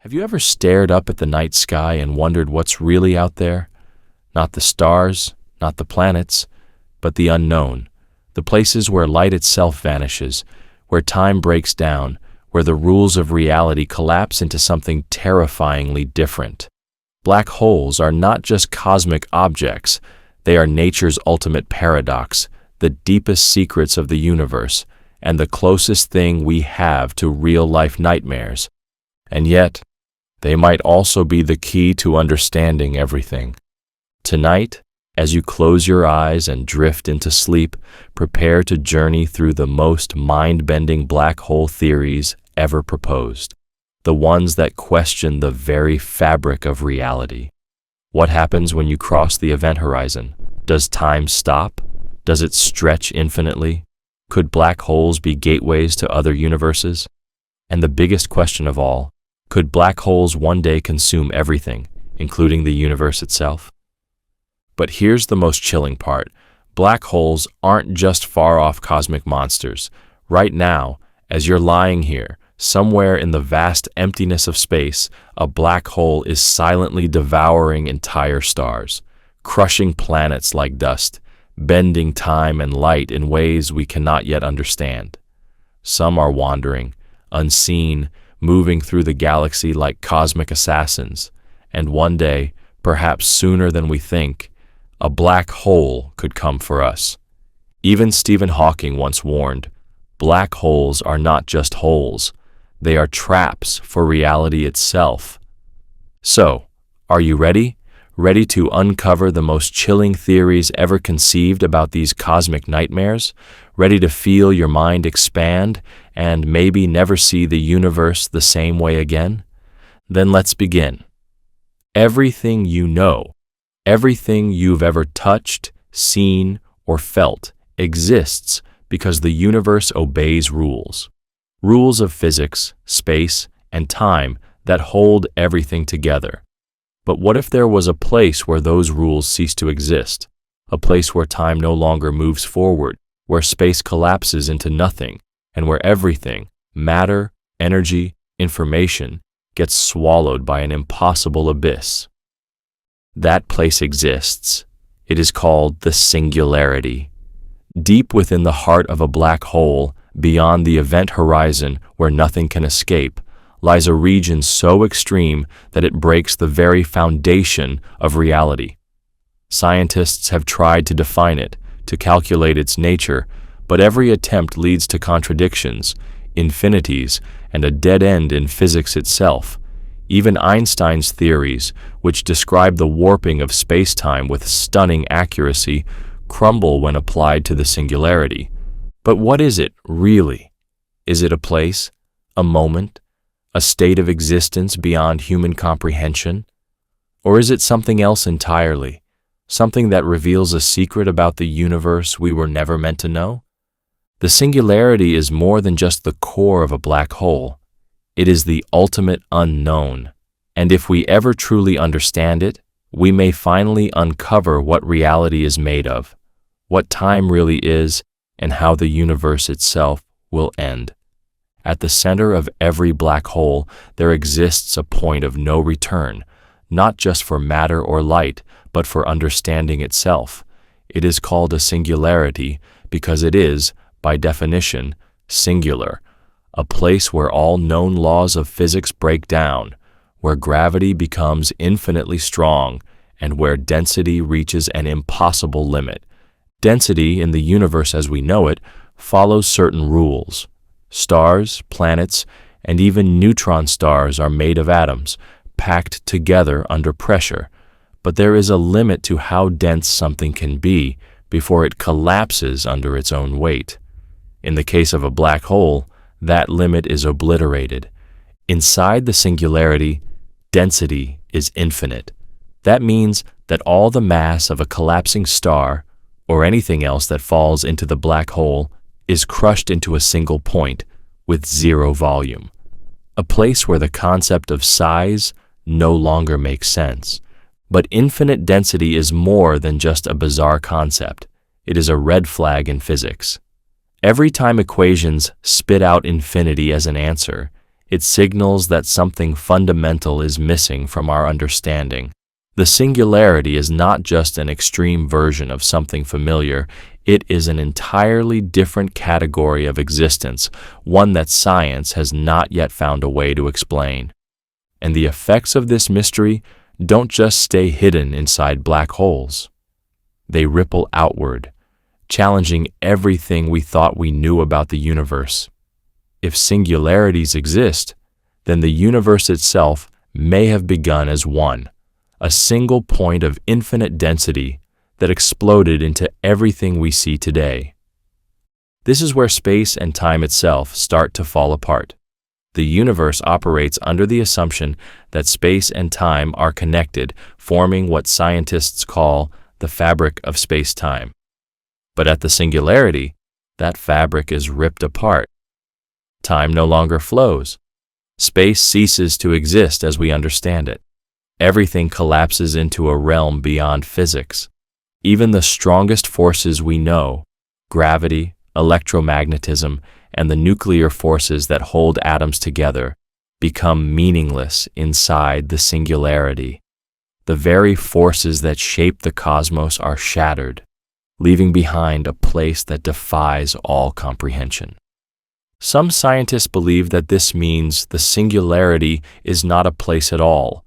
Have you ever stared up at the night sky and wondered what's really out there? Not the stars, not the planets, but the unknown, the places where light itself vanishes, where time breaks down, where the rules of reality collapse into something terrifyingly different. Black holes are not just cosmic objects, they are nature's ultimate paradox, the deepest secrets of the universe, and the closest thing we have to real-life nightmares. And yet, they might also be the key to understanding everything. Tonight, as you close your eyes and drift into sleep, prepare to journey through the most mind-bending black hole theories ever proposed, the ones that question the very fabric of reality. What happens when you cross the event horizon? Does time stop? Does it stretch infinitely? Could black holes be gateways to other universes? And the biggest question of all, could black holes one day consume everything, including the universe itself? But here's the most chilling part. Black holes aren't just far-off cosmic monsters. Right now, as you're lying here, somewhere in the vast emptiness of space, a black hole is silently devouring entire stars, crushing planets like dust, bending time and light in ways we cannot yet understand. Some are wandering, unseen, moving through the galaxy like cosmic assassins, and one day, perhaps sooner than we think, a black hole could come for us. Even Stephen Hawking once warned, black holes are not just holes, they are traps for reality itself. So, are you ready? Ready to uncover the most chilling theories ever conceived about these cosmic nightmares? Ready to feel your mind expand and maybe never see the universe the same way again? Then let's begin. Everything you know, everything you've ever touched, seen, or felt exists because the universe obeys rules. Rules of physics, space, and time that hold everything together. But what if there was a place where those rules cease to exist? A place where time no longer moves forward, where space collapses into nothing, and where everything, matter, energy, information, gets swallowed by an impossible abyss. That place exists. It is called the singularity. Deep within the heart of a black hole, beyond the event horizon where nothing can escape, lies a region so extreme that it breaks the very foundation of reality. Scientists have tried to define it, to calculate its nature, but every attempt leads to contradictions, infinities, and a dead end in physics itself. Even Einstein's theories, which describe the warping of space-time with stunning accuracy, crumble when applied to the singularity. But what is it, really? Is it a place, a moment, a state of existence beyond human comprehension? Or is it something else entirely, something that reveals a secret about the universe we were never meant to know? The singularity is more than just the core of a black hole. It is the ultimate unknown, and if we ever truly understand it, we may finally uncover what reality is made of, what time really is, and how the universe itself will end. At the center of every black hole, there exists a point of no return, not just for matter or light, but for understanding itself. It is called a singularity because it is, by definition, singular, a place where all known laws of physics break down, where gravity becomes infinitely strong, and where density reaches an impossible limit. Density in the universe as we know it follows certain rules. Stars, planets, and even neutron stars are made of atoms, packed together under pressure. But there is a limit to how dense something can be before it collapses under its own weight. In the case of a black hole, that limit is obliterated. Inside the singularity, density is infinite. That means that all the mass of a collapsing star, or anything else that falls into the black hole, is crushed into a single point with zero volume. A place where the concept of size no longer makes sense. But infinite density is more than just a bizarre concept. It is a red flag in physics. Every time equations spit out infinity as an answer, It signals that something fundamental is missing from our understanding. The singularity is not just an extreme version of something familiar, it is an entirely different category of existence, one that science has not yet found a way to explain. And the effects of this mystery don't just stay hidden inside black holes. They ripple outward, challenging everything we thought we knew about the universe. If singularities exist, then the universe itself may have begun as one, a single point of infinite density that exploded into everything we see today. This is where space and time itself start to fall apart. The universe operates under the assumption that space and time are connected, forming what scientists call the fabric of space-time. But at the singularity, that fabric is ripped apart. Time no longer flows. Space ceases to exist as we understand it. Everything collapses into a realm beyond physics. Even the strongest forces we know, gravity, electromagnetism, and the nuclear forces that hold atoms together, become meaningless inside the singularity. The very forces that shape the cosmos are shattered, leaving behind a place that defies all comprehension. Some scientists believe that this means the singularity is not a place at all.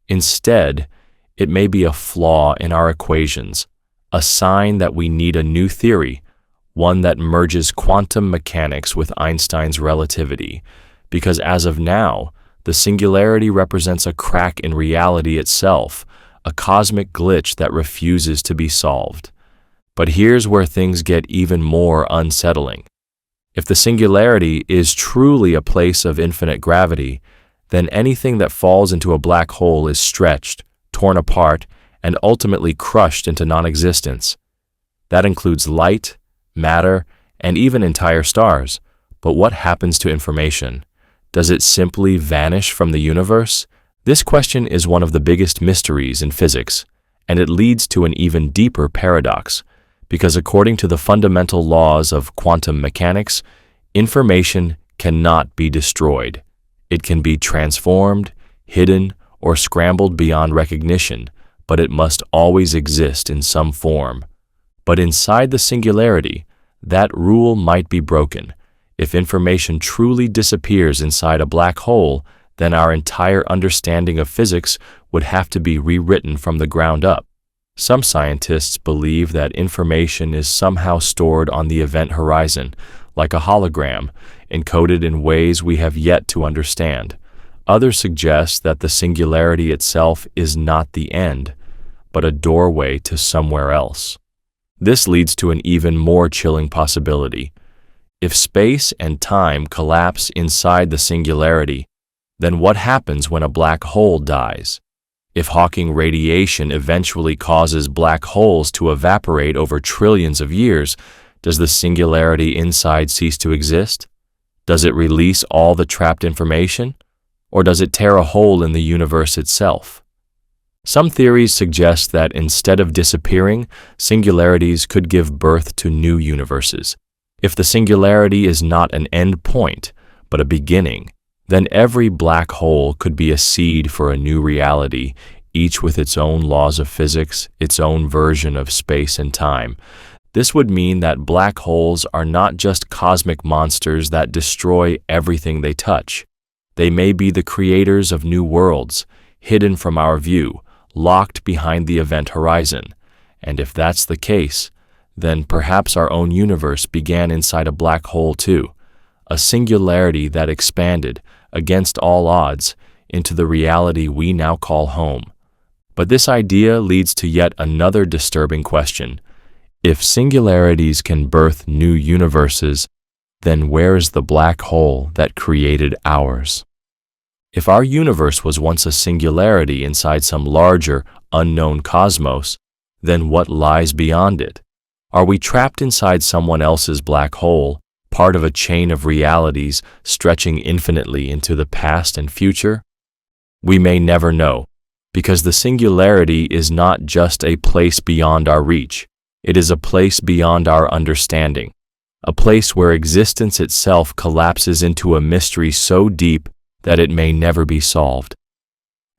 Instead, it may be a flaw in our equations, a sign that we need a new theory, one that merges quantum mechanics with Einstein's relativity, because as of now, the singularity represents a crack in reality itself, a cosmic glitch that refuses to be solved. But here's where things get even more unsettling. If the singularity is truly a place of infinite gravity, then anything that falls into a black hole is stretched, torn apart, and ultimately crushed into non-existence. That includes light, matter, and even entire stars. But what happens to information? Does it simply vanish from the universe? This question is one of the biggest mysteries in physics, and it leads to an even deeper paradox, because according to the fundamental laws of quantum mechanics, information cannot be destroyed. It can be transformed, hidden, or scrambled beyond recognition, but it must always exist in some form. But inside the singularity, that rule might be broken. If information truly disappears inside a black hole, then our entire understanding of physics would have to be rewritten from the ground up. Some scientists believe that information is somehow stored on the event horizon, like a hologram, encoded in ways we have yet to understand. Others suggest that the singularity itself is not the end, but a doorway to somewhere else. This leads to an even more chilling possibility. If space and time collapse inside the singularity, then what happens when a black hole dies? If Hawking radiation eventually causes black holes to evaporate over trillions of years, does the singularity inside cease to exist? Does it release all the trapped information? Or does it tear a hole in the universe itself? Some theories suggest that instead of disappearing, singularities could give birth to new universes. If the singularity is not an end point, but a beginning, then every black hole could be a seed for a new reality, each with its own laws of physics, its own version of space and time. This would mean that black holes are not just cosmic monsters that destroy everything they touch. They may be the creators of new worlds, hidden from our view, locked behind the event horizon. And if that's the case, then perhaps our own universe began inside a black hole too, a singularity that expanded, against all odds, into the reality we now call home. But this idea leads to yet another disturbing question. If singularities can birth new universes, then where is the black hole that created ours? If our universe was once a singularity inside some larger, unknown cosmos, then what lies beyond it? Are we trapped inside someone else's black hole, part of a chain of realities stretching infinitely into the past and future? We may never know, because the singularity is not just a place beyond our reach. It is a place beyond our understanding, a place where existence itself collapses into a mystery so deep that it may never be solved.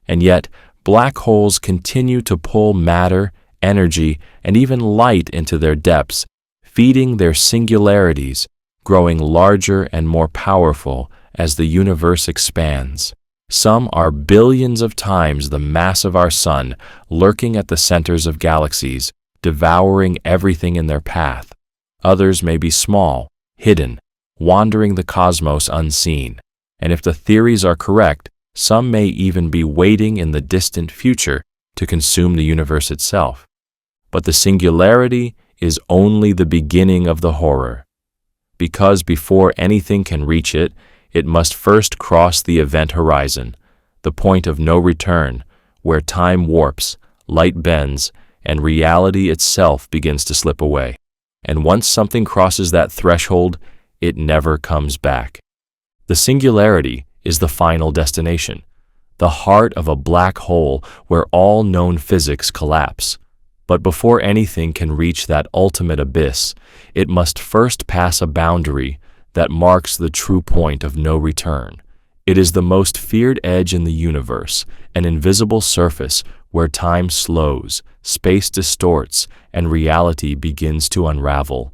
And yet, black holes continue to pull matter, energy, and even light into their depths, feeding their singularities, growing larger and more powerful as the universe expands. Some are billions of times the mass of our sun, lurking at the centers of galaxies, devouring everything in their path. Others may be small, hidden, wandering the cosmos unseen. And if the theories are correct, some may even be waiting in the distant future to consume the universe itself. But the singularity is only the beginning of the horror. Because before anything can reach it, it must first cross the event horizon, the point of no return, where time warps, light bends, and reality itself begins to slip away. And once something crosses that threshold, it never comes back. The singularity is the final destination, the heart of a black hole where all known physics collapse. But before anything can reach that ultimate abyss, it must first pass a boundary that marks the true point of no return. It is the most feared edge in the universe, an invisible surface where time slows, space distorts, and reality begins to unravel.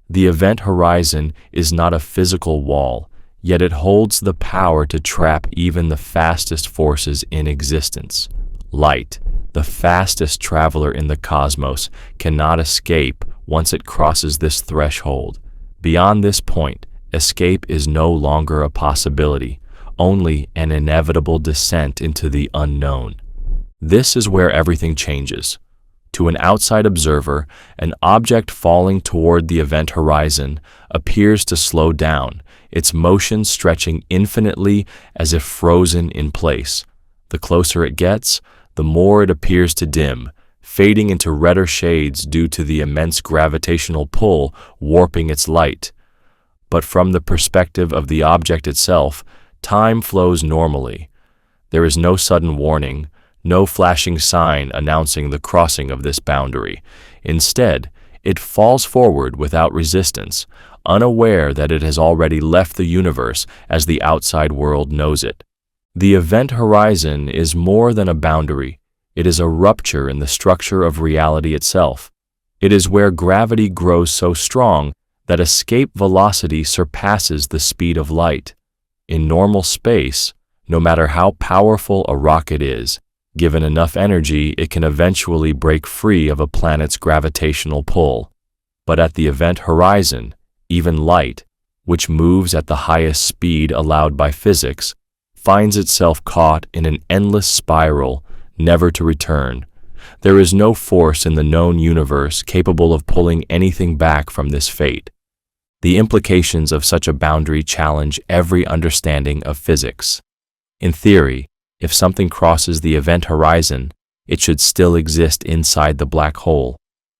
The event horizon is not a physical wall, yet it holds the power to trap even the fastest forces in existence. Light, the fastest traveler in the cosmos, cannot escape once it crosses this threshold. Beyond this point, escape is no longer a possibility, only an inevitable descent into the unknown. This is where everything changes. To an outside observer, an object falling toward the event horizon appears to slow down, its motion stretching infinitely as if frozen in place. The closer it gets, the more it appears to dim, fading into redder shades due to the immense gravitational pull warping its light. But from the perspective of the object itself, time flows normally. There is no sudden warning, no flashing sign announcing the crossing of this boundary. Instead, it falls forward without resistance, unaware that it has already left the universe as the outside world knows it. The event horizon is more than a boundary. It is a rupture in the structure of reality itself. It is where gravity grows so strong that escape velocity surpasses the speed of light. In normal space, no matter how powerful a rocket is, given enough energy, it can eventually break free of a planet's gravitational pull. But at the event horizon, even light, which moves at the highest speed allowed by physics, finds itself caught in an endless spiral, never to return. There is no force in the known universe capable of pulling anything back from this fate. The implications of such a boundary challenge every understanding of physics. In theory, if something crosses the event horizon, it should still exist inside the black hole,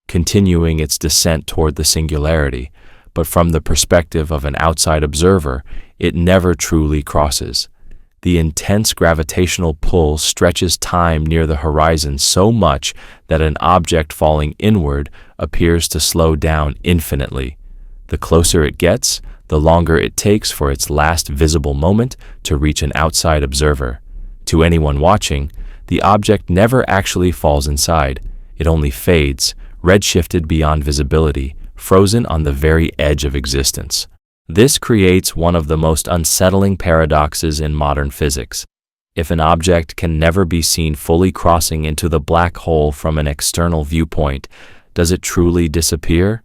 continuing its descent toward the singularity, but from the perspective of an outside observer, it never truly crosses. The intense gravitational pull stretches time near the horizon so much that an object falling inward appears to slow down infinitely. The closer it gets, the longer it takes for its last visible moment to reach an outside observer. To anyone watching, the object never actually falls inside. It only fades, redshifted beyond visibility, frozen on the very edge of existence. This creates one of the most unsettling paradoxes in modern physics. If an object can never be seen fully crossing into the black hole from an external viewpoint, does it truly disappear?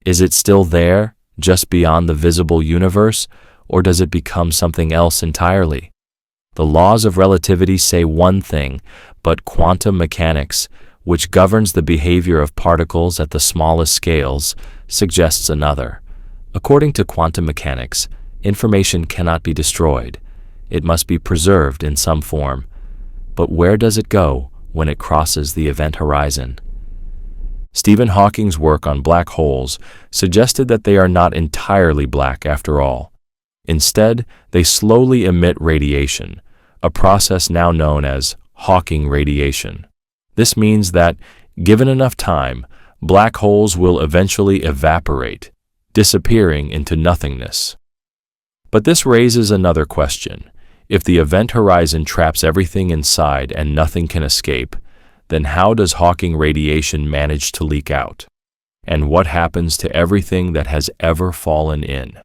Is it still there, just beyond the visible universe, or does it become something else entirely? The laws of relativity say one thing, but quantum mechanics, which governs the behavior of particles at the smallest scales, suggests another. According to quantum mechanics, information cannot be destroyed. It must be preserved in some form. But where does it go when it crosses the event horizon? Stephen Hawking's work on black holes suggested that they are not entirely black after all. Instead, they slowly emit radiation, a process now known as Hawking radiation. This means that, given enough time, black holes will eventually evaporate, disappearing into nothingness. But this raises another question. If the event horizon traps everything inside and nothing can escape, then how does Hawking radiation manage to leak out? And what happens to everything that has ever fallen in?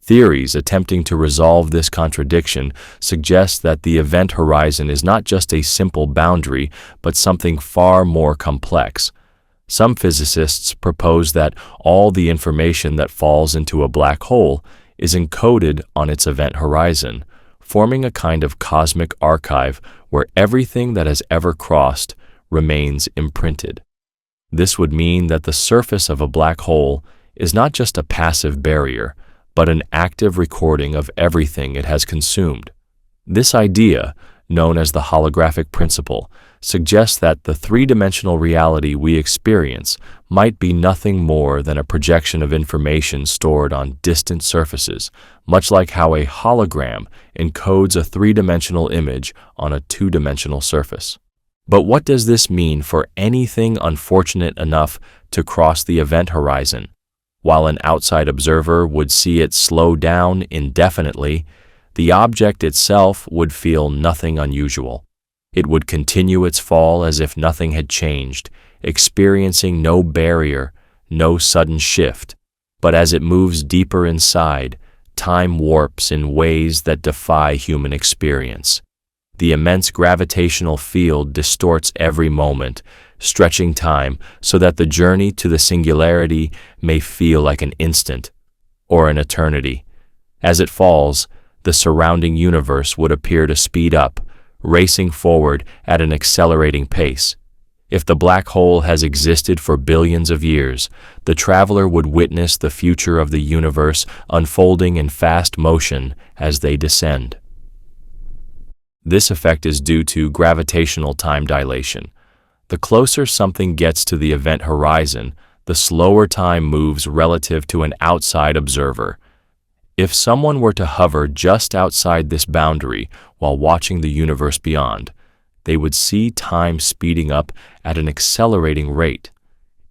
Theories attempting to resolve this contradiction suggest that the event horizon is not just a simple boundary, but something far more complex. Some physicists propose that all the information that falls into a black hole is encoded on its event horizon, forming a kind of cosmic archive where everything that has ever crossed remains imprinted. This would mean that the surface of a black hole is not just a passive barrier, but an active recording of everything it has consumed. This idea, known as the holographic principle, suggests that the three-dimensional reality we experience might be nothing more than a projection of information stored on distant surfaces, much like how a hologram encodes a three-dimensional image on a two-dimensional surface. But what does this mean for anything unfortunate enough to cross the event horizon? While an outside observer would see it slow down indefinitely, the object itself would feel nothing unusual. It would continue its fall as if nothing had changed, experiencing no barrier, no sudden shift. But as it moves deeper inside, time warps in ways that defy human experience. The immense gravitational field distorts every moment, stretching time so that the journey to the singularity may feel like an instant or an eternity. As it falls, the surrounding universe would appear to speed up, racing forward at an accelerating pace. If the black hole has existed for billions of years, the traveler would witness the future of the universe unfolding in fast motion as they descend. This effect is due to gravitational time dilation. The closer something gets to the event horizon, the slower time moves relative to an outside observer. If someone were to hover just outside this boundary while watching the universe beyond, they would see time speeding up at an accelerating rate.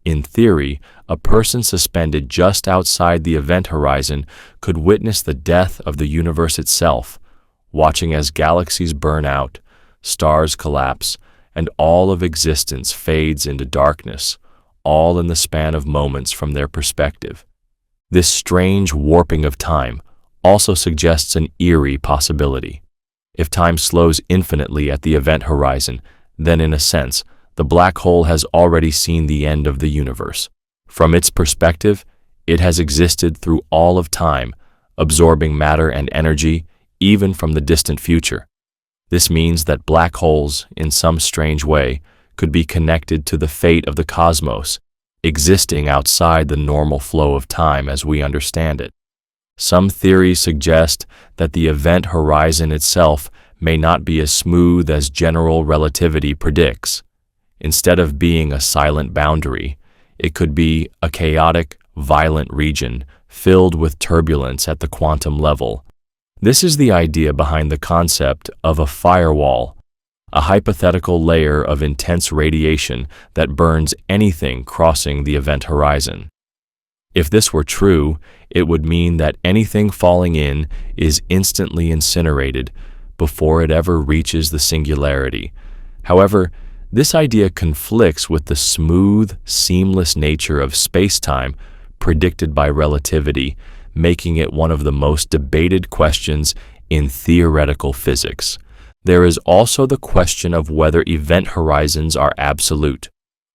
In theory, a person suspended just outside the event horizon could witness the death of the universe itself, watching as galaxies burn out, stars collapse, and all of existence fades into darkness, all in the span of moments from their perspective. This strange warping of time also suggests an eerie possibility. If time slows infinitely at the event horizon, then in a sense, the black hole has already seen the end of the universe. From its perspective, it has existed through all of time, absorbing matter and energy, even from the distant future. This means that black holes, in some strange way, could be connected to the fate of the cosmos, existing outside the normal flow of time as we understand it. Some theories suggest that the event horizon itself may not be as smooth as general relativity predicts. Instead of being a silent boundary, it could be a chaotic, violent region filled with turbulence at the quantum level. This is the idea behind the concept of a firewall, a hypothetical layer of intense radiation that burns anything crossing the event horizon. If this were true, it would mean that anything falling in is instantly incinerated before it ever reaches the singularity. However, this idea conflicts with the smooth, seamless nature of space-time predicted by relativity, making it one of the most debated questions in theoretical physics. There is also the question of whether event horizons are absolute.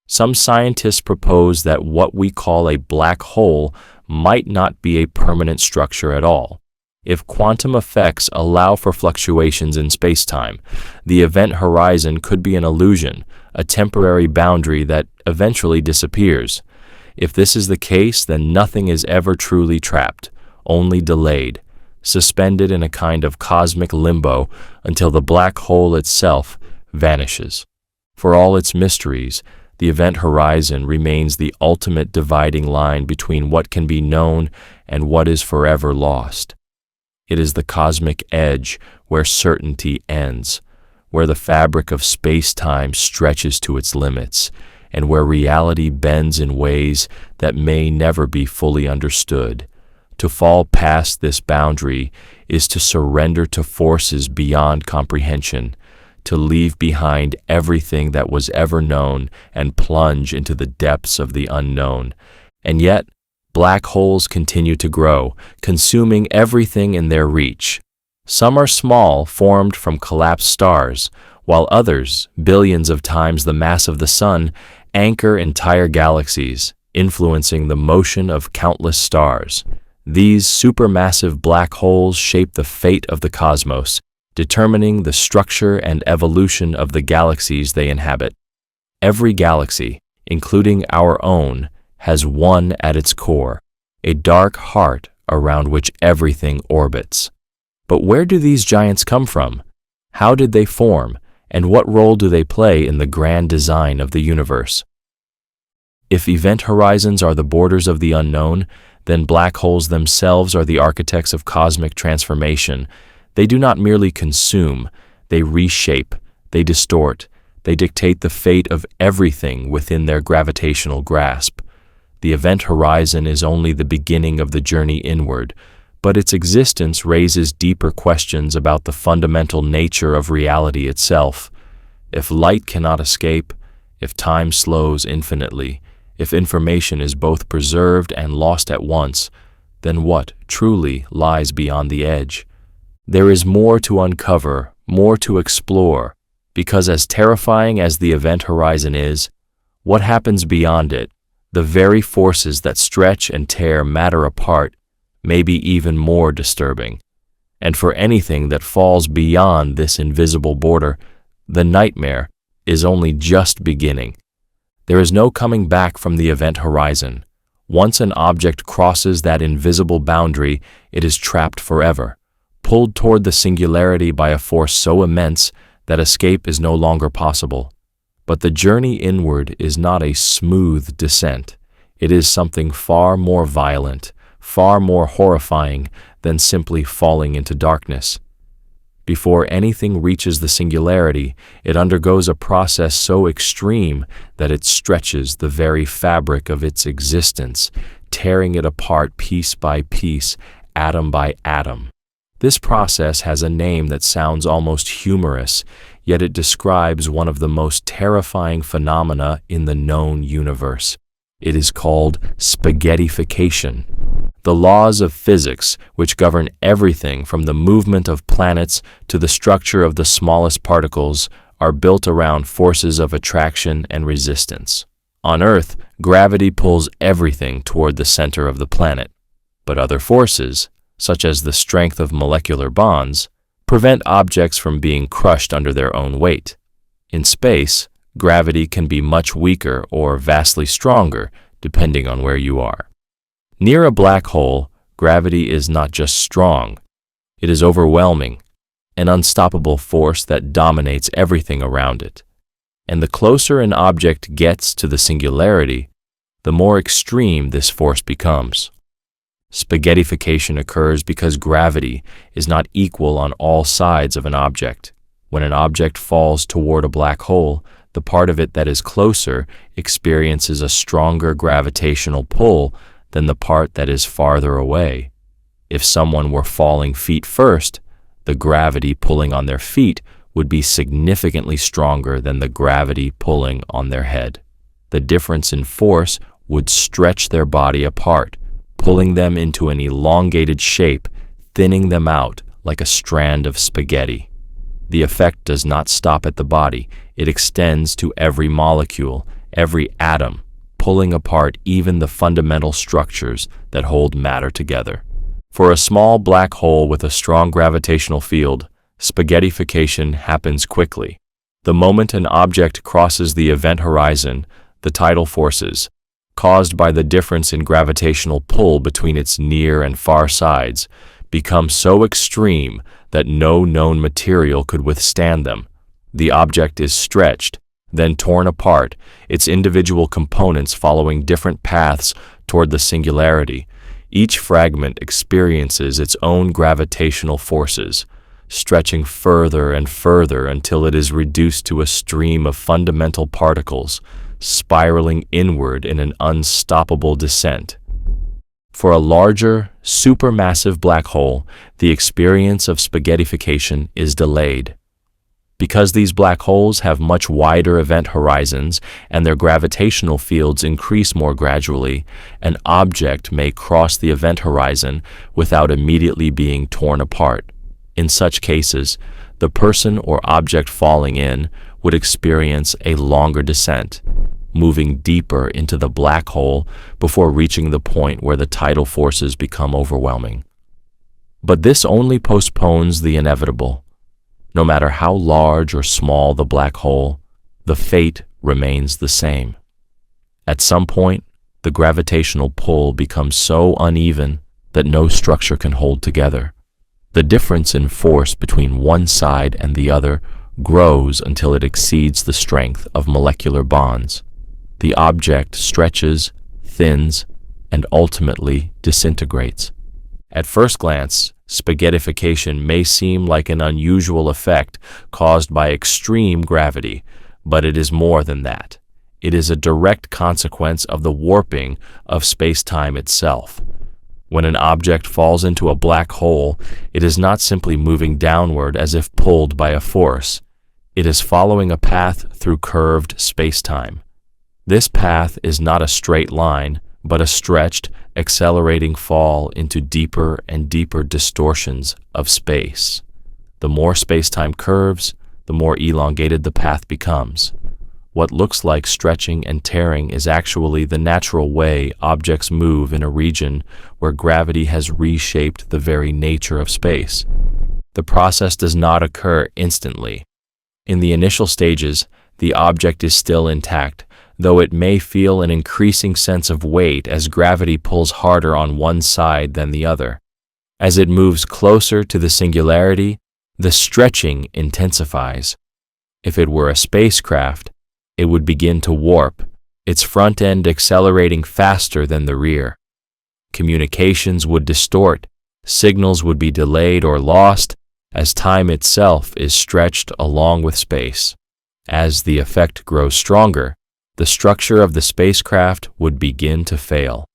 Some scientists propose that what we call a black hole might not be a permanent structure at all. If quantum effects allow for fluctuations in spacetime, the event horizon could be an illusion, a temporary boundary that eventually disappears. If this is the case, then nothing is ever truly trapped, only delayed, suspended in a kind of cosmic limbo until the black hole itself vanishes. For all its mysteries, the event horizon remains the ultimate dividing line between what can be known and what is forever lost. It is the cosmic edge where certainty ends, where the fabric of space-time stretches to its limits, and where reality bends in ways that may never be fully understood. To fall past this boundary is to surrender to forces beyond comprehension, to leave behind everything that was ever known and plunge into the depths of the unknown. And yet, black holes continue to grow, consuming everything in their reach. Some are small, formed from collapsed stars, while others, billions of times the mass of the Sun, anchor entire galaxies, influencing the motion of countless stars. These supermassive black holes shape the fate of the cosmos, determining the structure and evolution of the galaxies they inhabit. Every galaxy, including our own, has one at its core, a dark heart around which everything orbits. But where do these giants come from? How did they form, and what role do they play in the grand design of the universe? If event horizons are the borders of the unknown, then black holes themselves are the architects of cosmic transformation. They do not merely consume, they reshape, they distort, they dictate the fate of everything within their gravitational grasp. The event horizon is only the beginning of the journey inward, but its existence raises deeper questions about the fundamental nature of reality itself. If light cannot escape, if time slows infinitely, if information is both preserved and lost at once, then what truly lies beyond the edge? There is more to uncover, more to explore, because as terrifying as the event horizon is, what happens beyond it, the very forces that stretch and tear matter apart, may be even more disturbing. And for anything that falls beyond this invisible border, the nightmare is only just beginning. There is no coming back from the event horizon. Once an object crosses that invisible boundary, it is trapped forever, pulled toward the singularity by a force so immense that escape is no longer possible. But the journey inward is not a smooth descent. It is something far more violent, far more horrifying than simply falling into darkness. Before anything reaches the singularity, it undergoes a process so extreme that it stretches the very fabric of its existence, tearing it apart piece by piece, atom by atom. This process has a name that sounds almost humorous, yet it describes one of the most terrifying phenomena in the known universe. It is called spaghettification. The laws of physics, which govern everything from the movement of planets to the structure of the smallest particles, are built around forces of attraction and resistance. On Earth, gravity pulls everything toward the center of the planet, but other forces, such as the strength of molecular bonds, prevent objects from being crushed under their own weight. In space, gravity can be much weaker or vastly stronger, depending on where you are. Near a black hole, gravity is not just strong, it is overwhelming, an unstoppable force that dominates everything around it. And the closer an object gets to the singularity, the more extreme this force becomes. Spaghettification occurs because gravity is not equal on all sides of an object. When an object falls toward a black hole, the part of it that is closer experiences a stronger gravitational pull than the part that is farther away. If someone were falling feet first, the gravity pulling on their feet would be significantly stronger than the gravity pulling on their head. The difference in force would stretch their body apart, pulling them into an elongated shape, thinning them out like a strand of spaghetti. The effect does not stop at the body, it extends to every molecule, every atom, pulling apart even the fundamental structures that hold matter together. For a small black hole with a strong gravitational field, spaghettification happens quickly. The moment an object crosses the event horizon, the tidal forces, caused by the difference in gravitational pull between its near and far sides, become so extreme that no known material could withstand them. The object is stretched, then torn apart, its individual components following different paths toward the singularity. Each fragment experiences its own gravitational forces, stretching further and further until it is reduced to a stream of fundamental particles, spiraling inward in an unstoppable descent. For a larger, supermassive black hole, the experience of spaghettification is delayed. Because these black holes have much wider event horizons and their gravitational fields increase more gradually, an object may cross the event horizon without immediately being torn apart. In such cases, the person or object falling in would experience a longer descent, moving deeper into the black hole before reaching the point where the tidal forces become overwhelming. But this only postpones the inevitable. No matter how large or small the black hole, the fate remains the same. At some point, the gravitational pull becomes so uneven that no structure can hold together. The difference in force between one side and the other grows until it exceeds the strength of molecular bonds. The object stretches, thins, and ultimately disintegrates. At first glance, spaghettification may seem like an unusual effect caused by extreme gravity, but it is more than that. It is a direct consequence of the warping of space-time itself. When an object falls into a black hole, it is not simply moving downward as if pulled by a force. It is following a path through curved space-time. This path is not a straight line, but a stretched, accelerating fall into deeper and deeper distortions of space. The more space-time curves, the more elongated the path becomes. What looks like stretching and tearing is actually the natural way objects move in a region where gravity has reshaped the very nature of space. The process does not occur instantly. In the initial stages, the object is still intact, though it may feel an increasing sense of weight as gravity pulls harder on one side than the other. As it moves closer to the singularity, the stretching intensifies. If it were a spacecraft, it would begin to warp, its front end accelerating faster than the rear. Communications would distort, signals would be delayed or lost, as time itself is stretched along with space. As the effect grows stronger, the structure of the spacecraft would begin to fail.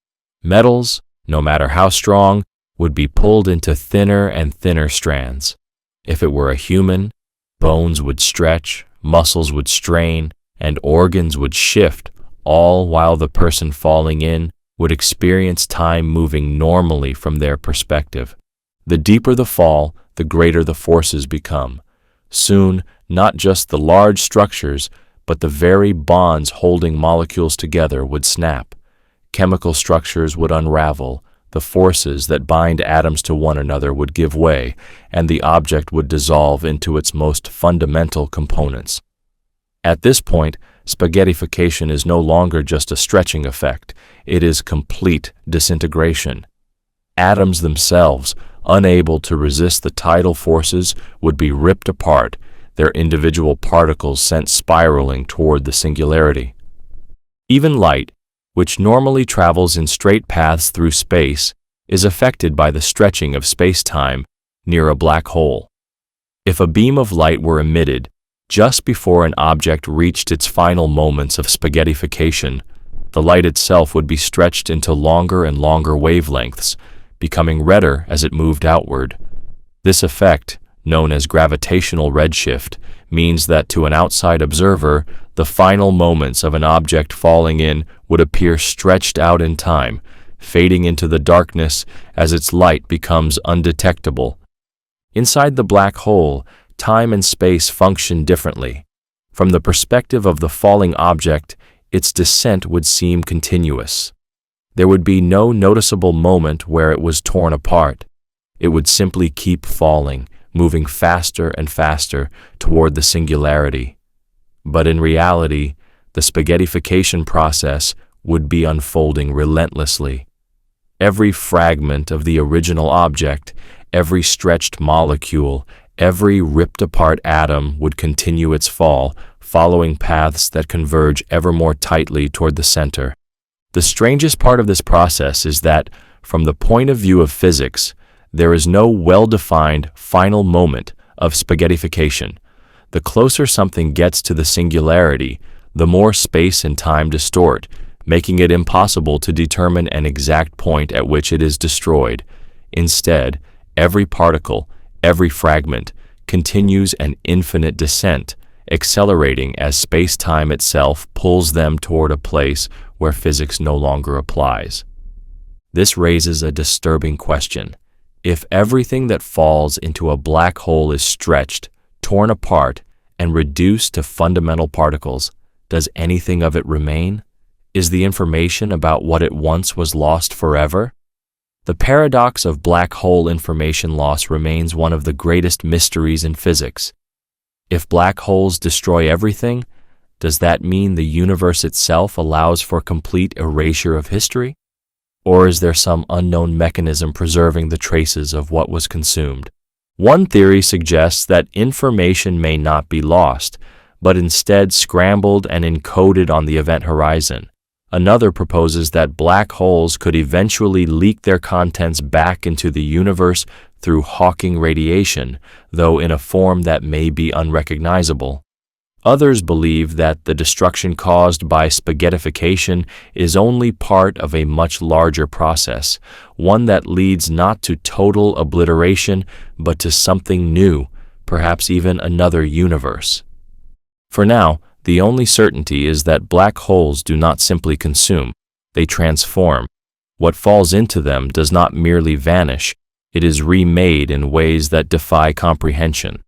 Metals, no matter how strong, would be pulled into thinner and thinner strands. If it were a human, bones would stretch, muscles would strain, and organs would shift, all while the person falling in would experience time moving normally from their perspective. The deeper the fall, the greater the forces become. Soon, not just the large structures, but the very bonds holding molecules together would snap. Chemical structures would unravel, the forces that bind atoms to one another would give way, and the object would dissolve into its most fundamental components. At this point, spaghettification is no longer just a stretching effect, it is complete disintegration. Atoms themselves, unable to resist the tidal forces, would be ripped apart, their individual particles sent spiraling toward the singularity. Even light, which normally travels in straight paths through space, is affected by the stretching of space-time near a black hole. If a beam of light were emitted just before an object reached its final moments of spaghettification, the light itself would be stretched into longer and longer wavelengths, becoming redder as it moved outward. This effect, known as gravitational redshift, means that to an outside observer, the final moments of an object falling in would appear stretched out in time, fading into the darkness as its light becomes undetectable. Inside the black hole, time and space function differently. From the perspective of the falling object, its descent would seem continuous. There would be no noticeable moment where it was torn apart. It would simply keep falling, moving faster and faster toward the singularity. But in reality, the spaghettification process would be unfolding relentlessly. Every fragment of the original object, every stretched molecule, every ripped-apart atom would continue its fall, following paths that converge ever more tightly toward the center. The strangest part of this process is that, from the point of view of physics, there is no well-defined final moment of spaghettification. The closer something gets to the singularity, the more space and time distort, making it impossible to determine an exact point at which it is destroyed. Instead, every particle, every fragment, continues an infinite descent, accelerating as space-time itself pulls them toward a place where physics no longer applies. This raises a disturbing question. If everything that falls into a black hole is stretched, torn apart, and reduced to fundamental particles, does anything of it remain? Is the information about what it once was lost forever? The paradox of black hole information loss remains one of the greatest mysteries in physics. If black holes destroy everything, does that mean the universe itself allows for complete erasure of history? Or is there some unknown mechanism preserving the traces of what was consumed? One theory suggests that information may not be lost, but instead scrambled and encoded on the event horizon. Another proposes that black holes could eventually leak their contents back into the universe through Hawking radiation, though in a form that may be unrecognizable. Others believe that the destruction caused by spaghettification is only part of a much larger process, one that leads not to total obliteration, but to something new, perhaps even another universe. For now, the only certainty is that black holes do not simply consume, they transform. What falls into them does not merely vanish, it is remade in ways that defy comprehension.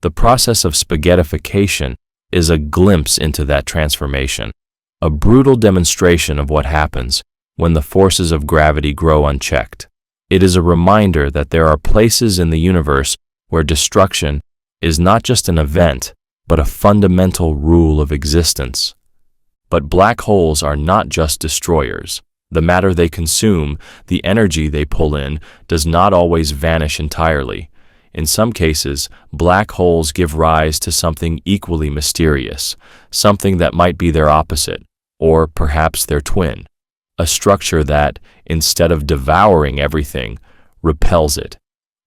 The process of spaghettification is a glimpse into that transformation, a brutal demonstration of what happens when the forces of gravity grow unchecked. It is a reminder that there are places in the universe where destruction is not just an event, but a fundamental rule of existence. But black holes are not just destroyers. The matter they consume, the energy they pull in, does not always vanish entirely. In some cases, black holes give rise to something equally mysterious, something that might be their opposite, or perhaps their twin, a structure that, instead of devouring everything, repels it,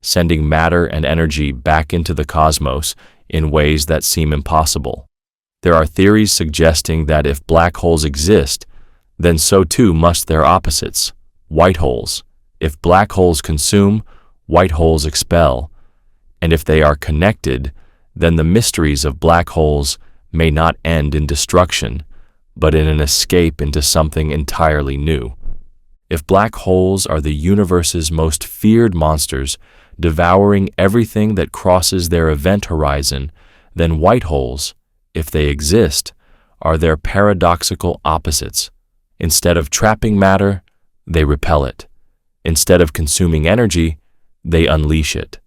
sending matter and energy back into the cosmos in ways that seem impossible. There are theories suggesting that if black holes exist, then so too must their opposites, white holes. If black holes consume, white holes expel. And if they are connected, then the mysteries of black holes may not end in destruction, but in an escape into something entirely new. If black holes are the universe's most feared monsters, devouring everything that crosses their event horizon, then white holes, if they exist, are their paradoxical opposites. Instead of trapping matter, they repel it. Instead of consuming energy, they unleash it.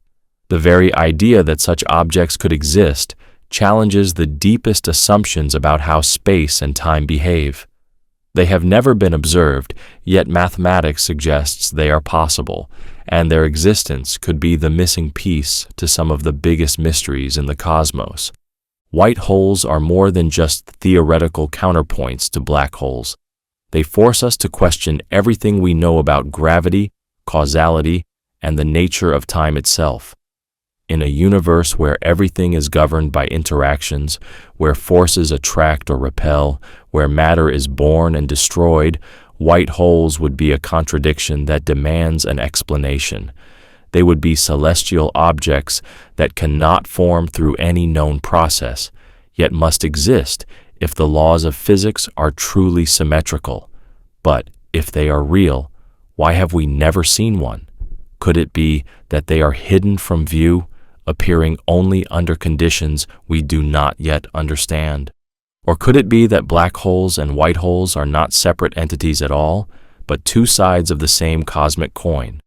The very idea that such objects could exist challenges the deepest assumptions about how space and time behave. They have never been observed, yet mathematics suggests they are possible, and their existence could be the missing piece to some of the biggest mysteries in the cosmos. White holes are more than just theoretical counterpoints to black holes. They force us to question everything we know about gravity, causality, and the nature of time itself. In a universe where everything is governed by interactions, where forces attract or repel, where matter is born and destroyed, white holes would be a contradiction that demands an explanation. They would be celestial objects that cannot form through any known process, yet must exist if the laws of physics are truly symmetrical. But if they are real, why have we never seen one? Could it be that they are hidden from view, appearing only under conditions we do not yet understand? Or could it be that black holes and white holes are not separate entities at all, but two sides of the same cosmic coin?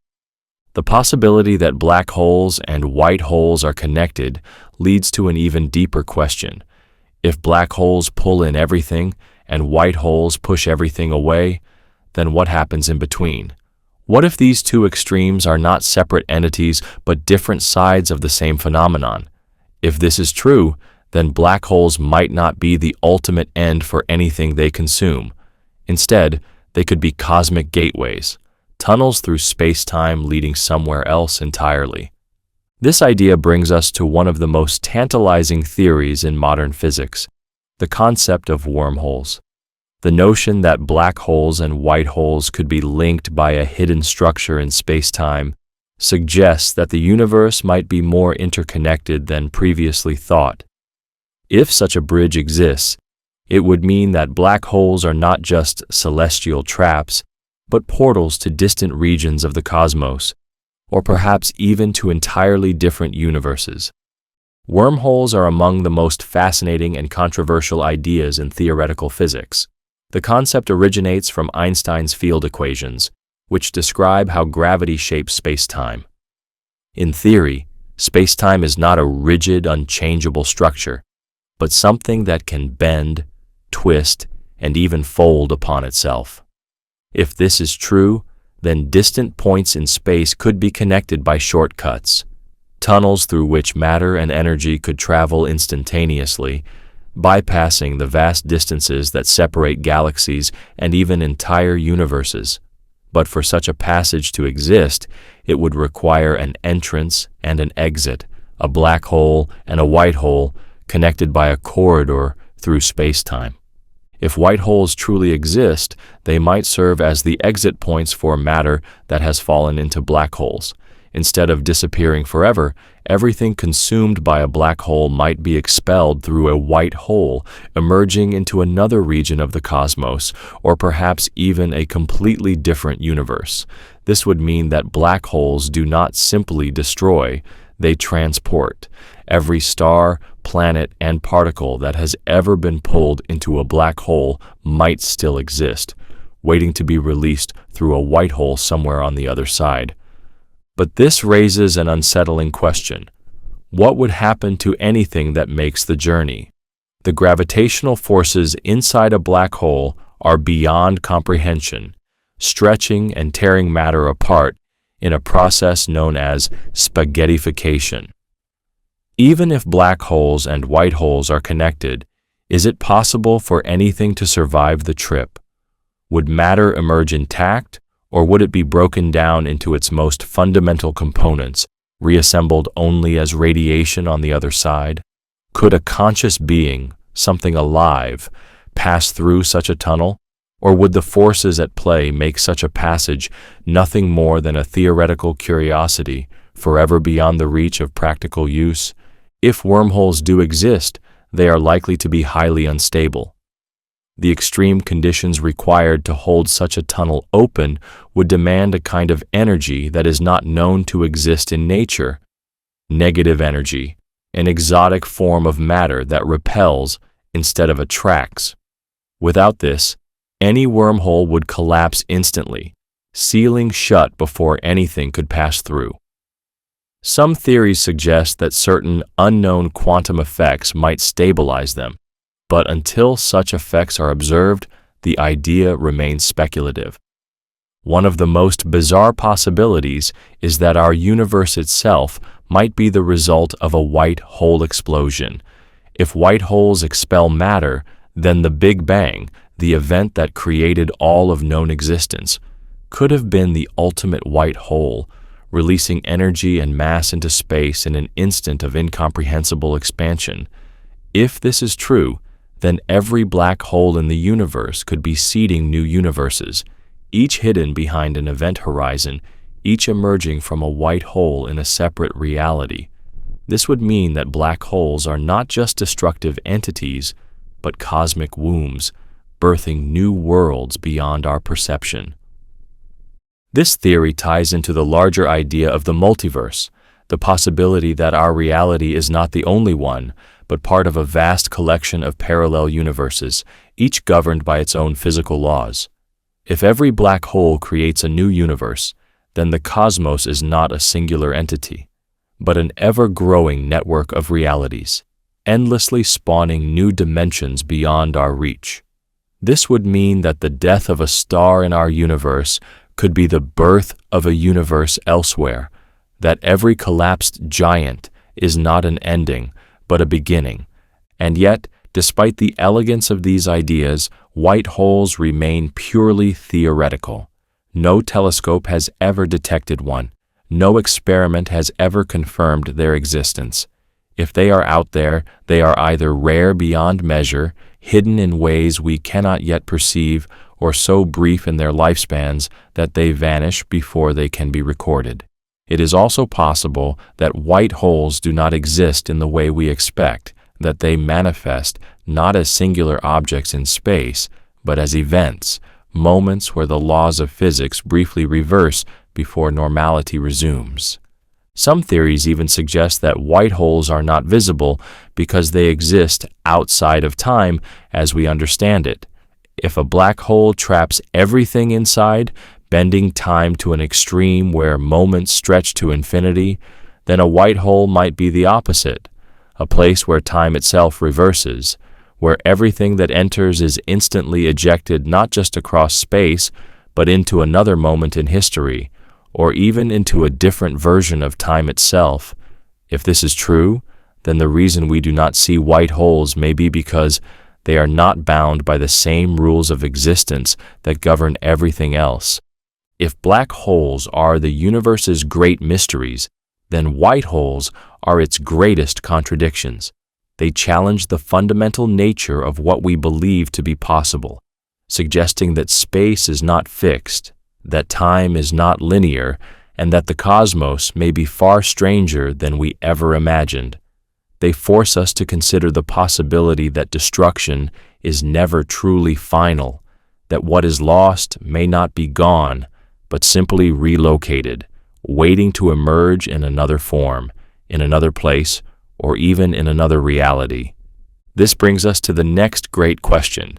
The possibility that black holes and white holes are connected leads to an even deeper question. If black holes pull in everything and white holes push everything away, then what happens in between? What if these two extremes are not separate entities but different sides of the same phenomenon? If this is true, then black holes might not be the ultimate end for anything they consume. Instead, they could be cosmic gateways, tunnels through space-time leading somewhere else entirely. This idea brings us to one of the most tantalizing theories in modern physics, the concept of wormholes. The notion that black holes and white holes could be linked by a hidden structure in space-time suggests that the universe might be more interconnected than previously thought. If such a bridge exists, it would mean that black holes are not just celestial traps, but portals to distant regions of the cosmos, or perhaps even to entirely different universes. Wormholes are among the most fascinating and controversial ideas in theoretical physics. The concept originates from Einstein's field equations, which describe how gravity shapes space-time. In theory, space-time is not a rigid, unchangeable structure, but something that can bend, twist, and even fold upon itself. If this is true, then distant points in space could be connected by shortcuts, tunnels through which matter and energy could travel instantaneously, bypassing the vast distances that separate galaxies and even entire universes. But for such a passage to exist, it would require an entrance and an exit, a black hole and a white hole connected by a corridor through space-time. If white holes truly exist, they might serve as the exit points for matter that has fallen into black holes. Instead of disappearing forever, everything consumed by a black hole might be expelled through a white hole, emerging into another region of the cosmos, or perhaps even a completely different universe. This would mean that black holes do not simply destroy, they transport. Every star, planet, and particle that has ever been pulled into a black hole might still exist, waiting to be released through a white hole somewhere on the other side. But this raises an unsettling question. What would happen to anything that makes the journey? The gravitational forces inside a black hole are beyond comprehension, stretching and tearing matter apart in a process known as spaghettification. Even if black holes and white holes are connected, is it possible for anything to survive the trip? Would matter emerge intact, or would it be broken down into its most fundamental components, reassembled only as radiation on the other side? Could a conscious being, something alive, pass through such a tunnel? Or would the forces at play make such a passage nothing more than a theoretical curiosity, forever beyond the reach of practical use? If wormholes do exist, they are likely to be highly unstable. The extreme conditions required to hold such a tunnel open would demand a kind of energy that is not known to exist in nature. Negative energy, an exotic form of matter that repels instead of attracts. Without this, any wormhole would collapse instantly, sealing shut before anything could pass through. Some theories suggest that certain unknown quantum effects might stabilize them, but until such effects are observed, the idea remains speculative. One of the most bizarre possibilities is that our universe itself might be the result of a white hole explosion. If white holes expel matter, then the Big Bang, the event that created all of known existence, could have been the ultimate white hole, releasing energy and mass into space in an instant of incomprehensible expansion. If this is true, then every black hole in the universe could be seeding new universes, each hidden behind an event horizon, each emerging from a white hole in a separate reality. This would mean that black holes are not just destructive entities, but cosmic wombs, birthing new worlds beyond our perception. This theory ties into the larger idea of the multiverse, the possibility that our reality is not the only one, but part of a vast collection of parallel universes, each governed by its own physical laws. If every black hole creates a new universe, then the cosmos is not a singular entity, but an ever-growing network of realities, endlessly spawning new dimensions beyond our reach. This would mean that the death of a star in our universe could be the birth of a universe elsewhere, that every collapsed giant is not an ending, but a beginning. And yet, despite the elegance of these ideas, white holes remain purely theoretical. No telescope has ever detected one. No experiment has ever confirmed their existence. If they are out there, they are either rare beyond measure, hidden in ways we cannot yet perceive, or so brief in their lifespans that they vanish before they can be recorded. It is also possible that white holes do not exist in the way we expect, that they manifest not as singular objects in space, but as events, moments where the laws of physics briefly reverse before normality resumes. Some theories even suggest that white holes are not visible because they exist outside of time as we understand it. If a black hole traps everything inside, bending time to an extreme where moments stretch to infinity, then a white hole might be the opposite, a place where time itself reverses, where everything that enters is instantly ejected not just across space, but into another moment in history, or even into a different version of time itself. If this is true, then the reason we do not see white holes may be because they are not bound by the same rules of existence that govern everything else. If black holes are the universe's great mysteries, then white holes are its greatest contradictions. They challenge the fundamental nature of what we believe to be possible, suggesting that space is not fixed, that time is not linear, and that the cosmos may be far stranger than we ever imagined. They force us to consider the possibility that destruction is never truly final, that what is lost may not be gone, but simply relocated, waiting to emerge in another form, in another place, or even in another reality. This brings us to the next great question.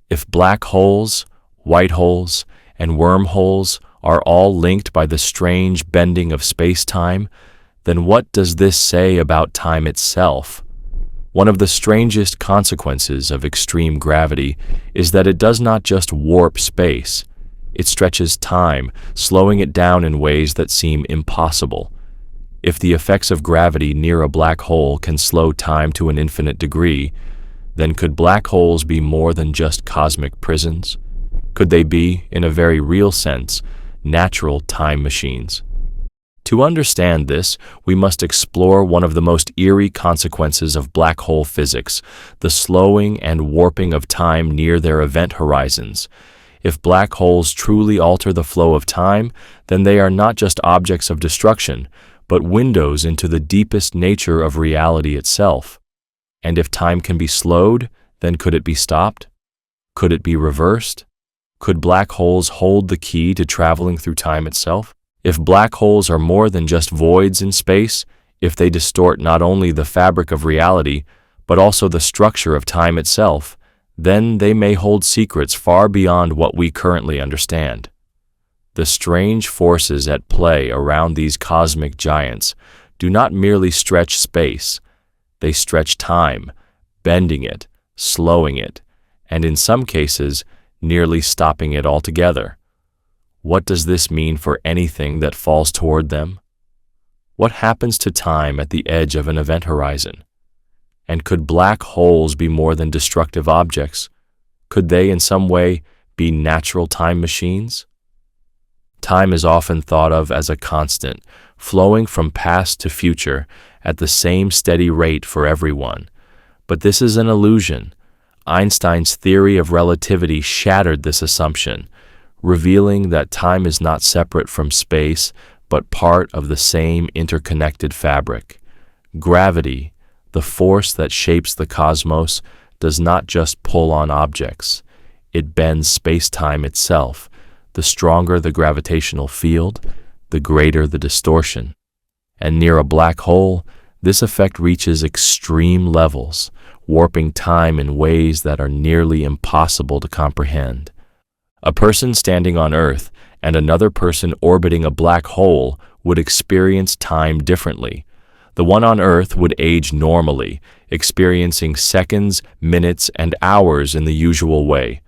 If black holes, white holes, and wormholes are all linked by the strange bending of space-time, then what does this say about time itself? One of the strangest consequences of extreme gravity is that it does not just warp space. It stretches time, slowing it down in ways that seem impossible. If the effects of gravity near a black hole can slow time to an infinite degree, then could black holes be more than just cosmic prisons? Could they be, in a very real sense, natural time machines? To understand this, we must explore one of the most eerie consequences of black hole physics, the slowing and warping of time near their event horizons. If black holes truly alter the flow of time, then they are not just objects of destruction, but windows into the deepest nature of reality itself. And if time can be slowed, then could it be stopped? Could it be reversed? Could black holes hold the key to traveling through time itself? If black holes are more than just voids in space, if they distort not only the fabric of reality, but also the structure of time itself, then they may hold secrets far beyond what we currently understand. The strange forces at play around these cosmic giants do not merely stretch space, they stretch time, bending it, slowing it, and in some cases, nearly stopping it altogether. What does this mean for anything that falls toward them? What happens to time at the edge of an event horizon? And could black holes be more than destructive objects? Could they in some way be natural time machines? Time is often thought of as a constant, flowing from past to future at the same steady rate for everyone. But this is an illusion. Einstein's theory of relativity shattered this assumption, revealing that time is not separate from space, but part of the same interconnected fabric. Gravity, the force that shapes the cosmos, does not just pull on objects. It bends space-time itself. The stronger the gravitational field, the greater the distortion. And near a black hole, this effect reaches extreme levels, warping time in ways that are nearly impossible to comprehend. A person standing on Earth and another person orbiting a black hole would experience time differently. The one on Earth would age normally, experiencing seconds, minutes, and hours in the usual way.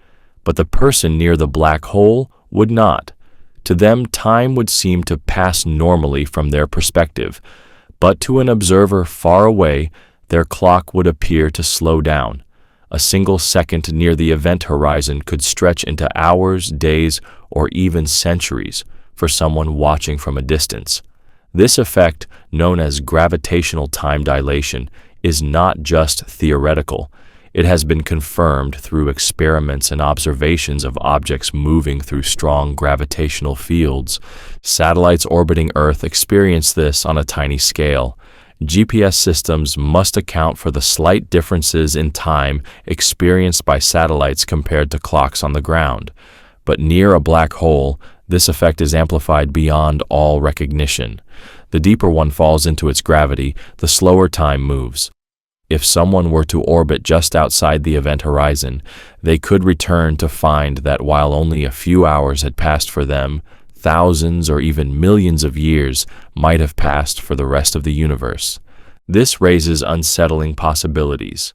But the person near the black hole would not. To them, time would seem to pass normally from their perspective, but to an observer far away, their clock would appear to slow down. A single second near the event horizon could stretch into hours, days, or even centuries for someone watching from a distance. This effect, known as gravitational time dilation, is not just theoretical. It has been confirmed through experiments and observations of objects moving through strong gravitational fields. Satellites orbiting Earth experience this on a tiny scale. GPS systems must account for the slight differences in time experienced by satellites compared to clocks on the ground. But near a black hole, this effect is amplified beyond all recognition. The deeper one falls into its gravity, the slower time moves. If someone were to orbit just outside the event horizon, they could return to find that while only a few hours had passed for them, thousands or even millions of years might have passed for the rest of the universe. This raises unsettling possibilities.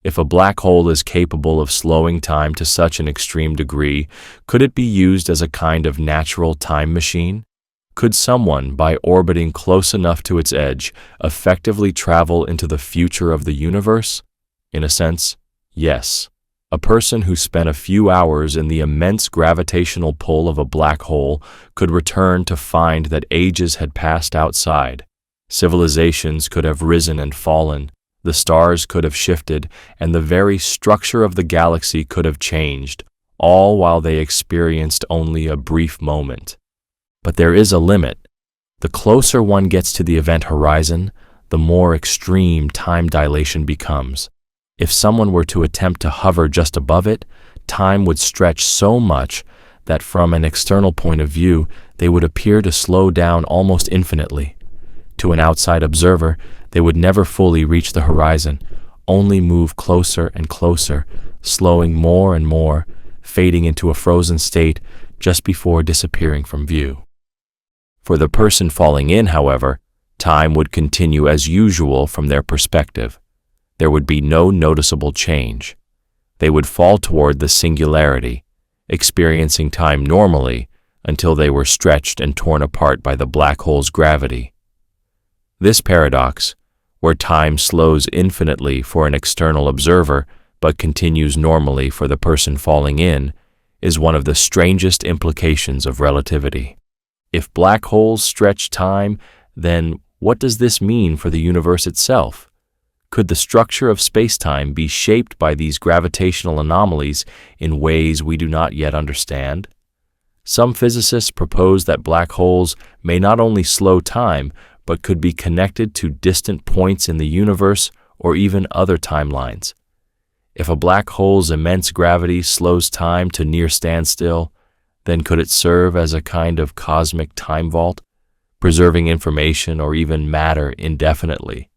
If a black hole is capable of slowing time to such an extreme degree, could it be used as a kind of natural time machine? Could someone, by orbiting close enough to its edge, effectively travel into the future of the universe? In a sense, yes. A person who spent a few hours in the immense gravitational pull of a black hole could return to find that ages had passed outside. Civilizations could have risen and fallen, the stars could have shifted, and the very structure of the galaxy could have changed, all while they experienced only a brief moment. But there is a limit. The closer one gets to the event horizon, the more extreme time dilation becomes. If someone were to attempt to hover just above it, time would stretch so much that from an external point of view, they would appear to slow down almost infinitely. To an outside observer, they would never fully reach the horizon, only move closer and closer, slowing more and more, fading into a frozen state just before disappearing from view. For the person falling in, however, time would continue as usual from their perspective. There would be no noticeable change. They would fall toward the singularity, experiencing time normally until they were stretched and torn apart by the black hole's gravity. This paradox, where time slows infinitely for an external observer but continues normally for the person falling in, is one of the strangest implications of relativity. If black holes stretch time, then what does this mean for the universe itself? Could the structure of space-time be shaped by these gravitational anomalies in ways we do not yet understand? Some physicists propose that black holes may not only slow time, but could be connected to distant points in the universe or even other timelines. If a black hole's immense gravity slows time to near standstill, then could it serve as a kind of cosmic time vault, preserving information or even matter indefinitely?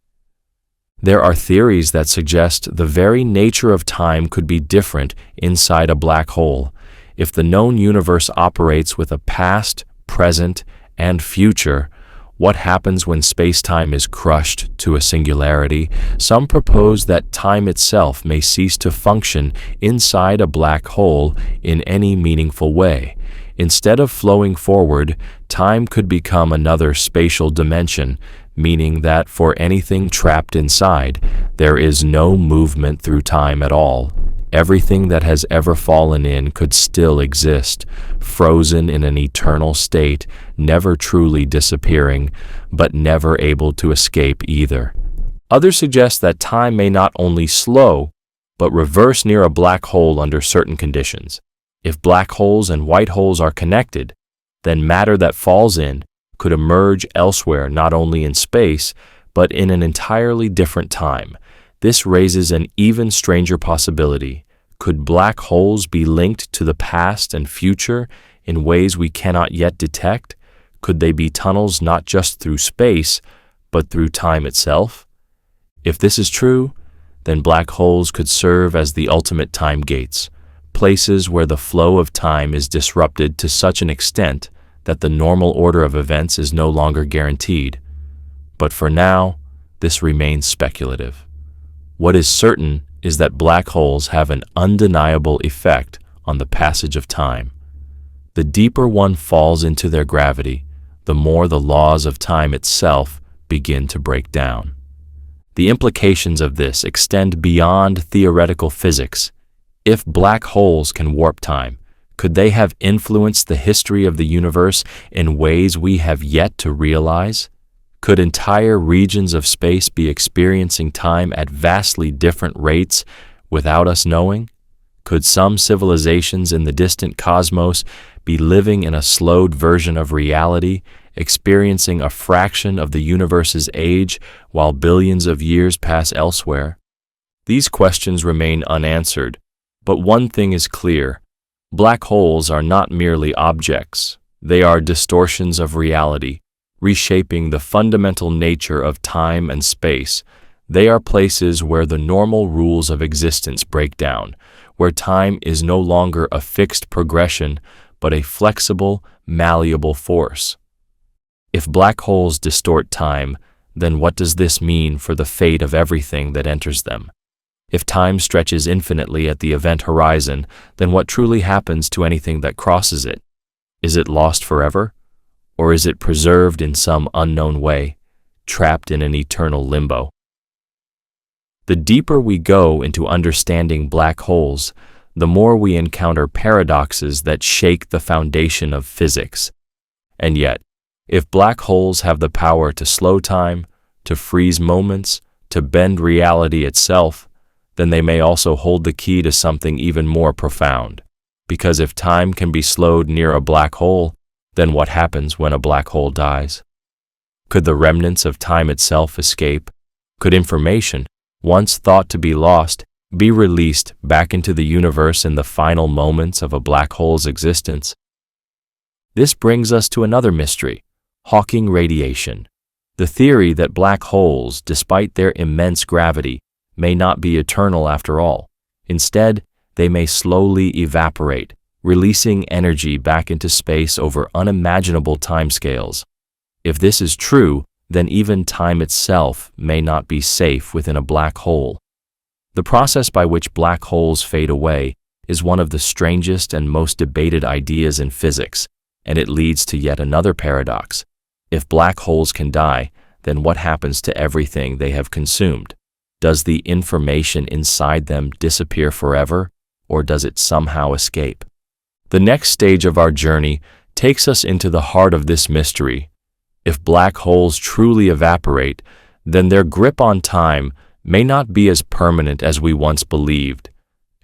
There are theories that suggest the very nature of time could be different inside a black hole. If the known universe operates with a past, present, and future, what happens when space-time is crushed to a singularity? Some propose that time itself may cease to function inside a black hole in any meaningful way. Instead of flowing forward, time could become another spatial dimension, meaning that for anything trapped inside, there is no movement through time at all. Everything that has ever fallen in could still exist, frozen in an eternal state, never truly disappearing, but never able to escape either. Others suggest that time may not only slow, but reverse near a black hole under certain conditions. If black holes and white holes are connected, then matter that falls in could emerge elsewhere, not only in space, but in an entirely different time. This raises an even stranger possibility. Could black holes be linked to the past and future in ways we cannot yet detect? Could they be tunnels not just through space, but through time itself? If this is true, then black holes could serve as the ultimate time gates, places where the flow of time is disrupted to such an extent that the normal order of events is no longer guaranteed. But for now, this remains speculative. What is certain is that black holes have an undeniable effect on the passage of time. The deeper one falls into their gravity, the more the laws of time itself begin to break down. The implications of this extend beyond theoretical physics. If black holes can warp time, could they have influenced the history of the universe in ways we have yet to realize? Could entire regions of space be experiencing time at vastly different rates without us knowing? Could some civilizations in the distant cosmos be living in a slowed version of reality, experiencing a fraction of the universe's age while billions of years pass elsewhere? These questions remain unanswered, but one thing is clear. Black holes are not merely objects. They are distortions of reality, reshaping the fundamental nature of time and space. They are places where the normal rules of existence break down, where time is no longer a fixed progression, but a flexible, malleable force. If black holes distort time, then what does this mean for the fate of everything that enters them? If time stretches infinitely at the event horizon, then what truly happens to anything that crosses it? Is it lost forever? Or is it preserved in some unknown way, trapped in an eternal limbo? The deeper we go into understanding black holes, the more we encounter paradoxes that shake the foundation of physics. And yet, if black holes have the power to slow time, to freeze moments, to bend reality itself, then they may also hold the key to something even more profound. Because if time can be slowed near a black hole, then what happens when a black hole dies? Could the remnants of time itself escape? Could information, once thought to be lost, be released back into the universe in the final moments of a black hole's existence? This brings us to another mystery: Hawking radiation. The theory that black holes, despite their immense gravity, may not be eternal after all. Instead, they may slowly evaporate, releasing energy back into space over unimaginable timescales. If this is true, then even time itself may not be safe within a black hole. The process by which black holes fade away is one of the strangest and most debated ideas in physics, and it leads to yet another paradox. If black holes can die, then what happens to everything they have consumed? Does the information inside them disappear forever, or does it somehow escape? The next stage of our journey takes us into the heart of this mystery. If black holes truly evaporate, then their grip on time may not be as permanent as we once believed.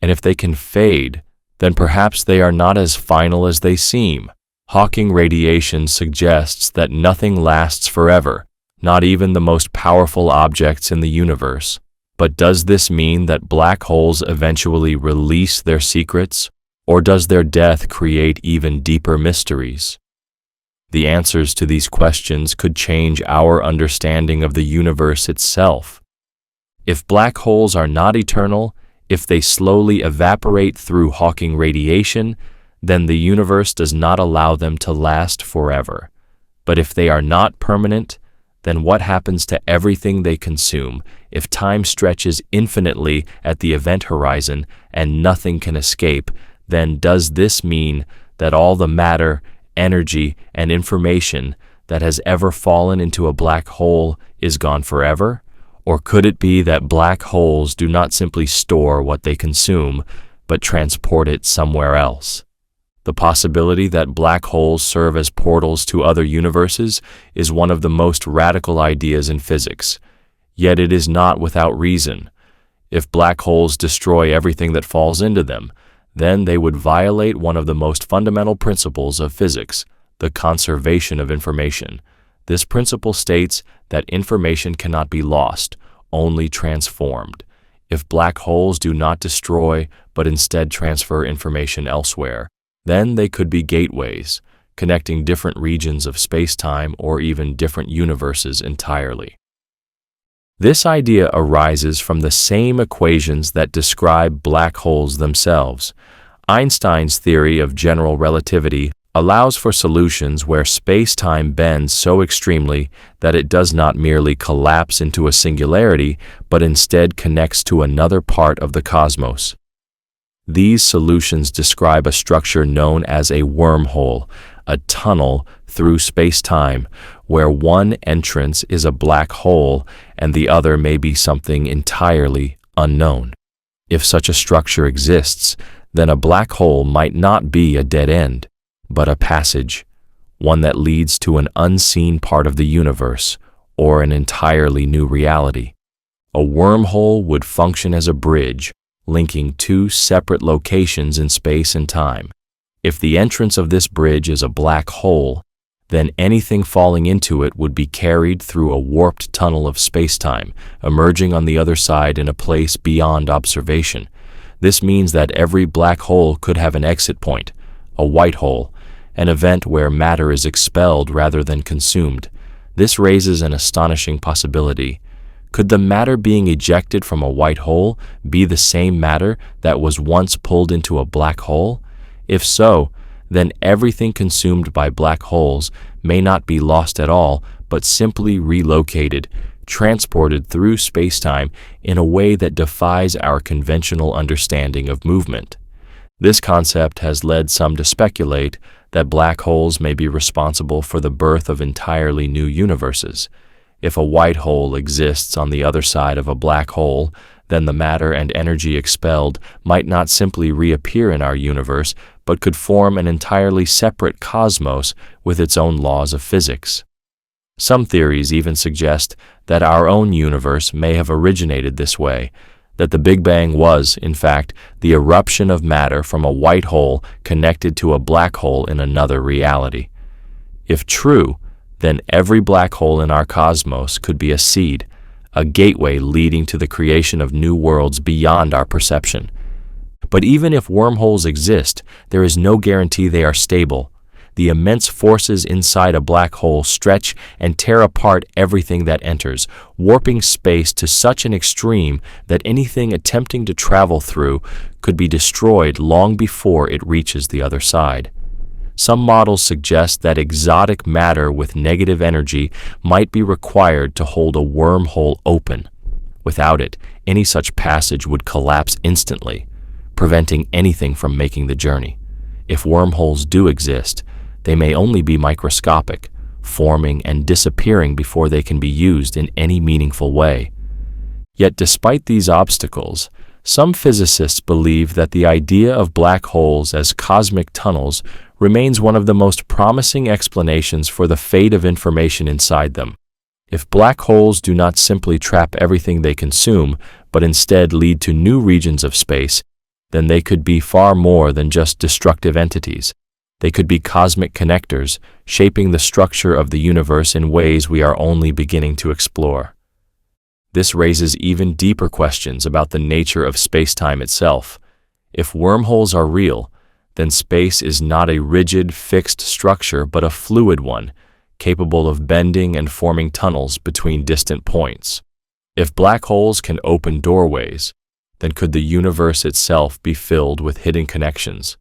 And if they can fade, then perhaps they are not as final as they seem. Hawking radiation suggests that nothing lasts forever, not even the most powerful objects in the universe. But does this mean that black holes eventually release their secrets? Or does their death create even deeper mysteries? The answers to these questions could change our understanding of the universe itself. If black holes are not eternal, if they slowly evaporate through Hawking radiation, then the universe does not allow them to last forever. But if they are not permanent, then what happens to everything they consume if time stretches infinitely at the event horizon and nothing can escape? Then does this mean that all the matter, energy, and information that has ever fallen into a black hole is gone forever? Or could it be that black holes do not simply store what they consume, but transport it somewhere else? The possibility that black holes serve as portals to other universes is one of the most radical ideas in physics. Yet it is not without reason. If black holes destroy everything that falls into them, then they would violate one of the most fundamental principles of physics, the conservation of information. This principle states that information cannot be lost, only transformed. If black holes do not destroy, but instead transfer information elsewhere, then they could be gateways, connecting different regions of space-time or even different universes entirely. This idea arises from the same equations that describe black holes themselves. Einstein's theory of general relativity allows for solutions where space-time bends so extremely that it does not merely collapse into a singularity, but instead connects to another part of the cosmos. These solutions describe a structure known as a wormhole, a tunnel through space-time, where one entrance is a black hole and the other may be something entirely unknown. If such a structure exists, then a black hole might not be a dead end, but a passage, one that leads to an unseen part of the universe, or an entirely new reality. A wormhole would function as a bridge, linking two separate locations in space and time. If the entrance of this bridge is a black hole, then anything falling into it would be carried through a warped tunnel of spacetime, emerging on the other side in a place beyond observation. This means that every black hole could have an exit point, a white hole, an event where matter is expelled rather than consumed. This raises an astonishing possibility. Could the matter being ejected from a white hole be the same matter that was once pulled into a black hole? If so, then everything consumed by black holes may not be lost at all, but simply relocated, transported through spacetime in a way that defies our conventional understanding of movement. This concept has led some to speculate that black holes may be responsible for the birth of entirely new universes. If a white hole exists on the other side of a black hole, then the matter and energy expelled might not simply reappear in our universe, but could form an entirely separate cosmos with its own laws of physics. Some theories even suggest that our own universe may have originated this way, that the Big Bang was, in fact, the eruption of matter from a white hole connected to a black hole in another reality. If true, then every black hole in our cosmos could be a seed, a gateway leading to the creation of new worlds beyond our perception. But even if wormholes exist, there is no guarantee they are stable. The immense forces inside a black hole stretch and tear apart everything that enters, warping space to such an extreme that anything attempting to travel through could be destroyed long before it reaches the other side. Some models suggest that exotic matter with negative energy might be required to hold a wormhole open. Without it, any such passage would collapse instantly, preventing anything from making the journey. If wormholes do exist, they may only be microscopic, forming and disappearing before they can be used in any meaningful way. Yet despite these obstacles, some physicists believe that the idea of black holes as cosmic tunnels remains one of the most promising explanations for the fate of information inside them. If black holes do not simply trap everything they consume, but instead lead to new regions of space, then they could be far more than just destructive entities. They could be cosmic connectors, shaping the structure of the universe in ways we are only beginning to explore. This raises even deeper questions about the nature of spacetime itself. If wormholes are real, then space is not a rigid, fixed structure but a fluid one, capable of bending and forming tunnels between distant points. If black holes can open doorways, then could the universe itself be filled with hidden connections,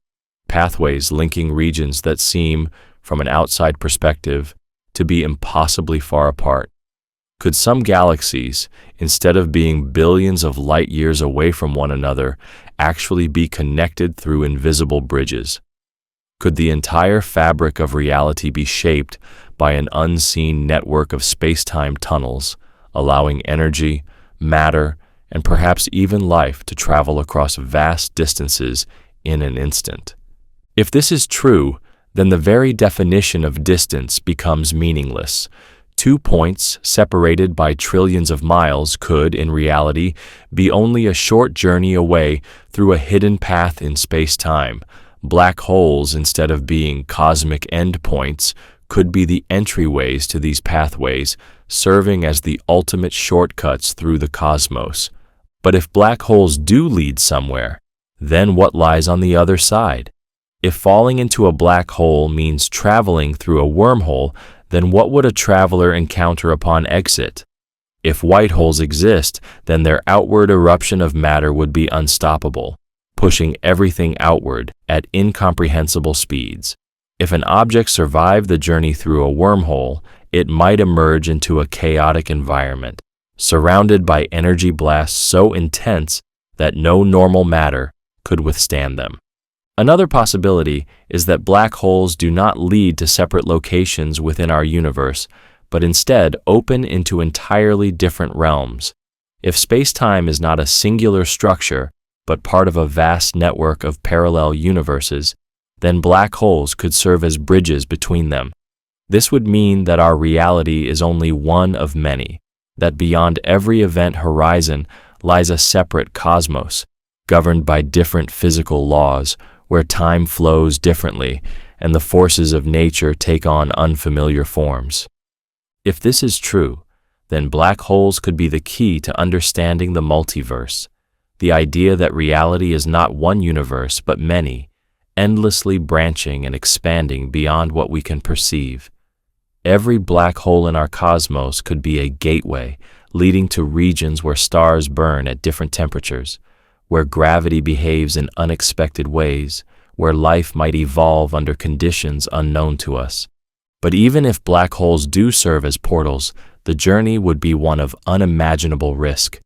pathways linking regions that seem, from an outside perspective, to be impossibly far apart? Could some galaxies, instead of being billions of light years away from one another, actually be connected through invisible bridges? Could the entire fabric of reality be shaped by an unseen network of space-time tunnels, allowing energy, matter, and perhaps even life to travel across vast distances in an instant? If this is true, then the very definition of distance becomes meaningless. 2 points separated by trillions of miles could, in reality, be only a short journey away through a hidden path in space-time. Black holes, instead of being cosmic endpoints, could be the entryways to these pathways, serving as the ultimate shortcuts through the cosmos. But if black holes do lead somewhere, then what lies on the other side? If falling into a black hole means traveling through a wormhole, then what would a traveler encounter upon exit? If white holes exist, then their outward eruption of matter would be unstoppable, pushing everything outward at incomprehensible speeds. If an object survived the journey through a wormhole, it might emerge into a chaotic environment, surrounded by energy blasts so intense that no normal matter could withstand them. Another possibility is that black holes do not lead to separate locations within our universe, but instead open into entirely different realms. If space-time is not a singular structure, but part of a vast network of parallel universes, then black holes could serve as bridges between them. This would mean that our reality is only one of many, that beyond every event horizon lies a separate cosmos, governed by different physical laws, where time flows differently and the forces of nature take on unfamiliar forms. If this is true, then black holes could be the key to understanding the multiverse, the idea that reality is not one universe but many, endlessly branching and expanding beyond what we can perceive. Every black hole in our cosmos could be a gateway leading to regions where stars burn at different temperatures, where gravity behaves in unexpected ways, where life might evolve under conditions unknown to us. But even if black holes do serve as portals, the journey would be one of unimaginable risk.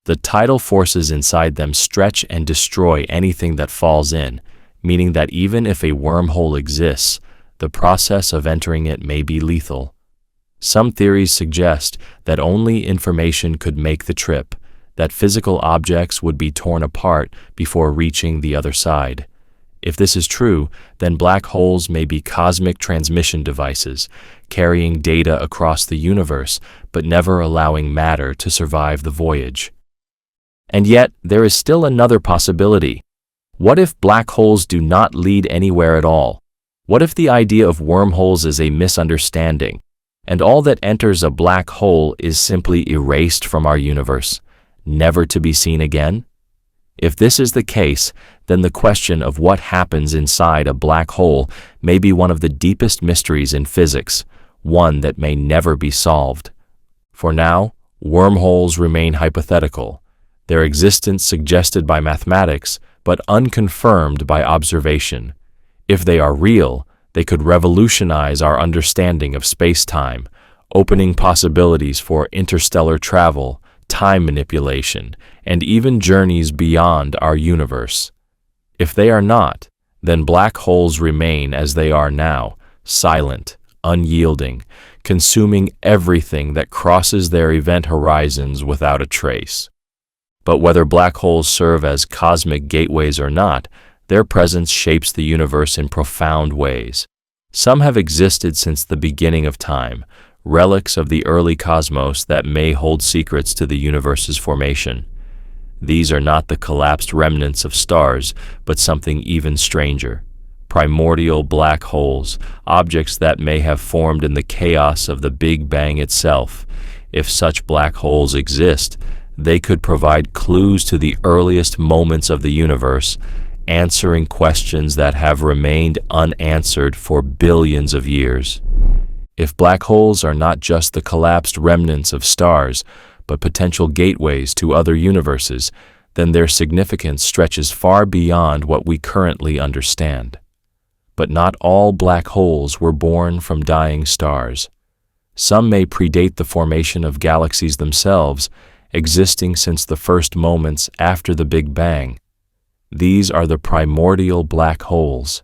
The tidal forces inside them stretch and destroy anything that falls in, meaning that even if a wormhole exists, the process of entering it may be lethal. Some theories suggest that only information could make the trip, that physical objects would be torn apart before reaching the other side. If this is true, then black holes may be cosmic transmission devices, carrying data across the universe, but never allowing matter to survive the voyage. And yet, there is still another possibility. What if black holes do not lead anywhere at all? What if the idea of wormholes is a misunderstanding, and all that enters a black hole is simply erased from our universe, never to be seen again? If this is the case, then the question of what happens inside a black hole may be one of the deepest mysteries in physics, one that may never be solved. For now, wormholes remain hypothetical, their existence suggested by mathematics, but unconfirmed by observation. If they are real, they could revolutionize our understanding of space-time, opening possibilities for interstellar travel, time manipulation, and even journeys beyond our universe. If they are not, then black holes remain as they are now, silent, unyielding, consuming everything that crosses their event horizons without a trace. But whether black holes serve as cosmic gateways or not, their presence shapes the universe in profound ways. Some have existed since the beginning of time, relics of the early cosmos that may hold secrets to the universe's formation. These are not the collapsed remnants of stars, but something even stranger. Primordial black holes, objects that may have formed in the chaos of the Big Bang itself. If such black holes exist, they could provide clues to the earliest moments of the universe, answering questions that have remained unanswered for billions of years. If black holes are not just the collapsed remnants of stars, but potential gateways to other universes, then their significance stretches far beyond what we currently understand. But not all black holes were born from dying stars. Some may predate the formation of galaxies themselves, existing since the first moments after the Big Bang. These are the primordial black holes,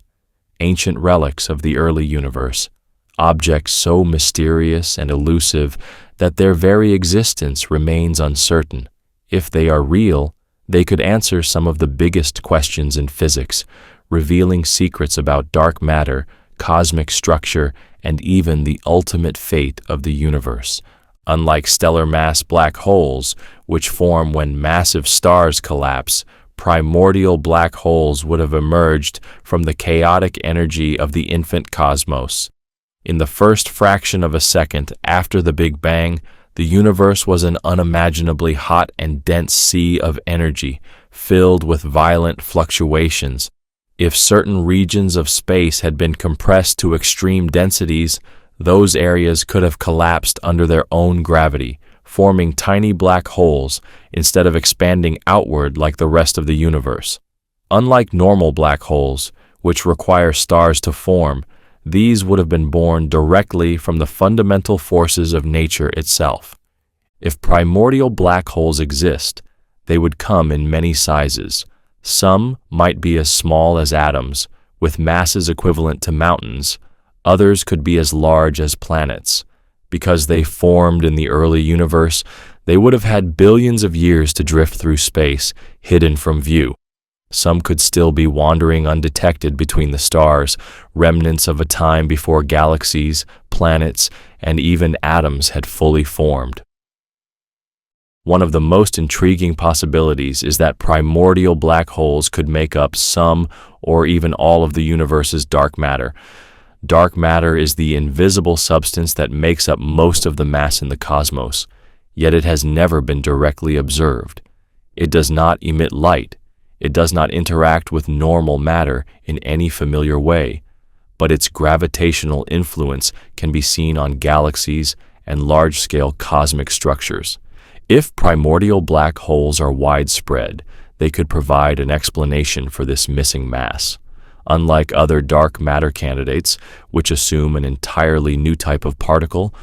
ancient relics of the early universe, objects so mysterious and elusive that their very existence remains uncertain. If they are real, they could answer some of the biggest questions in physics, revealing secrets about dark matter, cosmic structure, and even the ultimate fate of the universe. Unlike stellar mass black holes, which form when massive stars collapse, primordial black holes would have emerged from the chaotic energy of the infant cosmos. In the first fraction of a second after the Big Bang, the universe was an unimaginably hot and dense sea of energy, filled with violent fluctuations. If certain regions of space had been compressed to extreme densities, those areas could have collapsed under their own gravity, forming tiny black holes instead of expanding outward like the rest of the universe. Unlike normal black holes, which require stars to form, these would have been born directly from the fundamental forces of nature itself. If primordial black holes exist, they would come in many sizes. Some might be as small as atoms, with masses equivalent to mountains. Others could be as large as planets. Because they formed in the early universe, they would have had billions of years to drift through space, hidden from view. Some could still be wandering undetected between the stars, remnants of a time before galaxies, planets, and even atoms had fully formed. One of the most intriguing possibilities is that primordial black holes could make up some or even all of the universe's dark matter. Dark matter is the invisible substance that makes up most of the mass in the cosmos, yet it has never been directly observed. It does not emit light. It does not interact with normal matter in any familiar way, but its gravitational influence can be seen on galaxies and large-scale cosmic structures. If primordial black holes are widespread, they could provide an explanation for this missing mass. Unlike other dark matter candidates, which assume an entirely new type of particle,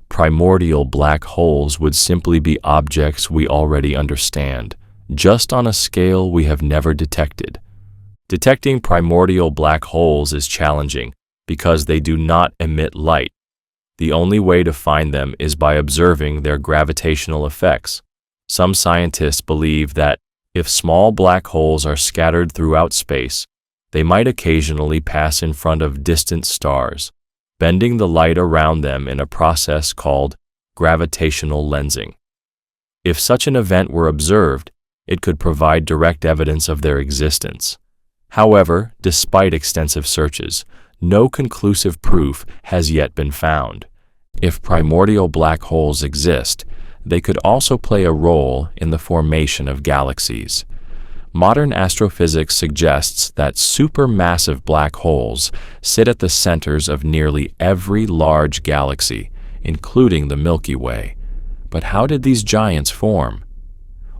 primordial black holes would simply be objects we already understand, just on a scale we have never detected. Detecting primordial black holes is challenging because they do not emit light. The only way to find them is by observing their gravitational effects. Some scientists believe that if small black holes are scattered throughout space, they might occasionally pass in front of distant stars, bending the light around them in a process called gravitational lensing. If such an event were observed, it could provide direct evidence of their existence. However, despite extensive searches, no conclusive proof has yet been found. If primordial black holes exist, they could also play a role in the formation of galaxies. Modern astrophysics suggests that supermassive black holes sit at the centers of nearly every large galaxy, including the Milky Way. But how did these giants form?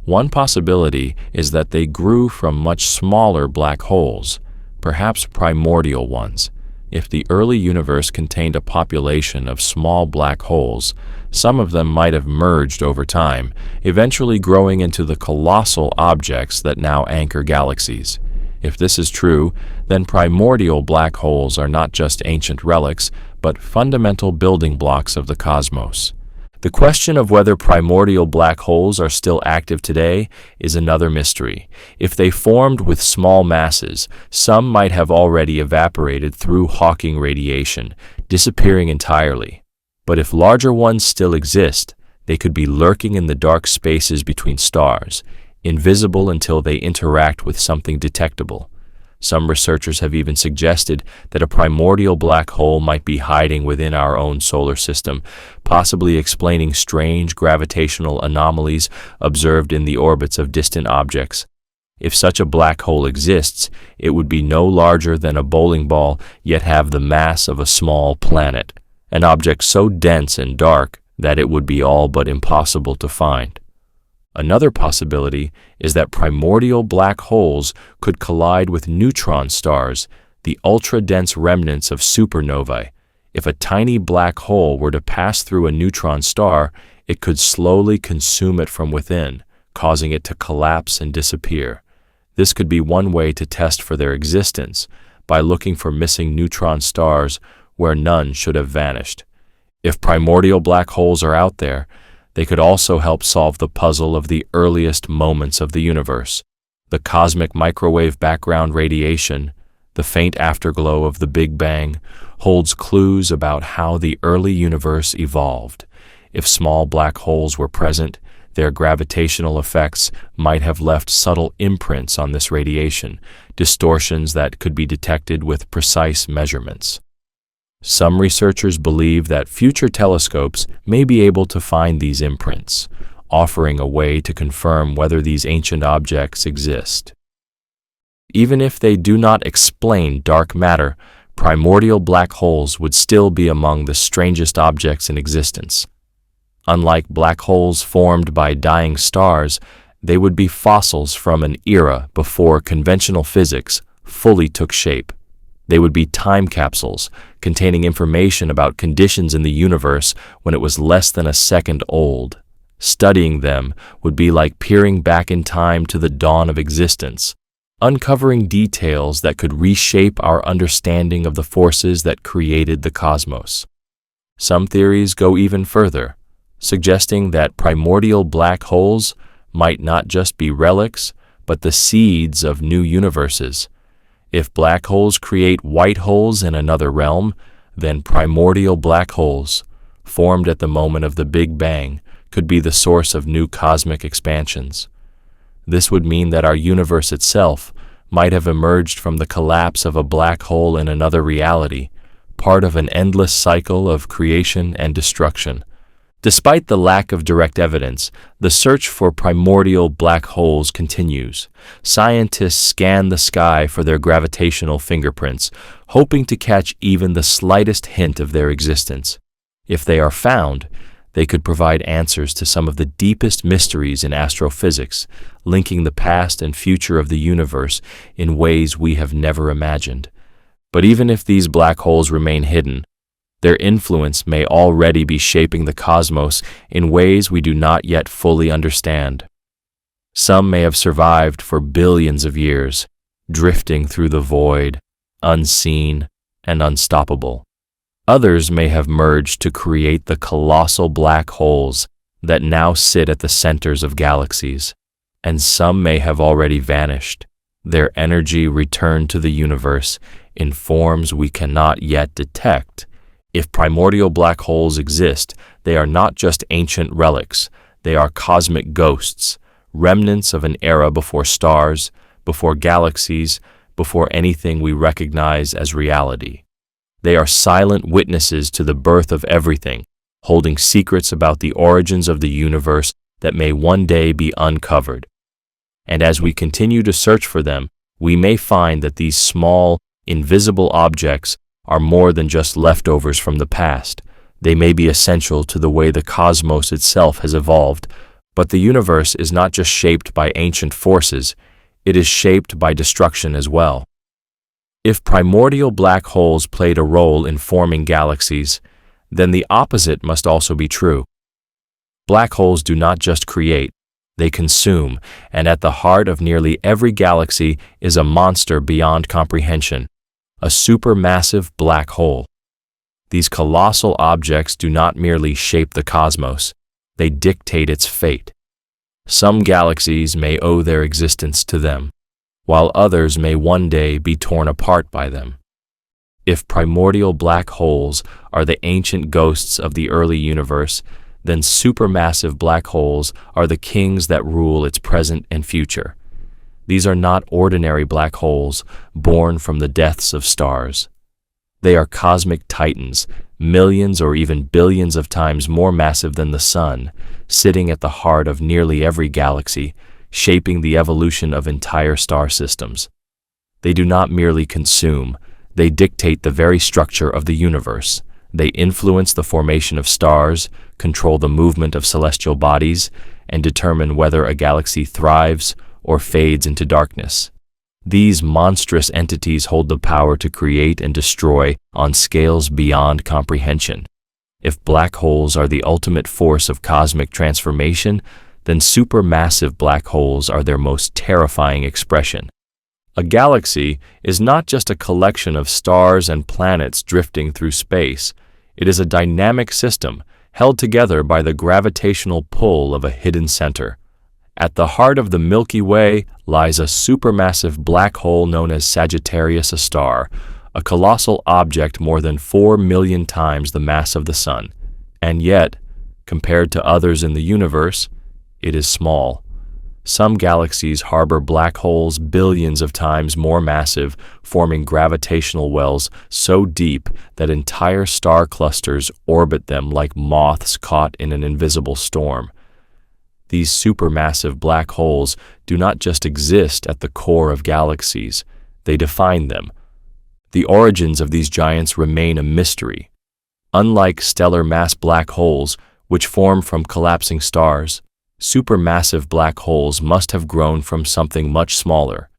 One possibility is that they grew from much smaller black holes, perhaps primordial ones. If the early universe contained a population of small black holes, some of them might have merged over time, eventually growing into the colossal objects that now anchor galaxies. If this is true, then primordial black holes are not just ancient relics, but fundamental building blocks of the cosmos. The question of whether primordial black holes are still active today is another mystery. If they formed with small masses, some might have already evaporated through Hawking radiation, disappearing entirely. But if larger ones still exist, they could be lurking in the dark spaces between stars, invisible until they interact with something detectable. Some researchers have even suggested that a primordial black hole might be hiding within our own solar system, possibly explaining strange gravitational anomalies observed in the orbits of distant objects. If such a black hole exists, it would be no larger than a bowling ball, yet have the mass of a small planet, an object so dense and dark that it would be all but impossible to find. Another possibility is that primordial black holes could collide with neutron stars, the ultra-dense remnants of supernovae. If a tiny black hole were to pass through a neutron star, it could slowly consume it from within, causing it to collapse and disappear. This could be one way to test for their existence, by looking for missing neutron stars where none should have vanished. If primordial black holes are out there, they could also help solve the puzzle of the earliest moments of the universe. The cosmic microwave background radiation, the faint afterglow of the Big Bang, holds clues about how the early universe evolved. If small black holes were present, their gravitational effects might have left subtle imprints on this radiation, distortions that could be detected with precise measurements. Some researchers believe that future telescopes may be able to find these imprints, offering a way to confirm whether these ancient objects exist. Even if they do not explain dark matter, primordial black holes would still be among the strangest objects in existence. Unlike black holes formed by dying stars, they would be fossils from an era before conventional physics fully took shape. They would be time capsules containing information about conditions in the universe when it was less than a second old. Studying them would be like peering back in time to the dawn of existence, uncovering details that could reshape our understanding of the forces that created the cosmos. Some theories go even further, suggesting that primordial black holes might not just be relics, but the seeds of new universes. If black holes create white holes in another realm, then primordial black holes, formed at the moment of the Big Bang, could be the source of new cosmic expansions. This would mean that our universe itself might have emerged from the collapse of a black hole in another reality, part of an endless cycle of creation and destruction. Despite the lack of direct evidence, the search for primordial black holes continues. Scientists scan the sky for their gravitational fingerprints, hoping to catch even the slightest hint of their existence. If they are found, they could provide answers to some of the deepest mysteries in astrophysics, linking the past and future of the universe in ways we have never imagined. But even if these black holes remain hidden, their influence may already be shaping the cosmos in ways we do not yet fully understand. Some may have survived for billions of years, drifting through the void, unseen and unstoppable. Others may have merged to create the colossal black holes that now sit at the centers of galaxies. And some may have already vanished, their energy returned to the universe in forms we cannot yet detect. If primordial black holes exist, they are not just ancient relics, they are cosmic ghosts, remnants of an era before stars, before galaxies, before anything we recognize as reality. They are silent witnesses to the birth of everything, holding secrets about the origins of the universe that may one day be uncovered. And as we continue to search for them, we may find that these small, invisible objects are more than just leftovers from the past. They may be essential to the way the cosmos itself has evolved, but the universe is not just shaped by ancient forces, it is shaped by destruction as well. If primordial black holes played a role in forming galaxies, then the opposite must also be true. Black holes do not just create, they consume, and at the heart of nearly every galaxy is a monster beyond comprehension, a supermassive black hole. These colossal objects do not merely shape the cosmos, they dictate its fate. Some galaxies may owe their existence to them, while others may one day be torn apart by them. If primordial black holes are the ancient ghosts of the early universe, then supermassive black holes are the kings that rule its present and future. These are not ordinary black holes born from the deaths of stars. They are cosmic titans, millions or even billions of times more massive than the Sun, sitting at the heart of nearly every galaxy, shaping the evolution of entire star systems. They do not merely consume, they dictate the very structure of the universe. They influence the formation of stars, control the movement of celestial bodies, and determine whether a galaxy thrives or fades into darkness. These monstrous entities hold the power to create and destroy on scales beyond comprehension. If black holes are the ultimate force of cosmic transformation, then supermassive black holes are their most terrifying expression. A galaxy is not just a collection of stars and planets drifting through space. It is a dynamic system held together by the gravitational pull of a hidden center. At the heart of the Milky Way lies a supermassive black hole known as Sagittarius A*, a colossal object more than 4 million times the mass of the Sun. And yet, compared to others in the universe, it is small. Some galaxies harbor black holes billions of times more massive, forming gravitational wells so deep that entire star clusters orbit them like moths caught in an invisible storm. These supermassive black holes do not just exist at the core of galaxies, they define them. The origins of these giants remain a mystery. Unlike stellar mass black holes, which form from collapsing stars, supermassive black holes must have grown from something much smaller.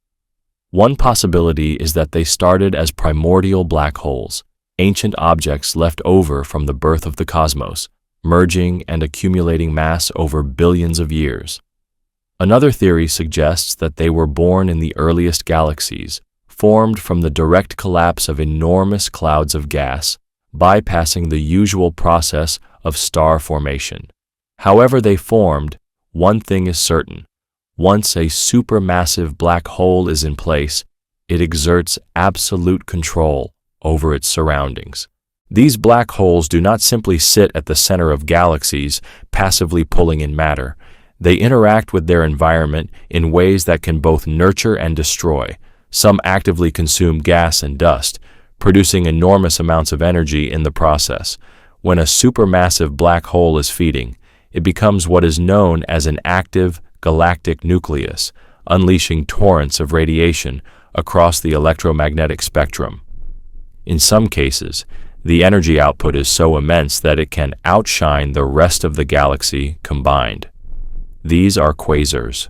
One possibility is that they started as primordial black holes, ancient objects left over from the birth of the cosmos, merging and accumulating mass over billions of years. Another theory suggests that they were born in the earliest galaxies, formed from the direct collapse of enormous clouds of gas, bypassing the usual process of star formation. However they formed, one thing is certain: Once a supermassive black hole is in place, it exerts absolute control over its surroundings. These black holes do not simply sit at the center of galaxies, passively pulling in matter. They interact with their environment in ways that can both nurture and destroy. Some actively consume gas and dust, producing enormous amounts of energy in the process. When a supermassive black hole is feeding, it becomes what is known as an active galactic nucleus, unleashing torrents of radiation across the electromagnetic spectrum. In some cases, the energy output is so immense that it can outshine the rest of the galaxy combined. These are quasars,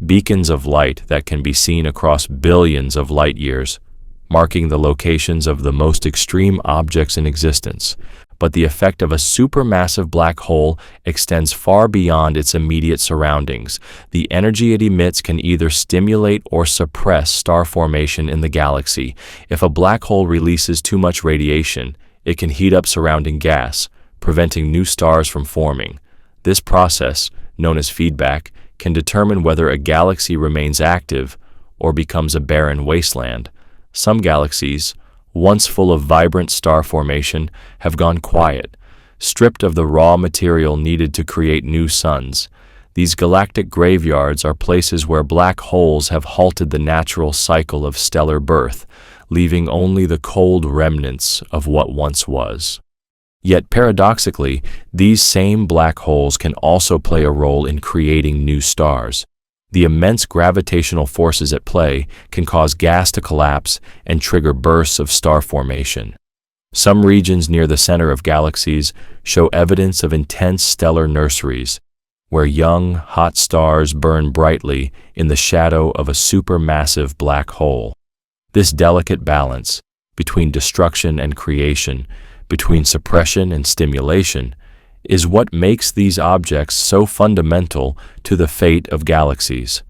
beacons of light that can be seen across billions of light years, marking the locations of the most extreme objects in existence. But the effect of a supermassive black hole extends far beyond its immediate surroundings. The energy it emits can either stimulate or suppress star formation in the galaxy. If a black hole releases too much radiation, it can heat up surrounding gas, preventing new stars from forming. This process, known as feedback, can determine whether a galaxy remains active or becomes a barren wasteland. Some galaxies, once full of vibrant star formation, have gone quiet, stripped of the raw material needed to create new suns. These galactic graveyards are places where black holes have halted the natural cycle of stellar birth, leaving only the cold remnants of what once was. Yet paradoxically, these same black holes can also play a role in creating new stars. The immense gravitational forces at play can cause gas to collapse and trigger bursts of star formation. Some regions near the center of galaxies show evidence of intense stellar nurseries, where young, hot stars burn brightly in the shadow of a supermassive black hole. This delicate balance between destruction and creation, between suppression and stimulation, is what makes these objects so fundamental to the fate of galaxies.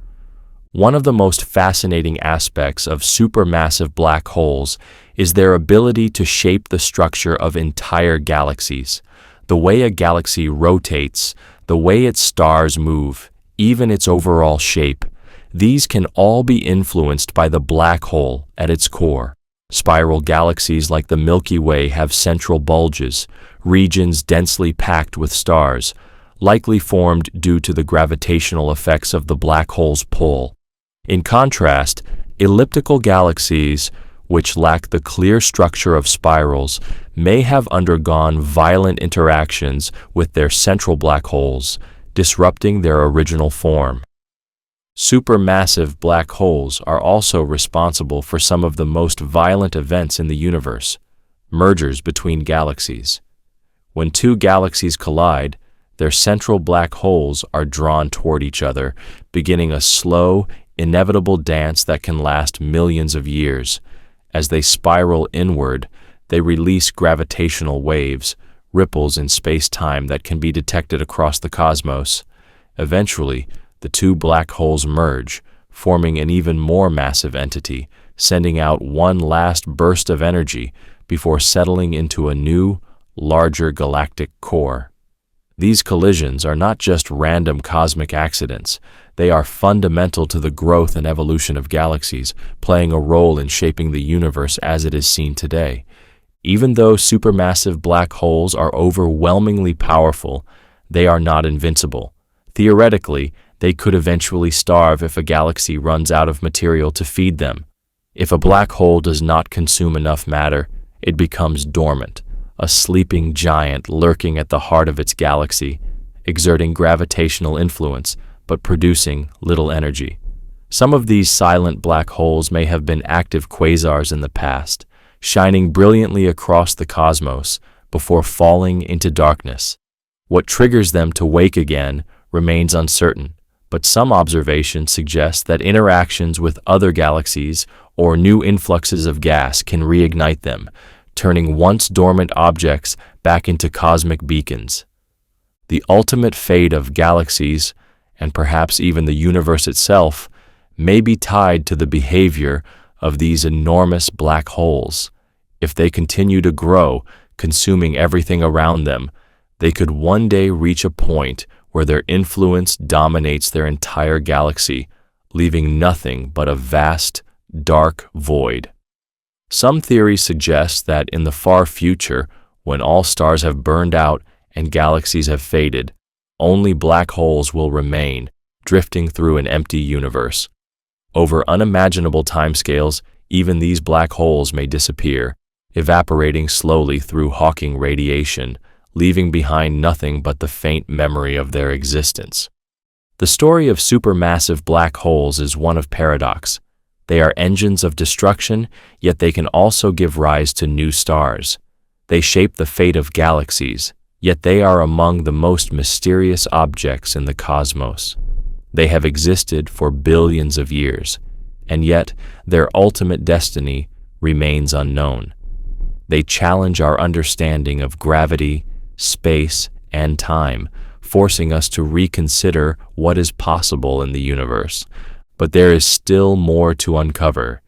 One of the most fascinating aspects of supermassive black holes is their ability to shape the structure of entire galaxies. The way a galaxy rotates, the way its stars move, even its overall shape, these can all be influenced by the black hole at its core. Spiral galaxies like the Milky Way have central bulges, regions densely packed with stars, likely formed due to the gravitational effects of the black hole's pull. In contrast, elliptical galaxies, which lack the clear structure of spirals, may have undergone violent interactions with their central black holes, disrupting their original form. Supermassive black holes are also responsible for some of the most violent events in the universe: mergers between galaxies. When two galaxies collide, their central black holes are drawn toward each other, beginning a slow, inevitable dance that can last millions of years. As they spiral inward, they release gravitational waves, ripples in space-time that can be detected across the cosmos. Eventually, the two black holes merge, forming an even more massive entity, sending out one last burst of energy before settling into a new, larger galactic core. These collisions are not just random cosmic accidents. They are fundamental to the growth and evolution of galaxies, playing a role in shaping the universe as it is seen today. Even though supermassive black holes are overwhelmingly powerful, they are not invincible. Theoretically, they could eventually starve if a galaxy runs out of material to feed them. If a black hole does not consume enough matter, it becomes dormant, a sleeping giant lurking at the heart of its galaxy, exerting gravitational influence but producing little energy. Some of these silent black holes may have been active quasars in the past, shining brilliantly across the cosmos before falling into darkness. What triggers them to wake again remains uncertain, but some observations suggest that interactions with other galaxies or new influxes of gas can reignite them, turning once dormant objects back into cosmic beacons. The ultimate fate of galaxies, and perhaps even the universe itself, may be tied to the behavior of these enormous black holes. If they continue to grow, consuming everything around them, they could one day reach a point where their influence dominates their entire galaxy, leaving nothing but a vast, dark void. Some theories suggest that in the far future, when all stars have burned out and galaxies have faded, only black holes will remain, drifting through an empty universe. Over unimaginable timescales, even these black holes may disappear, evaporating slowly through Hawking radiation, leaving behind nothing but the faint memory of their existence. The story of supermassive black holes is one of paradox. They are engines of destruction, yet they can also give rise to new stars. They shape the fate of galaxies, yet they are among the most mysterious objects in the cosmos. They have existed for billions of years, and yet their ultimate destiny remains unknown. They challenge our understanding of gravity, space, and time, forcing us to reconsider what is possible in the universe. But there is still more to uncover.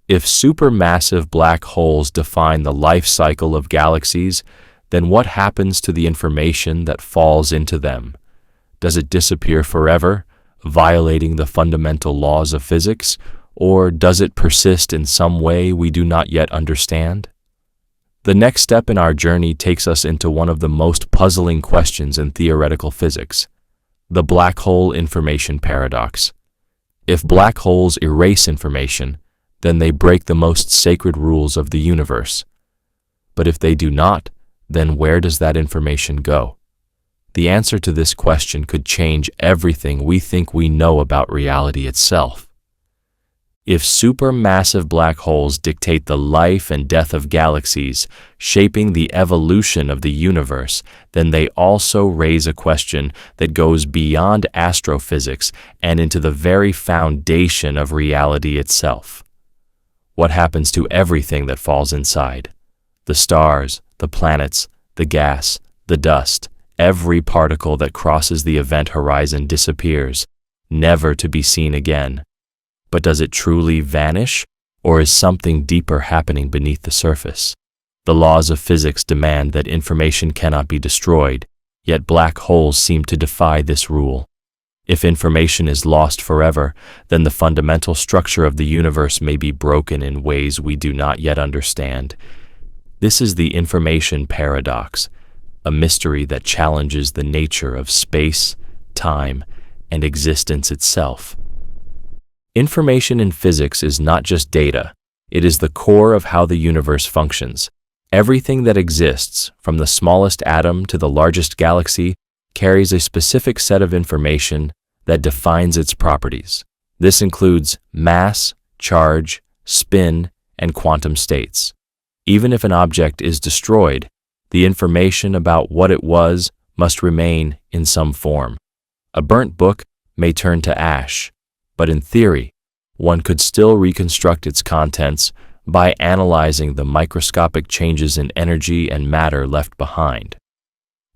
If supermassive black holes define the life cycle of galaxies, then what happens to the information that falls into them? Does it disappear forever, violating the fundamental laws of physics, or does it persist in some way we do not yet understand? The next step in our journey takes us into one of the most puzzling questions in theoretical physics, the black hole information paradox. If black holes erase information, then they break the most sacred rules of the universe. But if they do not, then where does that information go? The answer to this question could change everything we think we know about reality itself. If supermassive black holes dictate the life and death of galaxies, shaping the evolution of the universe, then they also raise a question that goes beyond astrophysics and into the very foundation of reality itself. What happens to everything that falls inside? The stars, the planets, the gas, the dust, every particle that crosses the event horizon disappears, never to be seen again. But does it truly vanish, or is something deeper happening beneath the surface? The laws of physics demand that information cannot be destroyed, yet black holes seem to defy this rule. If information is lost forever, then the fundamental structure of the universe may be broken in ways we do not yet understand. This is the information paradox, a mystery that challenges the nature of space, time, and existence itself. Information in physics is not just data, it is the core of how the universe functions. Everything that exists, from the smallest atom to the largest galaxy, carries a specific set of information that defines its properties. This includes mass, charge, spin, and quantum states. Even if an object is destroyed, the information about what it was must remain in some form. A burnt book may turn to ash, but in theory, one could still reconstruct its contents by analyzing the microscopic changes in energy and matter left behind.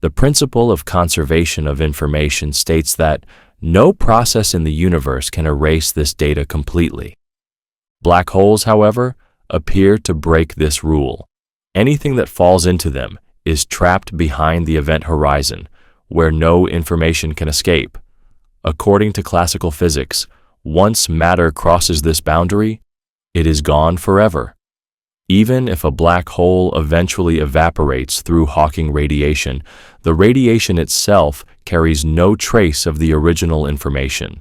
The principle of conservation of information states that no process in the universe can erase this data completely. Black holes, however, appear to break this rule. Anything that falls into them is trapped behind the event horizon, where no information can escape. According to classical physics, once matter crosses this boundary, it is gone forever. Even if a black hole eventually evaporates through Hawking radiation, the radiation itself carries no trace of the original information.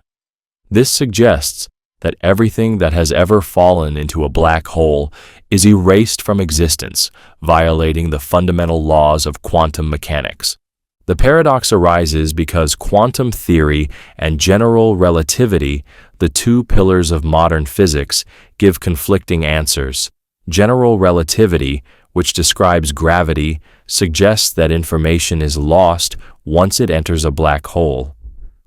This suggests that everything that has ever fallen into a black hole is erased from existence, violating the fundamental laws of quantum mechanics. The paradox arises because quantum theory and general relativity, the two pillars of modern physics, give conflicting answers. General relativity, which describes gravity, suggests that information is lost once it enters a black hole.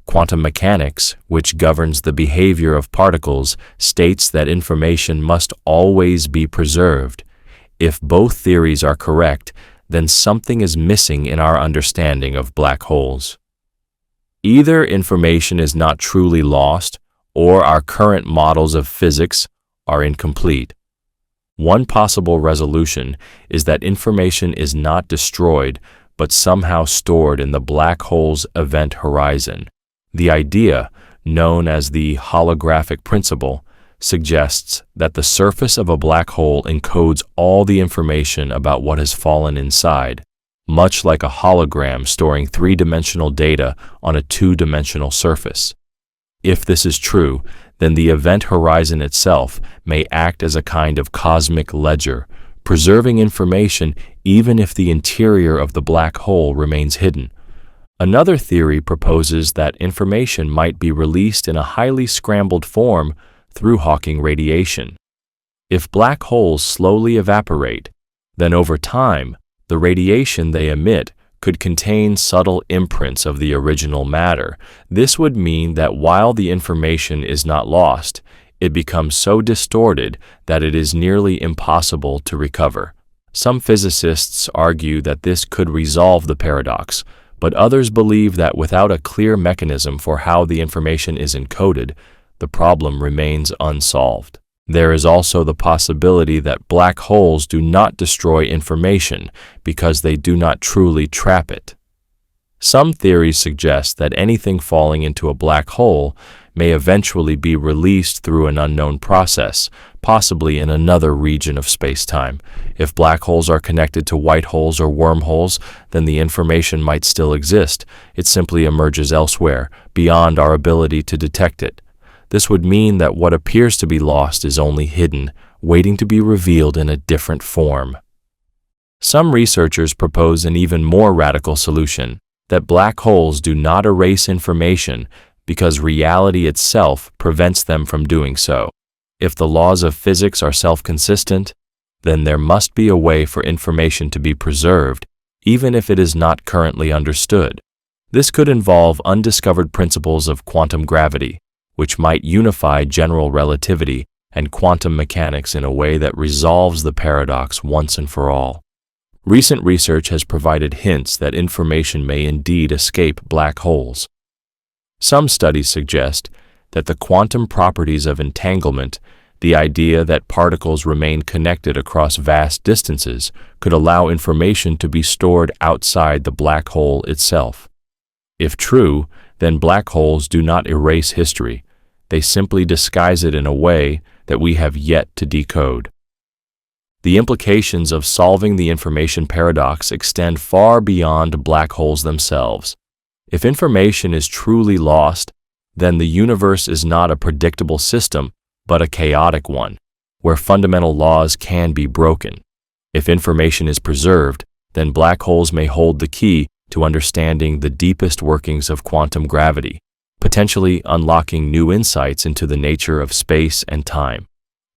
Quantum mechanics, which governs the behavior of particles, states that information must always be preserved. If both theories are correct, then something is missing in our understanding of black holes. Either information is not truly lost, or our current models of physics are incomplete. One possible resolution is that information is not destroyed, but somehow stored in the black hole's event horizon. The idea, known as the holographic principle, suggests that the surface of a black hole encodes all the information about what has fallen inside, much like a hologram storing three-dimensional data on a two-dimensional surface. If this is true, then the event horizon itself may act as a kind of cosmic ledger, preserving information even if the interior of the black hole remains hidden. Another theory proposes that information might be released in a highly scrambled form through Hawking radiation. If black holes slowly evaporate, then over time, the radiation they emit could contain subtle imprints of the original matter. This would mean that while the information is not lost, it becomes so distorted that it is nearly impossible to recover. Some physicists argue that this could resolve the paradox, but others believe that without a clear mechanism for how the information is encoded, the problem remains unsolved. There is also the possibility that black holes do not destroy information because they do not truly trap it. Some theories suggest that anything falling into a black hole may eventually be released through an unknown process, possibly in another region of space-time. If black holes are connected to white holes or wormholes, then the information might still exist. It simply emerges elsewhere, beyond our ability to detect it. This would mean that what appears to be lost is only hidden, waiting to be revealed in a different form. Some researchers propose an even more radical solution, that black holes do not erase information because reality itself prevents them from doing so. If the laws of physics are self-consistent, then there must be a way for information to be preserved, even if it is not currently understood. This could involve undiscovered principles of quantum gravity, which might unify general relativity and quantum mechanics in a way that resolves the paradox once and for all. Recent research has provided hints that information may indeed escape black holes. Some studies suggest that the quantum properties of entanglement, the idea that particles remain connected across vast distances, could allow information to be stored outside the black hole itself. If true, then black holes do not erase history. They simply disguise it in a way that we have yet to decode. The implications of solving the information paradox extend far beyond black holes themselves. If information is truly lost, then the universe is not a predictable system, but a chaotic one, where fundamental laws can be broken. If information is preserved, then black holes may hold the key to understanding the deepest workings of quantum gravity, potentially unlocking new insights into the nature of space and time.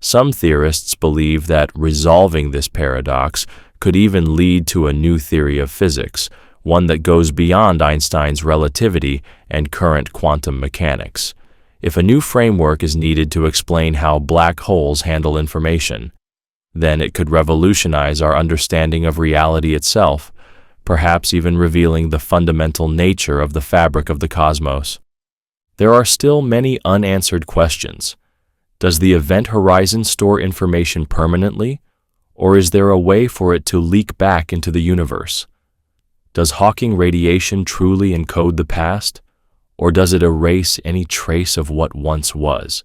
Some theorists believe that resolving this paradox could even lead to a new theory of physics, one that goes beyond Einstein's relativity and current quantum mechanics. If a new framework is needed to explain how black holes handle information, then it could revolutionize our understanding of reality itself, perhaps even revealing the fundamental nature of the fabric of the cosmos. There are still many unanswered questions. Does the event horizon store information permanently, or is there a way for it to leak back into the universe? Does Hawking radiation truly encode the past, or does it erase any trace of what once was?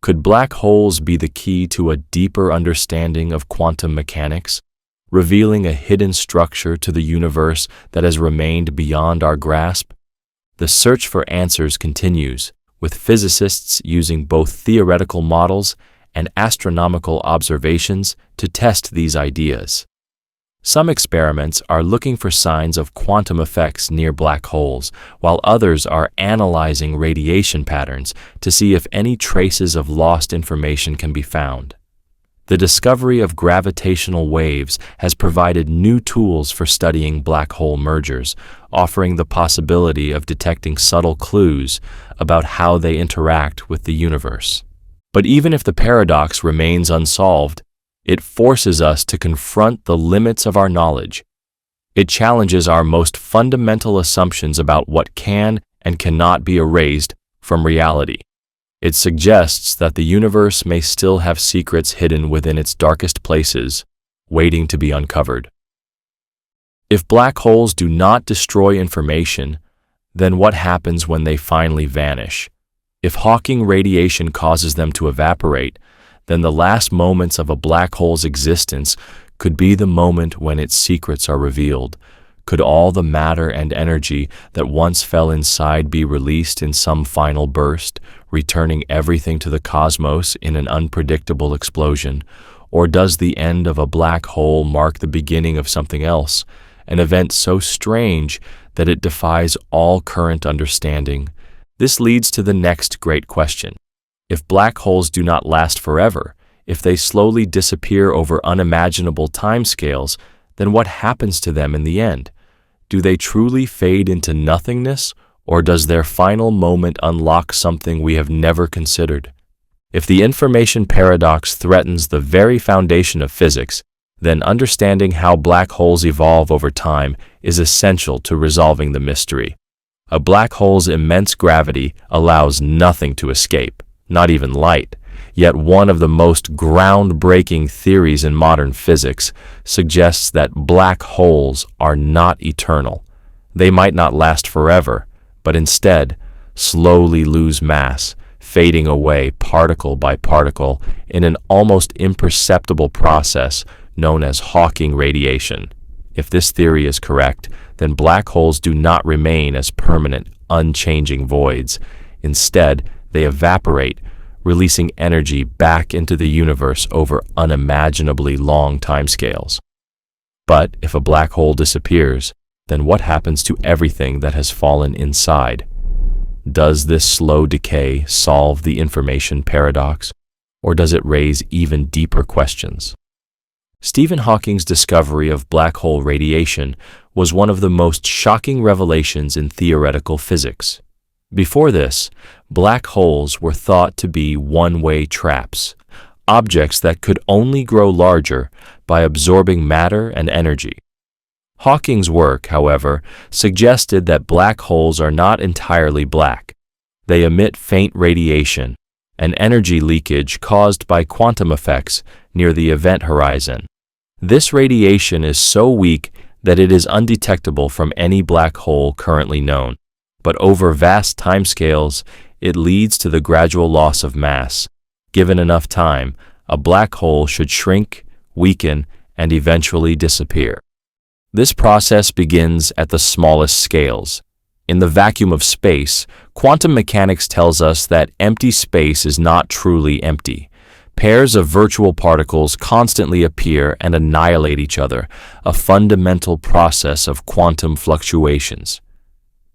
Could black holes be the key to a deeper understanding of quantum mechanics, revealing a hidden structure to the universe that has remained beyond our grasp? The search for answers continues, with physicists using both theoretical models and astronomical observations to test these ideas. Some experiments are looking for signs of quantum effects near black holes, while others are analyzing radiation patterns to see if any traces of lost information can be found. The discovery of gravitational waves has provided new tools for studying black hole mergers, offering the possibility of detecting subtle clues about how they interact with the universe. But even if the paradox remains unsolved, it forces us to confront the limits of our knowledge. It challenges our most fundamental assumptions about what can and cannot be erased from reality. It suggests that the universe may still have secrets hidden within its darkest places, waiting to be uncovered. If black holes do not destroy information, then what happens when they finally vanish? If Hawking radiation causes them to evaporate, then the last moments of a black hole's existence could be the moment when its secrets are revealed. Could all the matter and energy that once fell inside be released in some final burst, returning everything to the cosmos in an unpredictable explosion? Or does the end of a black hole mark the beginning of something else, an event so strange that it defies all current understanding? This leads to the next great question. If black holes do not last forever, if they slowly disappear over unimaginable timescales, then what happens to them in the end? Do they truly fade into nothingness, or does their final moment unlock something we have never considered? If the information paradox threatens the very foundation of physics, then understanding how black holes evolve over time is essential to resolving the mystery. A black hole's immense gravity allows nothing to escape, not even light. Yet one of the most groundbreaking theories in modern physics suggests that black holes are not eternal. They might not last forever, but instead slowly lose mass, fading away particle by particle in an almost imperceptible process known as Hawking radiation. If this theory is correct, then black holes do not remain as permanent, unchanging voids. Instead, they evaporate, releasing energy back into the universe over unimaginably long timescales. But if a black hole disappears, then what happens to everything that has fallen inside? Does this slow decay solve the information paradox, or does it raise even deeper questions? Stephen Hawking's discovery of black hole radiation was one of the most shocking revelations in theoretical physics. Before this, black holes were thought to be one-way traps, objects that could only grow larger by absorbing matter and energy. Hawking's work, however, suggested that black holes are not entirely black. They emit faint radiation, an energy leakage caused by quantum effects near the event horizon. This radiation is so weak that it is undetectable from any black hole currently known. But over vast timescales, it leads to the gradual loss of mass. Given enough time, a black hole should shrink, weaken, and eventually disappear. This process begins at the smallest scales. In the vacuum of space, quantum mechanics tells us that empty space is not truly empty. Pairs of virtual particles constantly appear and annihilate each other, a fundamental process of quantum fluctuations.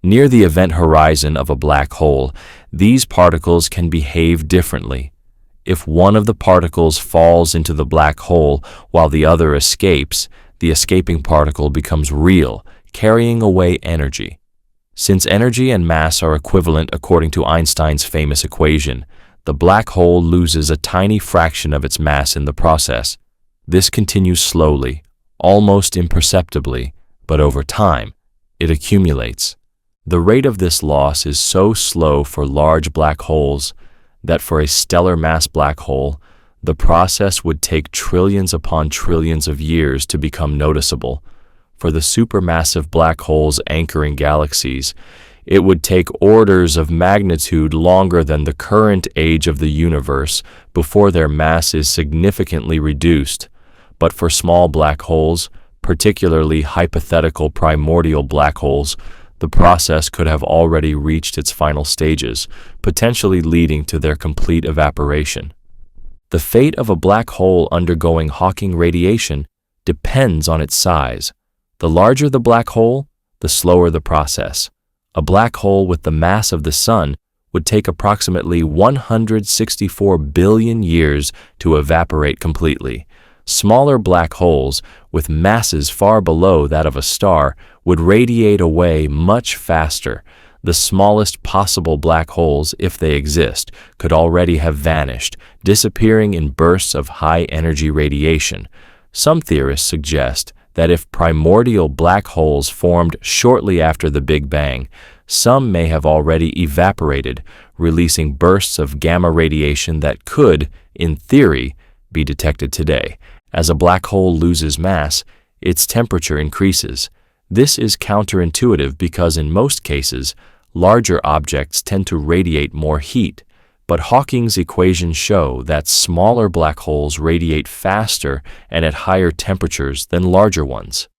Near the event horizon of a black hole, these particles can behave differently. If one of the particles falls into the black hole while the other escapes, the escaping particle becomes real, carrying away energy. Since energy and mass are equivalent according to Einstein's famous equation, the black hole loses a tiny fraction of its mass in the process. This continues slowly, almost imperceptibly, but over time, it accumulates. The rate of this loss is so slow for large black holes that for a stellar mass black hole, the process would take trillions upon trillions of years to become noticeable. For the supermassive black holes anchoring galaxies, it would take orders of magnitude longer than the current age of the universe before their mass is significantly reduced. But for small black holes, particularly hypothetical primordial black holes, the process could have already reached its final stages, potentially leading to their complete evaporation. The fate of a black hole undergoing Hawking radiation depends on its size. The larger the black hole, the slower the process. A black hole with the mass of the Sun would take approximately 164 billion years to evaporate completely. Smaller black holes, with masses far below that of a star, would radiate away much faster. The smallest possible black holes, if they exist, could already have vanished, disappearing in bursts of high-energy radiation. Some theorists suggest that if primordial black holes formed shortly after the Big Bang, some may have already evaporated, releasing bursts of gamma radiation that could, in theory, be detected today. As a black hole loses mass, its temperature increases. This is counterintuitive because in most cases, larger objects tend to radiate more heat, but Hawking's equations show that smaller black holes radiate faster and at higher temperatures than larger ones.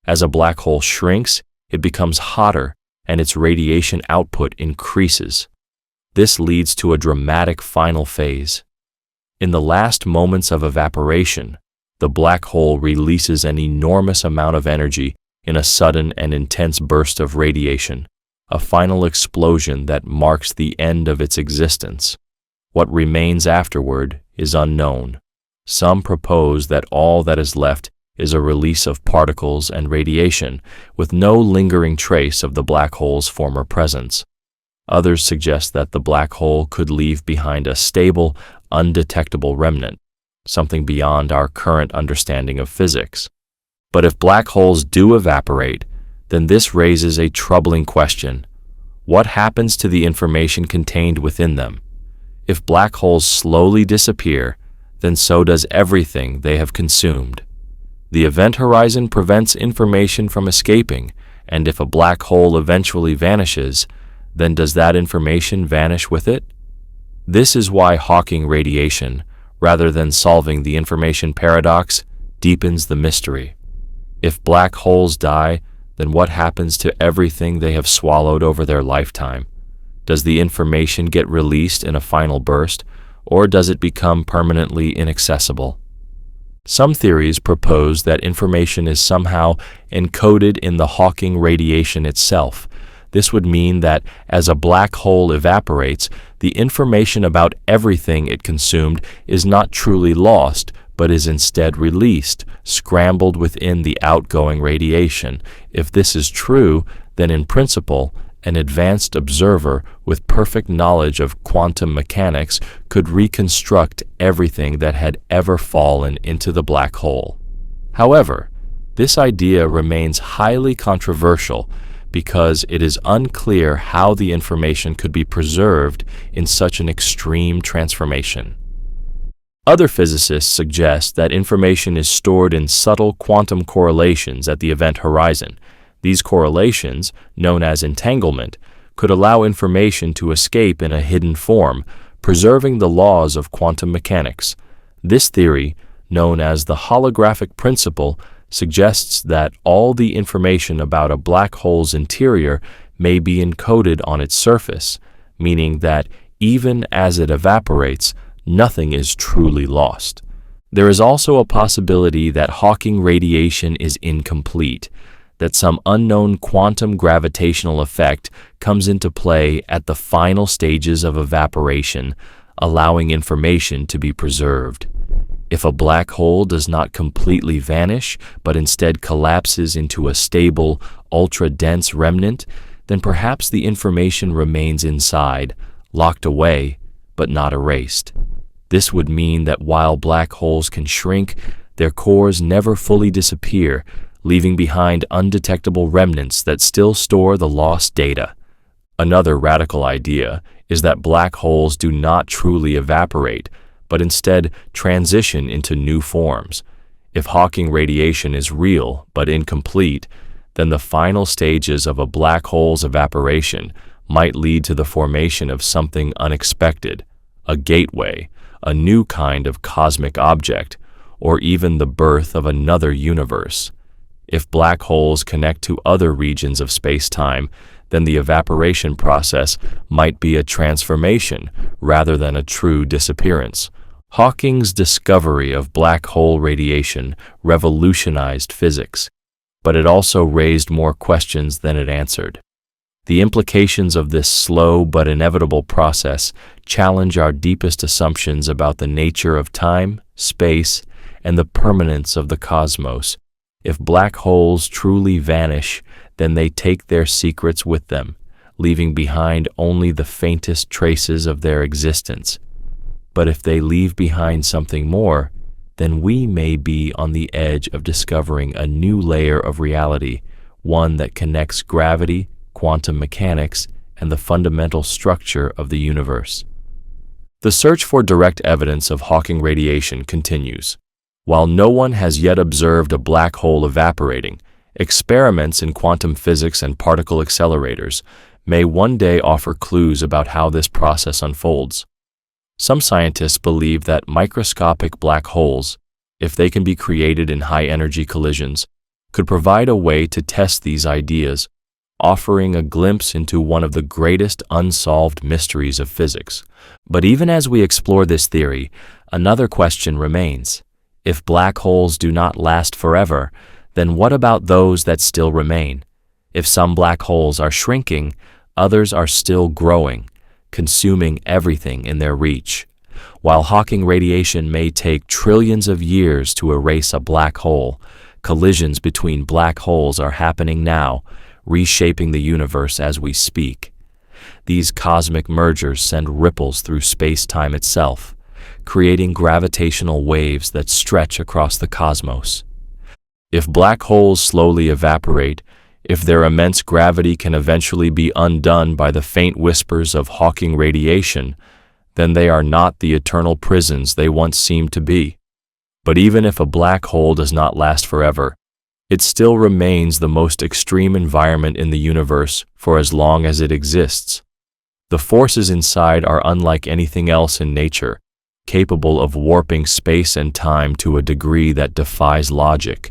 As a black hole shrinks, it becomes hotter and its radiation output increases. This leads to a dramatic final phase. In the last moments of evaporation, the black hole releases an enormous amount of energy in a sudden and intense burst of radiation, a final explosion that marks the end of its existence. What remains afterward is unknown. Some propose that all that is left is a release of particles and radiation, with no lingering trace of the black hole's former presence. Others suggest that the black hole could leave behind a stable, undetectable remnant, something beyond our current understanding of physics. But if black holes do evaporate, then this raises a troubling question. What happens to the information contained within them? If black holes slowly disappear, then so does everything they have consumed. The event horizon prevents information from escaping, and if a black hole eventually vanishes, then does that information vanish with it? This is why Hawking radiation, rather than solving the information paradox, deepens the mystery. If black holes die, then what happens to everything they have swallowed over their lifetime? Does the information get released in a final burst, or does it become permanently inaccessible? Some theories propose that information is somehow encoded in the Hawking radiation itself. This would mean that as a black hole evaporates, the information about everything it consumed is not truly lost, but is instead released, scrambled within the outgoing radiation. If this is true, then in principle, an advanced observer with perfect knowledge of quantum mechanics could reconstruct everything that had ever fallen into the black hole. However, this idea remains highly controversial because it is unclear how the information could be preserved in such an extreme transformation. Other physicists suggest that information is stored in subtle quantum correlations at the event horizon. These correlations, known as entanglement, could allow information to escape in a hidden form, preserving the laws of quantum mechanics. This theory, known as the holographic principle, suggests that all the information about a black hole's interior may be encoded on its surface, meaning that even as it evaporates, nothing is truly lost. There is also a possibility that Hawking radiation is incomplete, that some unknown quantum gravitational effect comes into play at the final stages of evaporation, allowing information to be preserved. If a black hole does not completely vanish, but instead collapses into a stable, ultra-dense remnant, then perhaps the information remains inside, locked away, but not erased. This would mean that while black holes can shrink, their cores never fully disappear, leaving behind undetectable remnants that still store the lost data. Another radical idea is that black holes do not truly evaporate, but instead transition into new forms. If Hawking radiation is real but incomplete, then the final stages of a black hole's evaporation might lead to the formation of something unexpected, a gateway, a new kind of cosmic object, or even the birth of another universe. If black holes connect to other regions of space-time, then the evaporation process might be a transformation rather than a true disappearance. Hawking's discovery of black hole radiation revolutionized physics, but it also raised more questions than it answered. The implications of this slow but inevitable process challenge our deepest assumptions about the nature of time, space, and the permanence of the cosmos. If black holes truly vanish, then they take their secrets with them, leaving behind only the faintest traces of their existence. But if they leave behind something more, then we may be on the edge of discovering a new layer of reality, one that connects gravity, quantum mechanics, and the fundamental structure of the universe. The search for direct evidence of Hawking radiation continues. While no one has yet observed a black hole evaporating, Experiments in quantum physics and particle accelerators may one day offer clues about how this process unfolds. Some scientists believe that microscopic black holes, if they can be created in high-energy collisions, could provide a way to test these ideas, offering a glimpse into one of the greatest unsolved mysteries of physics. But even as we explore this theory, another question remains. If black holes do not last forever, then what about those that still remain? If some black holes are shrinking, others are still growing, consuming everything in their reach. While Hawking radiation may take trillions of years to erase a black hole, collisions between black holes are happening now, reshaping the universe as we speak. These cosmic mergers send ripples through space-time itself, creating gravitational waves that stretch across the cosmos. If black holes slowly evaporate, if their immense gravity can eventually be undone by the faint whispers of Hawking radiation, then they are not the eternal prisons they once seemed to be. But even if a black hole does not last forever, it still remains the most extreme environment in the universe for as long as it exists. The forces inside are unlike anything else in nature, capable of warping space and time to a degree that defies logic.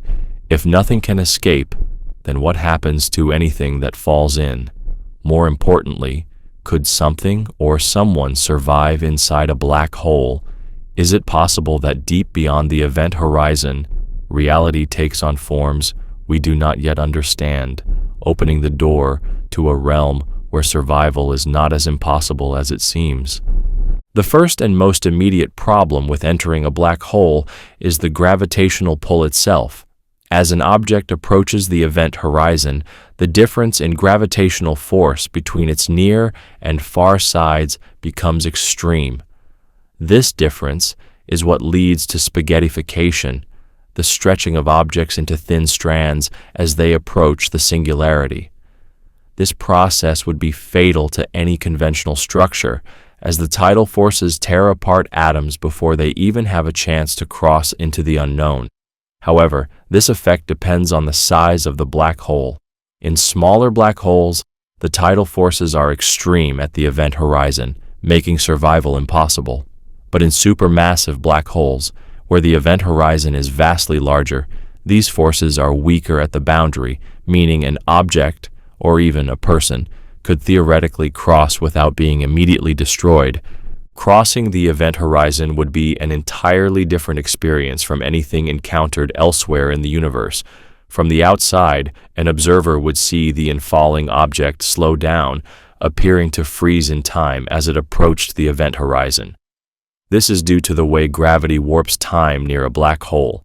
If nothing can escape, then what happens to anything that falls in? More importantly, could something or someone survive inside a black hole? Is it possible that deep beyond the event horizon, reality takes on forms we do not yet understand, opening the door to a realm where survival is not as impossible as it seems? The first and most immediate problem with entering a black hole is the gravitational pull itself. As an object approaches the event horizon, the difference in gravitational force between its near and far sides becomes extreme. This difference is what leads to spaghettification, the stretching of objects into thin strands as they approach the singularity. This process would be fatal to any conventional structure, as the tidal forces tear apart atoms before they even have a chance to cross into the unknown. However, this effect depends on the size of the black hole. In smaller black holes, the tidal forces are extreme at the event horizon, making survival impossible. But in supermassive black holes, where the event horizon is vastly larger, these forces are weaker at the boundary, meaning an object, or even a person, could theoretically cross without being immediately destroyed. Crossing the event horizon would be an entirely different experience from anything encountered elsewhere in the universe. From the outside, an observer would see the infalling object slow down, appearing to freeze in time as it approached the event horizon. This is due to the way gravity warps time near a black hole.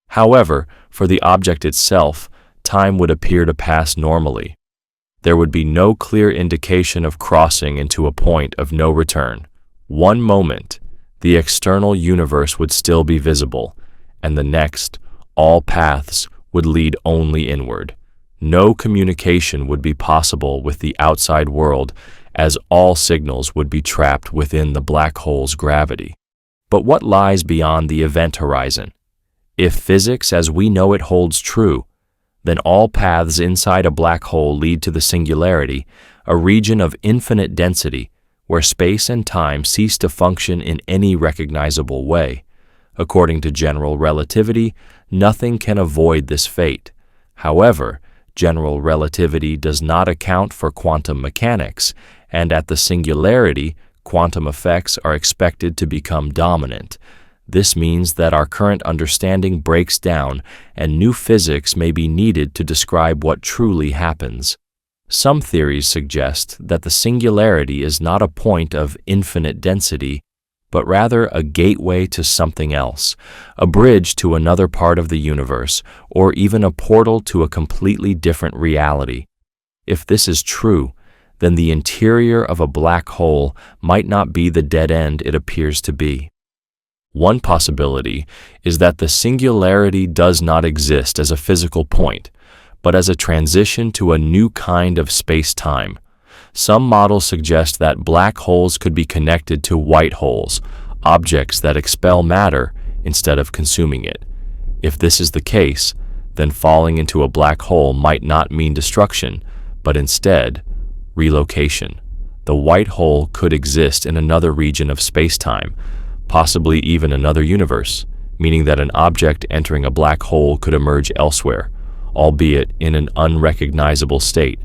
However, for the object itself, time would appear to pass normally. There would be no clear indication of crossing into a point of no return. One moment, the external universe would still be visible, and the next, all paths would lead only inward. No communication would be possible with the outside world, as all signals would be trapped within the black hole's gravity. But what lies beyond the event horizon? If physics as we know it holds true, then all paths inside a black hole lead to the singularity, a region of infinite density, where space and time cease to function in any recognizable way. According to general relativity, nothing can avoid this fate. However, general relativity does not account for quantum mechanics, and at the singularity, quantum effects are expected to become dominant. This means that our current understanding breaks down, and new physics may be needed to describe what truly happens. Some theories suggest that the singularity is not a point of infinite density, but rather a gateway to something else, a bridge to another part of the universe, or even a portal to a completely different reality. If this is true, then the interior of a black hole might not be the dead end it appears to be. One possibility is that the singularity does not exist as a physical point, but as a transition to a new kind of space-time. Some models suggest that black holes could be connected to white holes, objects that expel matter instead of consuming it. If this is the case, then falling into a black hole might not mean destruction, but instead, relocation. The white hole could exist in another region of space-time, possibly even another universe, meaning that an object entering a black hole could emerge elsewhere, albeit in an unrecognizable state.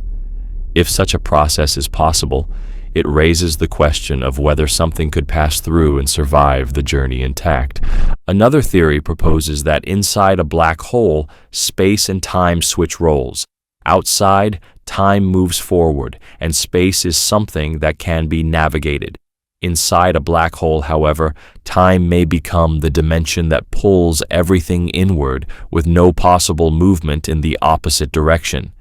If such a process is possible, it raises the question of whether something could pass through and survive the journey intact. Another theory proposes that inside a black hole, space and time switch roles. Outside, time moves forward, and space is something that can be navigated. Inside a black hole, however, time may become the dimension that pulls everything inward with no possible movement in the opposite direction.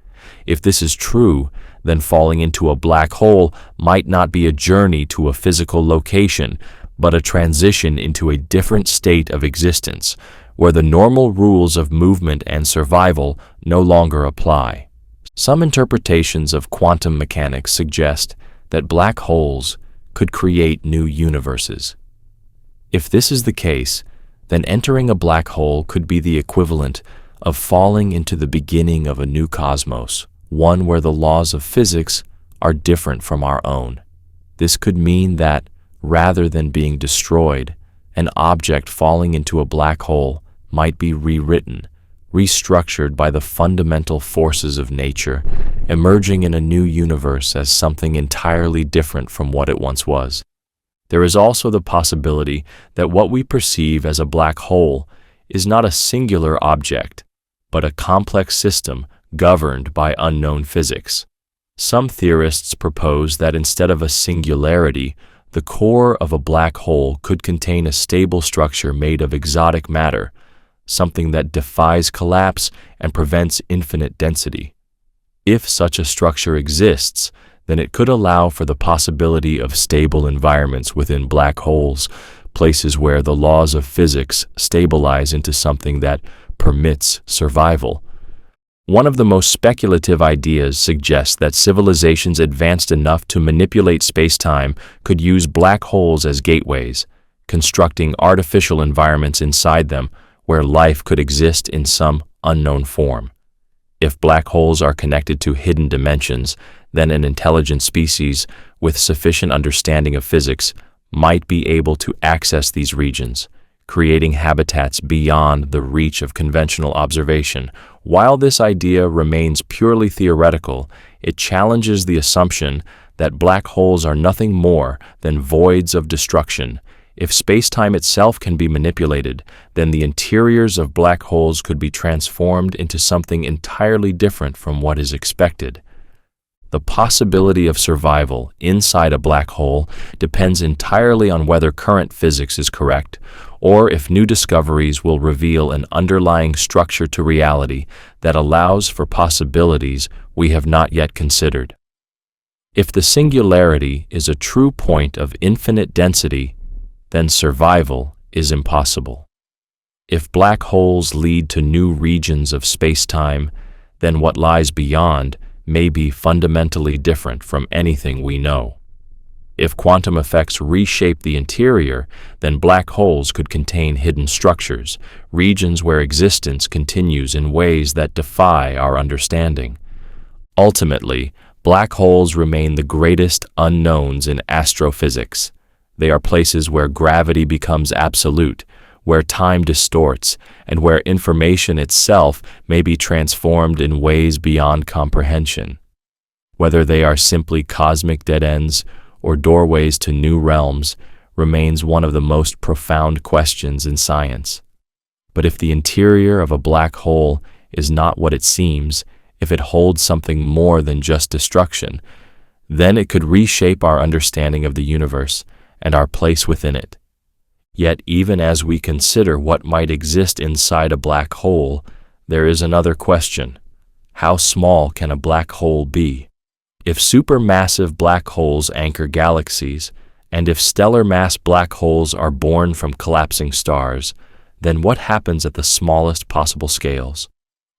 If this is true, then falling into a black hole might not be a journey to a physical location, but a transition into a different state of existence, where the normal rules of movement and survival no longer apply. Some interpretations of quantum mechanics suggest that black holes could create new universes. If this is the case, then entering a black hole could be the equivalent of falling into the beginning of a new cosmos, one where the laws of physics are different from our own. This could mean that, rather than being destroyed, an object falling into a black hole might be rewritten, restructured by the fundamental forces of nature, emerging in a new universe as something entirely different from what it once was. There is also the possibility that what we perceive as a black hole is not a singular object, but a complex system governed by unknown physics. Some theorists propose that instead of a singularity, the core of a black hole could contain a stable structure made of exotic matter, something that defies collapse and prevents infinite density. If such a structure exists, then it could allow for the possibility of stable environments within black holes, places where the laws of physics stabilize into something that permits survival. One of the most speculative ideas suggests that civilizations advanced enough to manipulate space-time could use black holes as gateways, constructing artificial environments inside them where life could exist in some unknown form. If black holes are connected to hidden dimensions, then an intelligent species with sufficient understanding of physics might be able to access these regions, creating habitats beyond the reach of conventional observation. While this idea remains purely theoretical, it challenges the assumption that black holes are nothing more than voids of destruction. If space-time itself can be manipulated, then the interiors of black holes could be transformed into something entirely different from what is expected. The possibility of survival inside a black hole depends entirely on whether current physics is correct, or if new discoveries will reveal an underlying structure to reality that allows for possibilities we have not yet considered. If the singularity is a true point of infinite density, then survival is impossible. If black holes lead to new regions of space-time, then what lies beyond may be fundamentally different from anything we know. If quantum effects reshape the interior, then black holes could contain hidden structures, regions where existence continues in ways that defy our understanding. Ultimately, black holes remain the greatest unknowns in astrophysics. They are places where gravity becomes absolute, where time distorts, and where information itself may be transformed in ways beyond comprehension. Whether they are simply cosmic dead ends or doorways to new realms remains one of the most profound questions in science. But if the interior of a black hole is not what it seems, if it holds something more than just destruction, then it could reshape our understanding of the universe and our place within it. Yet even as we consider what might exist inside a black hole, there is another question. How small can a black hole be? If supermassive black holes anchor galaxies, and if stellar mass black holes are born from collapsing stars, then what happens at the smallest possible scales?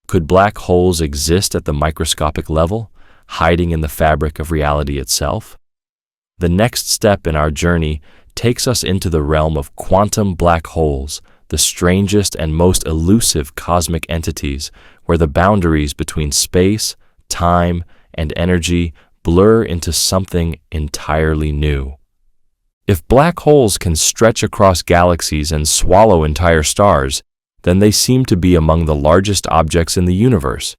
Could black holes exist at the microscopic level, hiding in the fabric of reality itself? The next step in our journey takes us into the realm of quantum black holes, the strangest and most elusive cosmic entities, where the boundaries between space, time, and energy blur into something entirely new. If black holes can stretch across galaxies and swallow entire stars, then they seem to be among the largest objects in the universe.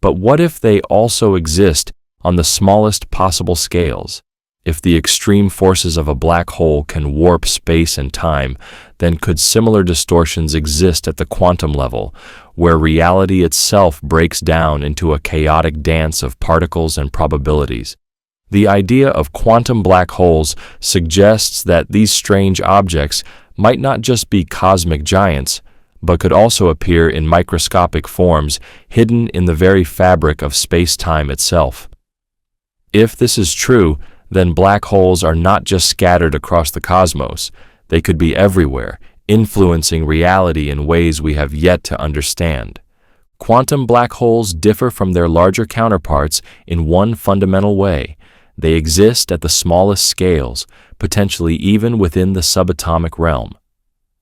But what if they also exist on the smallest possible scales? If the extreme forces of a black hole can warp space and time, then could similar distortions exist at the quantum level, where reality itself breaks down into a chaotic dance of particles and probabilities? The idea of quantum black holes suggests that these strange objects might not just be cosmic giants, but could also appear in microscopic forms hidden in the very fabric of space-time itself. If this is true, then black holes are not just scattered across the cosmos. They could be everywhere, influencing reality in ways we have yet to understand. Quantum black holes differ from their larger counterparts in one fundamental way. They exist at the smallest scales, potentially even within the subatomic realm.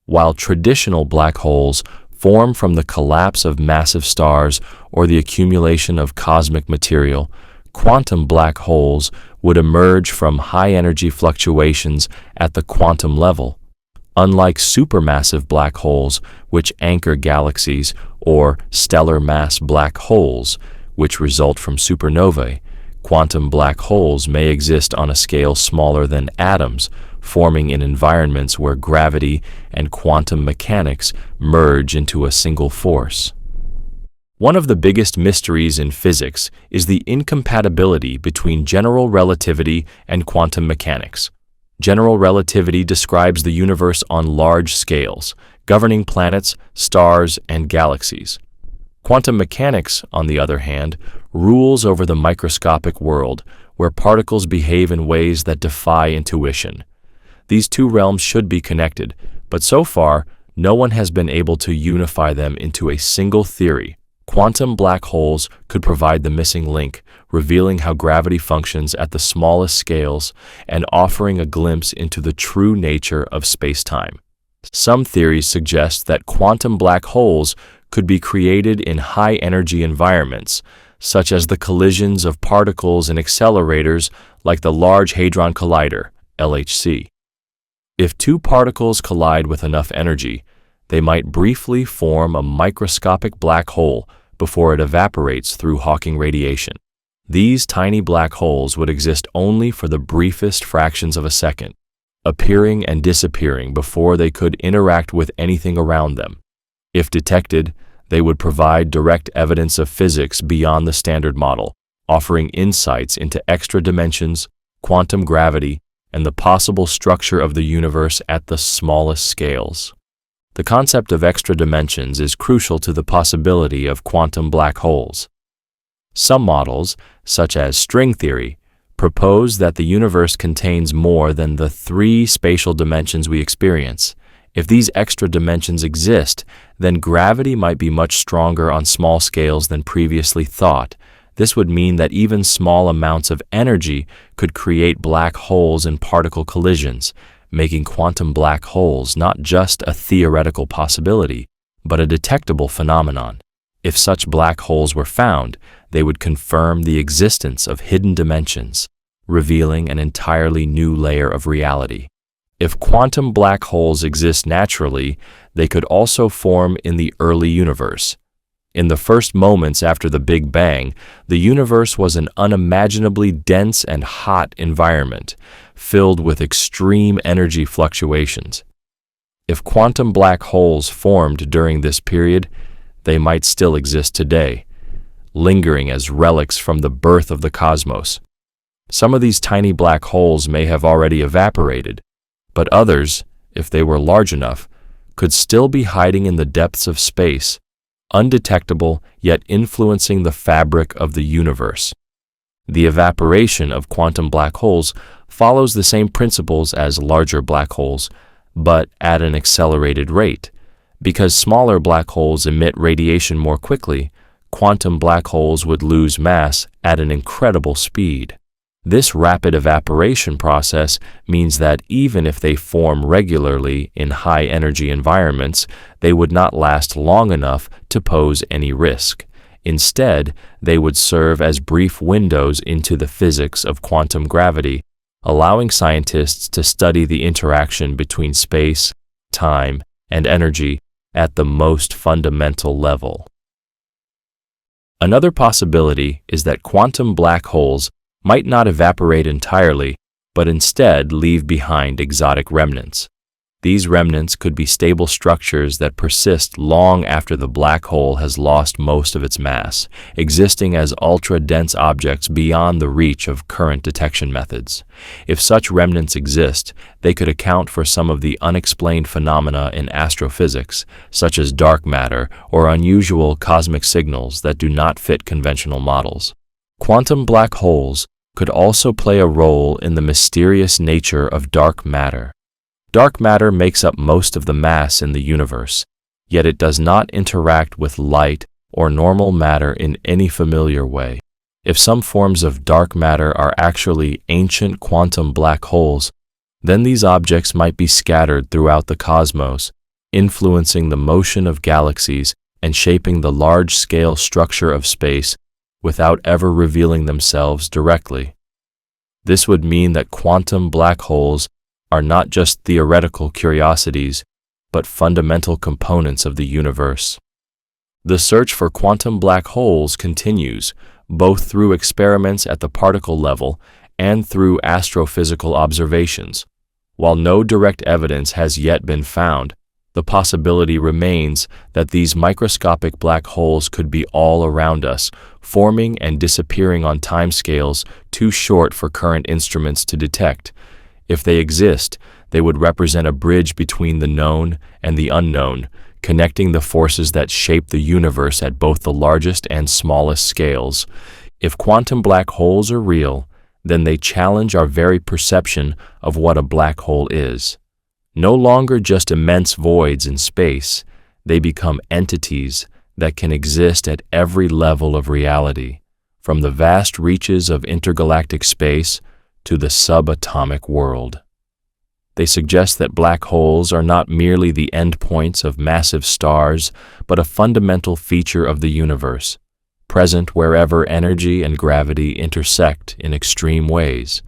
While traditional black holes form from the collapse of massive stars or the accumulation of cosmic material, quantum black holes would emerge from high-energy fluctuations at the quantum level. Unlike supermassive black holes, which anchor galaxies, or stellar mass black holes, which result from supernovae, quantum black holes may exist on a scale smaller than atoms, forming in environments where gravity and quantum mechanics merge into a single force. One of the biggest mysteries in physics is the incompatibility between general relativity and quantum mechanics. General relativity describes the universe on large scales, governing planets, stars, and galaxies. Quantum mechanics, on the other hand, rules over the microscopic world, where particles behave in ways that defy intuition. These two realms should be connected, but so far, no one has been able to unify them into a single theory. Quantum black holes could provide the missing link, revealing how gravity functions at the smallest scales and offering a glimpse into the true nature of space-time. Some theories suggest that quantum black holes could be created in high-energy environments, such as the collisions of particles in accelerators like the Large Hadron Collider, LHC. If two particles collide with enough energy, they might briefly form a microscopic black hole before it evaporates through Hawking radiation. These tiny black holes would exist only for the briefest fractions of a second, appearing and disappearing before they could interact with anything around them. If detected, they would provide direct evidence of physics beyond the standard model, offering insights into extra dimensions, quantum gravity, and the possible structure of the universe at the smallest scales. The concept of extra dimensions is crucial to the possibility of quantum black holes. Some models, such as string theory, propose that the universe contains more than the 3 spatial dimensions we experience. If these extra dimensions exist, then gravity might be much stronger on small scales than previously thought. This would mean that even small amounts of energy could create black holes in particle collisions, making quantum black holes not just a theoretical possibility, but a detectable phenomenon. If such black holes were found, they would confirm the existence of hidden dimensions, revealing an entirely new layer of reality. If quantum black holes exist naturally, they could also form in the early universe. In the first moments after the Big Bang, the universe was an unimaginably dense and hot environment, filled with extreme energy fluctuations. If quantum black holes formed during this period, they might still exist today, lingering as relics from the birth of the cosmos. Some of these tiny black holes may have already evaporated, but others, if they were large enough, could still be hiding in the depths of space, undetectable yet influencing the fabric of the universe. The evaporation of quantum black holes follows the same principles as larger black holes, but at an accelerated rate. Because smaller black holes emit radiation more quickly, quantum black holes would lose mass at an incredible speed. This rapid evaporation process means that even if they form regularly in high-energy environments, they would not last long enough to pose any risk. Instead, they would serve as brief windows into the physics of quantum gravity, allowing scientists to study the interaction between space, time, and energy at the most fundamental level. Another possibility is that quantum black holes might not evaporate entirely, but instead leave behind exotic remnants. These remnants could be stable structures that persist long after the black hole has lost most of its mass, existing as ultra-dense objects beyond the reach of current detection methods. If such remnants exist, they could account for some of the unexplained phenomena in astrophysics, such as dark matter or unusual cosmic signals that do not fit conventional models. Quantum black holes could also play a role in the mysterious nature of dark matter. Dark matter makes up most of the mass in the universe, yet it does not interact with light or normal matter in any familiar way. If some forms of dark matter are actually ancient quantum black holes, then these objects might be scattered throughout the cosmos, influencing the motion of galaxies and shaping the large-scale structure of space without ever revealing themselves directly. This would mean that quantum black holes are not just theoretical curiosities, but fundamental components of the universe. The search for quantum black holes continues, both through experiments at the particle level and through astrophysical observations. While no direct evidence has yet been found, the possibility remains that these microscopic black holes could be all around us, forming and disappearing on timescales too short for current instruments to detect. If they exist, they would represent a bridge between the known and the unknown, connecting the forces that shape the universe at both the largest and smallest scales. If quantum black holes are real, then they challenge our very perception of what a black hole is. No longer just immense voids in space, they become entities that can exist at every level of reality, from the vast reaches of intergalactic space to the subatomic world. They suggest that black holes are not merely the endpoints of massive stars, but a fundamental feature of the universe, present wherever energy and gravity intersect in extreme ways.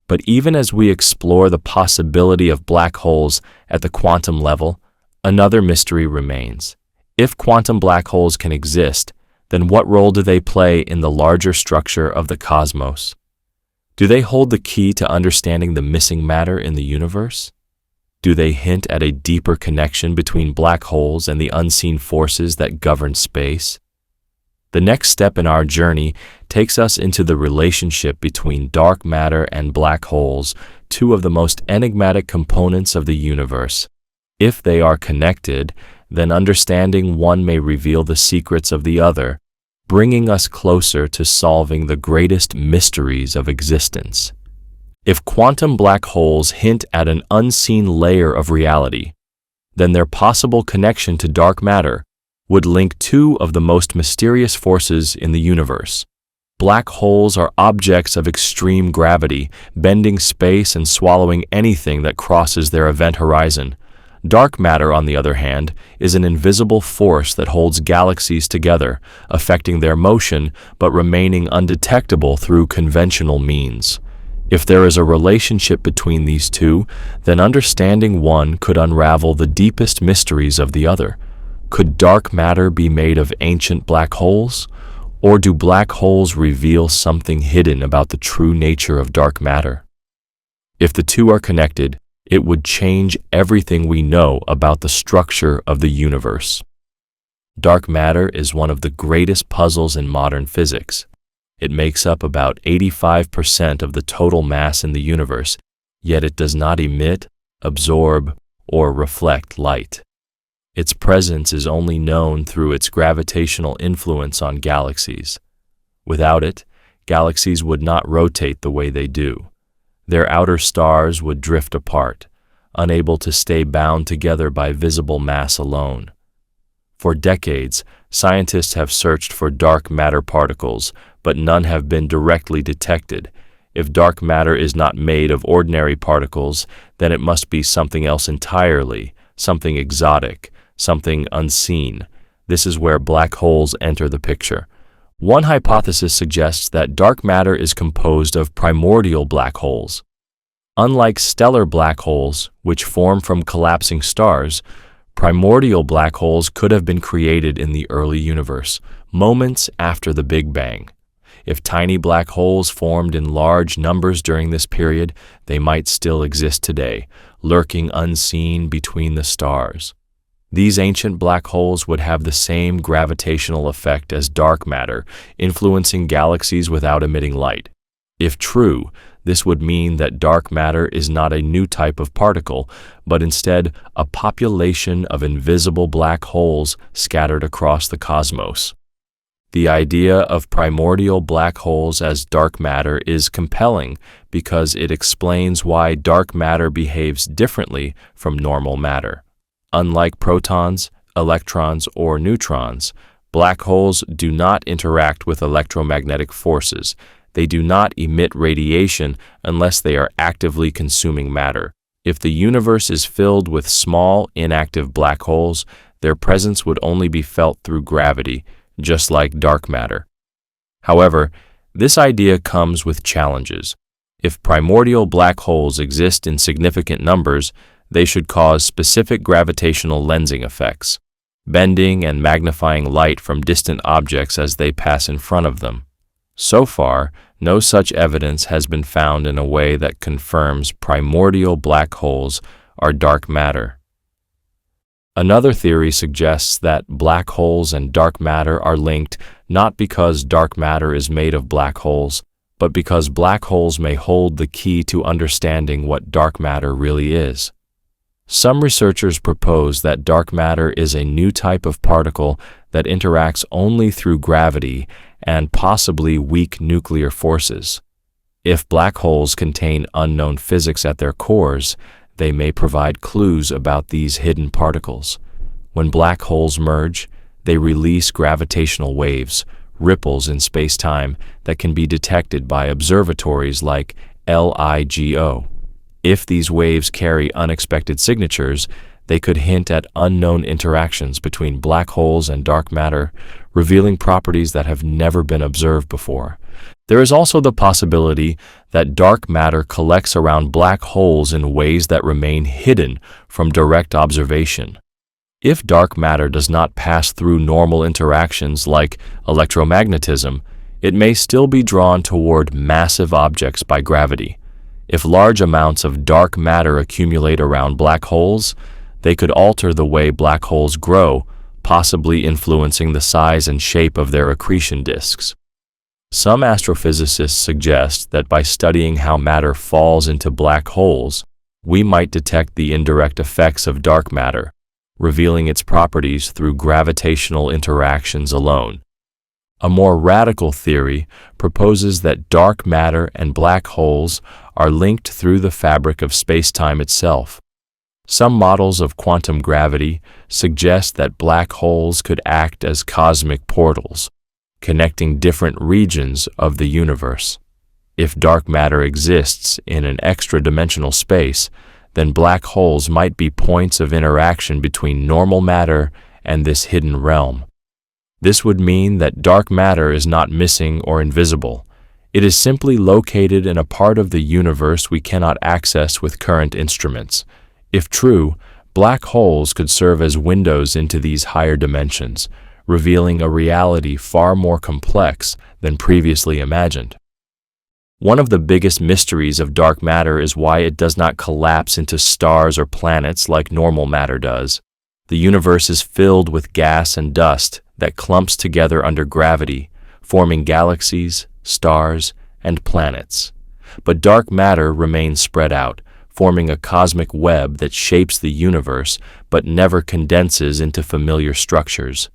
But even as we explore the possibility of black holes at the quantum level, another mystery remains. If quantum black holes can exist, then what role do they play in the larger structure of the cosmos? Do they hold the key to understanding the missing matter in the universe? Do they hint at a deeper connection between black holes and the unseen forces that govern space? The next step in our journey takes us into the relationship between dark matter and black holes, two of the most enigmatic components of the universe. If they are connected, then understanding one may reveal the secrets of the other, bringing us closer to solving the greatest mysteries of existence. If quantum black holes hint at an unseen layer of reality, then their possible connection to dark matter would link two of the most mysterious forces in the universe. Black holes are objects of extreme gravity, bending space and swallowing anything that crosses their event horizon. Dark matter, on the other hand, is an invisible force that holds galaxies together, affecting their motion but remaining undetectable through conventional means. If there is a relationship between these two, then understanding one could unravel the deepest mysteries of the other. Could dark matter be made of ancient black holes? Or do black holes reveal something hidden about the true nature of dark matter? If the two are connected, it would change everything we know about the structure of the universe. Dark matter is one of the greatest puzzles in modern physics. It makes up about 85% of the total mass in the universe, yet it does not emit, absorb, or reflect light. Its presence is only known through its gravitational influence on galaxies. Without it, galaxies would not rotate the way they do. Their outer stars would drift apart, unable to stay bound together by visible mass alone. For decades, scientists have searched for dark matter particles, but none have been directly detected, If dark matter is not made of ordinary particles, then it must be something else entirely, something exotic, something unseen. This is where black holes enter the picture. One hypothesis suggests that dark matter is composed of primordial black holes. Unlike stellar black holes, which form from collapsing stars, primordial black holes could have been created in the early universe, moments after the Big Bang. If tiny black holes formed in large numbers during this period, they might still exist today, lurking unseen between the stars. These ancient black holes would have the same gravitational effect as dark matter, influencing galaxies without emitting light. If true, this would mean that dark matter is not a new type of particle, but instead a population of invisible black holes scattered across the cosmos. The idea of primordial black holes as dark matter is compelling because it explains why dark matter behaves differently from normal matter. Unlike protons, electrons, or neutrons, black holes do not interact with electromagnetic forces. They do not emit radiation unless they are actively consuming matter. If the universe is filled with small, inactive black holes, their presence would only be felt through gravity, just like dark matter. However, this idea comes with challenges. If primordial black holes exist in significant numbers, they should cause specific gravitational lensing effects, bending and magnifying light from distant objects as they pass in front of them. So far, no such evidence has been found in a way that confirms primordial black holes are dark matter. Another theory suggests that black holes and dark matter are linked not because dark matter is made of black holes, but because black holes may hold the key to understanding what dark matter really is. Some researchers propose that dark matter is a new type of particle that interacts only through gravity and possibly weak nuclear forces. If black holes contain unknown physics at their cores, they may provide clues about these hidden particles. When black holes merge, they release gravitational waves, ripples in space-time that can be detected by observatories like LIGO. If these waves carry unexpected signatures, they could hint at unknown interactions between black holes and dark matter, revealing properties that have never been observed before. There is also the possibility that dark matter collects around black holes in ways that remain hidden from direct observation. If dark matter does not pass through normal interactions like electromagnetism, it may still be drawn toward massive objects by gravity. If large amounts of dark matter accumulate around black holes, they could alter the way black holes grow, possibly influencing the size and shape of their accretion disks. Some astrophysicists suggest that by studying how matter falls into black holes, we might detect the indirect effects of dark matter, revealing its properties through gravitational interactions alone. A more radical theory proposes that dark matter and black holes are linked through the fabric of space-time itself. Some models of quantum gravity suggest that black holes could act as cosmic portals, connecting different regions of the universe. If dark matter exists in an extra-dimensional space, then black holes might be points of interaction between normal matter and this hidden realm. This would mean that dark matter is not missing or invisible. It is simply located in a part of the universe we cannot access with current instruments. If true, black holes could serve as windows into these higher dimensions, revealing a reality far more complex than previously imagined. One of the biggest mysteries of dark matter is why it does not collapse into stars or planets like normal matter does. The universe is filled with gas and dust that clumps together under gravity, forming galaxies, stars, and planets. But dark matter remains spread out, forming a cosmic web that shapes the universe but never condenses into familiar structures.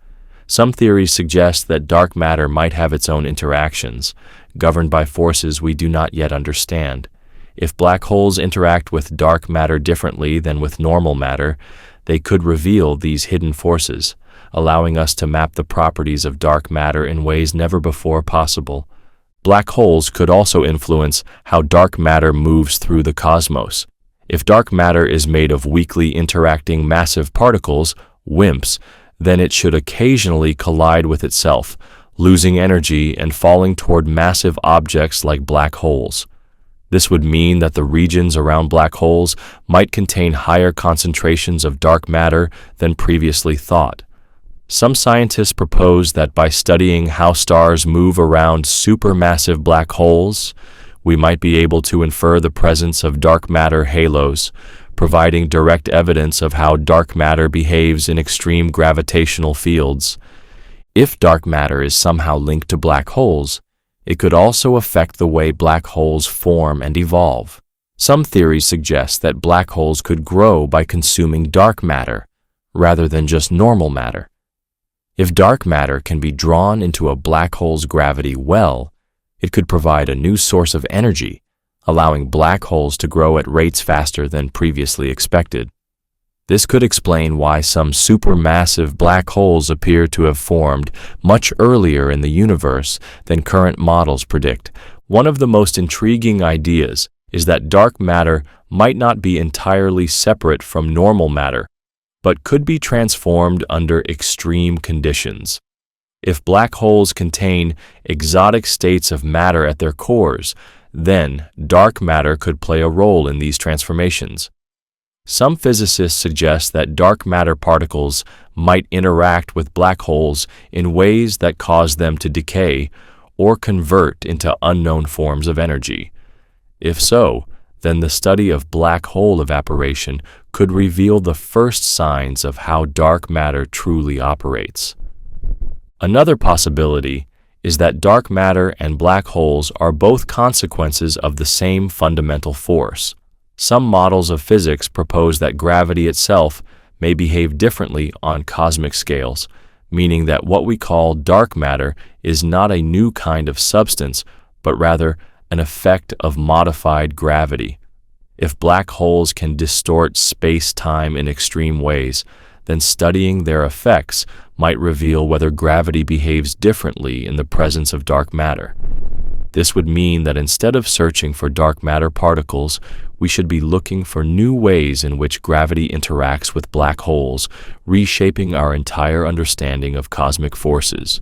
Some theories suggest that dark matter might have its own interactions, governed by forces we do not yet understand. If black holes interact with dark matter differently than with normal matter, they could reveal these hidden forces, allowing us to map the properties of dark matter in ways never before possible. Black holes could also influence how dark matter moves through the cosmos. If dark matter is made of weakly interacting massive particles, WIMPs, then it should occasionally collide with itself, losing energy and falling toward massive objects like black holes. This would mean that the regions around black holes might contain higher concentrations of dark matter than previously thought. Some scientists propose that by studying how stars move around supermassive black holes, we might be able to infer the presence of dark matter halos, providing direct evidence of how dark matter behaves in extreme gravitational fields. If dark matter is somehow linked to black holes, it could also affect the way black holes form and evolve. Some theories suggest that black holes could grow by consuming dark matter, rather than just normal matter. If dark matter can be drawn into a black hole's gravity well, it could provide a new source of energy, allowing black holes to grow at rates faster than previously expected. This could explain why some supermassive black holes appear to have formed much earlier in the universe than current models predict. One of the most intriguing ideas is that dark matter might not be entirely separate from normal matter, but could be transformed under extreme conditions. If black holes contain exotic states of matter at their cores, then dark matter could play a role in these transformations. Some physicists suggest that dark matter particles might interact with black holes in ways that cause them to decay or convert into unknown forms of energy. If so, then the study of black hole evaporation could reveal the first signs of how dark matter truly operates. Another possibility is that dark matter and black holes are both consequences of the same fundamental force. Some models of physics propose that gravity itself may behave differently on cosmic scales, meaning that what we call dark matter is not a new kind of substance, but rather an effect of modified gravity. If black holes can distort space-time in extreme ways, then studying their effects might reveal whether gravity behaves differently in the presence of dark matter. This would mean that instead of searching for dark matter particles, we should be looking for new ways in which gravity interacts with black holes, reshaping our entire understanding of cosmic forces.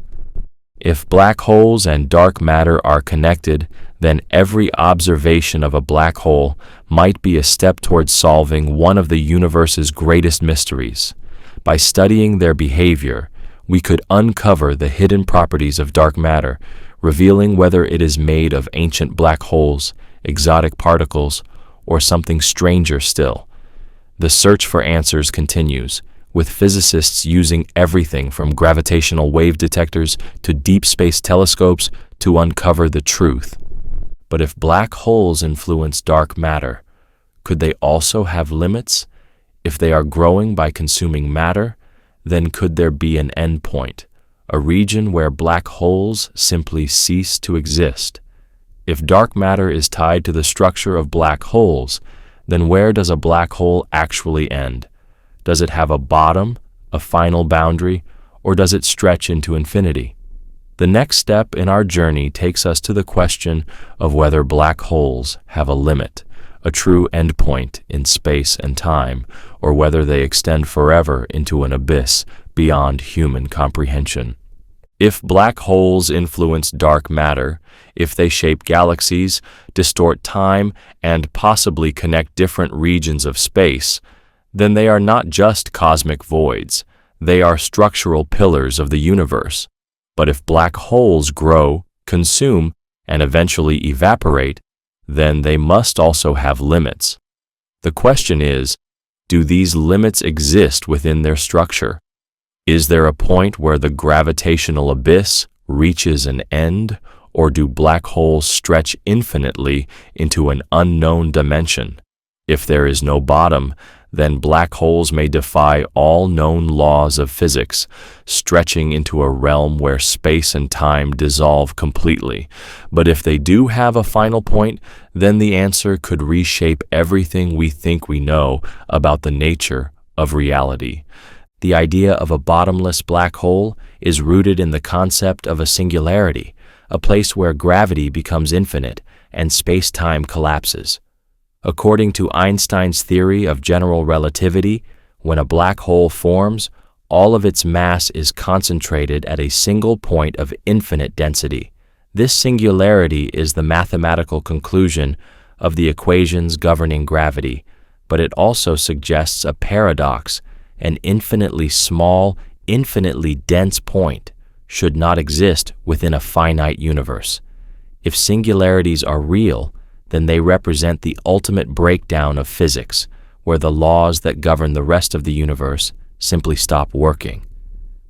If black holes and dark matter are connected, then every observation of a black hole might be a step towards solving one of the universe's greatest mysteries. By studying their behavior, we could uncover the hidden properties of dark matter, revealing whether it is made of ancient black holes, exotic particles, or something stranger still. The search for answers continues, with physicists using everything from gravitational wave detectors to deep space telescopes to uncover the truth. But if black holes influence dark matter, could they also have limits? If they are growing by consuming matter, then could there be an endpoint, a region where black holes simply cease to exist? If dark matter is tied to the structure of black holes, then where does a black hole actually end? Does it have a bottom, a final boundary, or does it stretch into infinity? The next step in our journey takes us to the question of whether black holes have a limit, a true endpoint in space and time, or whether they extend forever into an abyss beyond human comprehension. If black holes influence dark matter, if they shape galaxies, distort time, and possibly connect different regions of space, then they are not just cosmic voids, they are structural pillars of the universe. But if black holes grow, consume, and eventually evaporate, then they must also have limits. The question is, do these limits exist within their structure? Is there a point where the gravitational abyss reaches an end, or do black holes stretch infinitely into an unknown dimension? If there is no bottom, then black holes may defy all known laws of physics, stretching into a realm where space and time dissolve completely. But if they do have a final point, then the answer could reshape everything we think we know about the nature of reality. The idea of a bottomless black hole is rooted in the concept of a singularity, a place where gravity becomes infinite and space-time collapses. According to Einstein's theory of general relativity, when a black hole forms, all of its mass is concentrated at a single point of infinite density. This singularity is the mathematical conclusion of the equations governing gravity, but it also suggests a paradox. An infinitely small, infinitely dense point should not exist within a finite universe. If singularities are real, then they represent the ultimate breakdown of physics, where the laws that govern the rest of the universe simply stop working.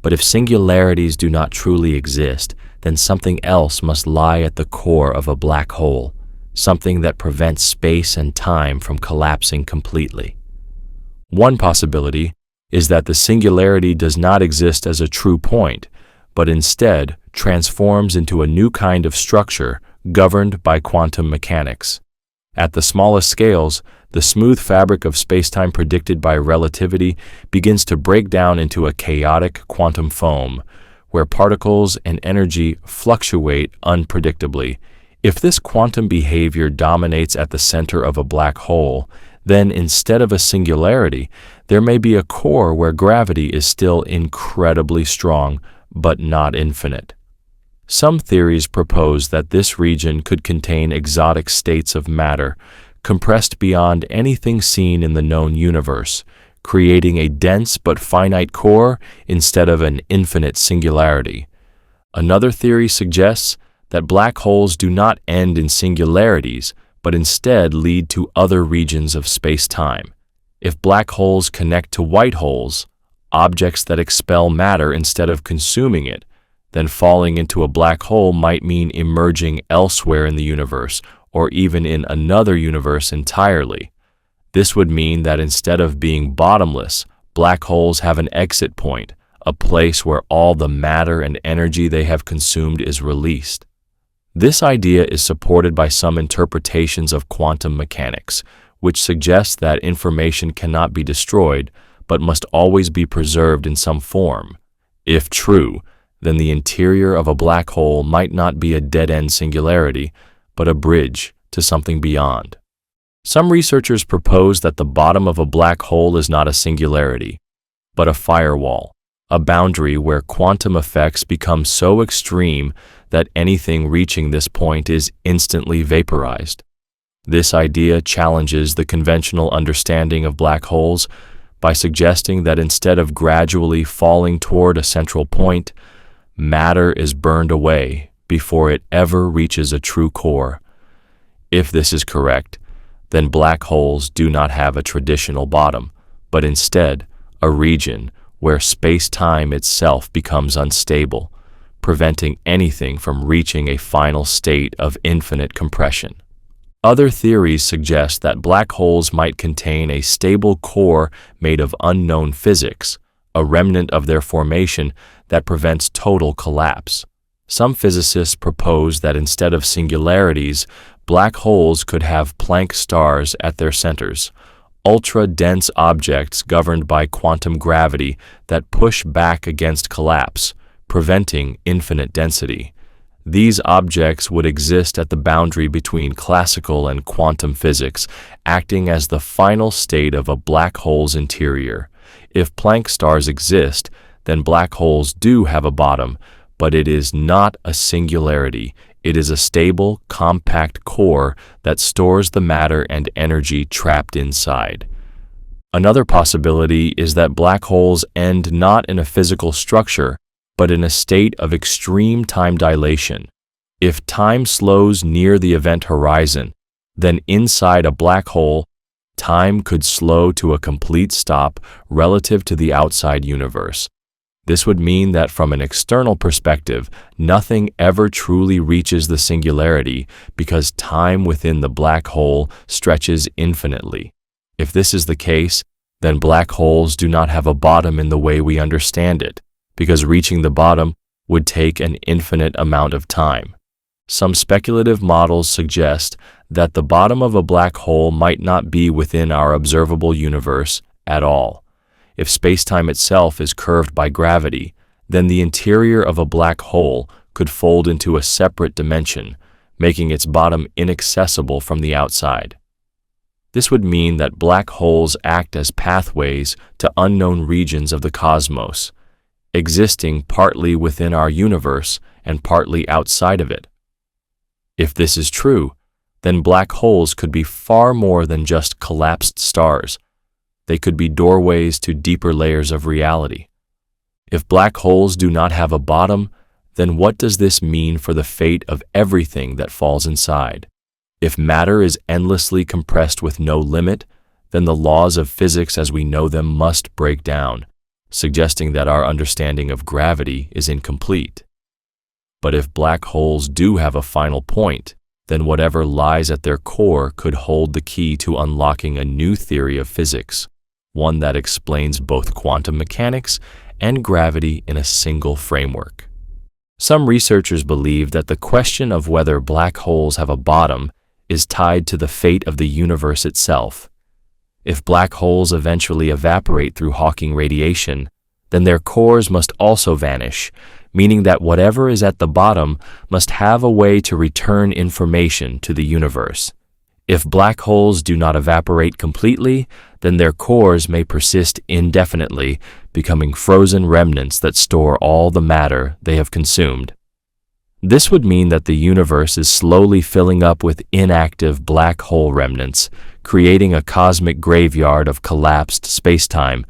But if singularities do not truly exist, then something else must lie at the core of a black hole, something that prevents space and time from collapsing completely. One possibility is that the singularity does not exist as a true point, but instead transforms into a new kind of structure governed by quantum mechanics. At the smallest scales, the smooth fabric of spacetime predicted by relativity begins to break down into a chaotic quantum foam, where particles and energy fluctuate unpredictably. If this quantum behavior dominates at the center of a black hole, then instead of a singularity, there may be a core where gravity is still incredibly strong, but not infinite. Some theories propose that this region could contain exotic states of matter, compressed beyond anything seen in the known universe, creating a dense but finite core instead of an infinite singularity. Another theory suggests that black holes do not end in singularities, but instead lead to other regions of space-time. If black holes connect to white holes, objects that expel matter instead of consuming it, then falling into a black hole might mean emerging elsewhere in the universe, or even in another universe entirely. This would mean that instead of being bottomless, black holes have an exit point, a place where all the matter and energy they have consumed is released. This idea is supported by some interpretations of quantum mechanics, which suggest that information cannot be destroyed, but must always be preserved in some form. If true, then the interior of a black hole might not be a dead-end singularity, but a bridge to something beyond. Some researchers propose that the bottom of a black hole is not a singularity, but a firewall, a boundary where quantum effects become so extreme that anything reaching this point is instantly vaporized. This idea challenges the conventional understanding of black holes by suggesting that instead of gradually falling toward a central point, matter is burned away before it ever reaches a true core. If this is correct, then black holes do not have a traditional bottom, but instead a region where space-time itself becomes unstable, preventing anything from reaching a final state of infinite compression. Other theories suggest that black holes might contain a stable core made of unknown physics, a remnant of their formation that prevents total collapse. Some physicists propose that instead of singularities, black holes could have Planck stars at their centers, ultra-dense objects governed by quantum gravity that push back against collapse, preventing infinite density. These objects would exist at the boundary between classical and quantum physics, acting as the final state of a black hole's interior. If Planck stars exist, then black holes do have a bottom, but it is not a singularity. It is a stable, compact core that stores the matter and energy trapped inside. Another possibility is that black holes end not in a physical structure, but in a state of extreme time dilation. If time slows near the event horizon, then inside a black hole, time could slow to a complete stop relative to the outside universe. This would mean that from an external perspective, nothing ever truly reaches the singularity because time within the black hole stretches infinitely. If this is the case, then black holes do not have a bottom in the way we understand it, because reaching the bottom would take an infinite amount of time. Some speculative models suggest that the bottom of a black hole might not be within our observable universe at all. If spacetime itself is curved by gravity, then the interior of a black hole, could fold into a separate dimension, making its bottom inaccessible from the outside. This would mean that black holes act as pathways to unknown regions of the cosmos, existing partly within our universe and partly outside of it. If this is true, then black holes could be far more than just collapsed stars. They could be doorways to deeper layers of reality. If black holes do not have a bottom, then what does this mean for the fate of everything that falls inside? If matter is endlessly compressed with no limit, then the laws of physics as we know them must break down, suggesting that our understanding of gravity is incomplete. But if black holes do have a final point, then whatever lies at their core could hold the key to unlocking a new theory of physics, one that explains both quantum mechanics and gravity in a single framework. Some researchers believe that the question of whether black holes have a bottom is tied to the fate of the universe itself. If black holes eventually evaporate through Hawking radiation, then their cores must also vanish, meaning that whatever is at the bottom must have a way to return information to the universe. If black holes do not evaporate completely, then their cores may persist indefinitely, becoming frozen remnants that store all the matter they have consumed. This would mean that the universe is slowly filling up with inactive black hole remnants, creating a cosmic graveyard of collapsed spacetime.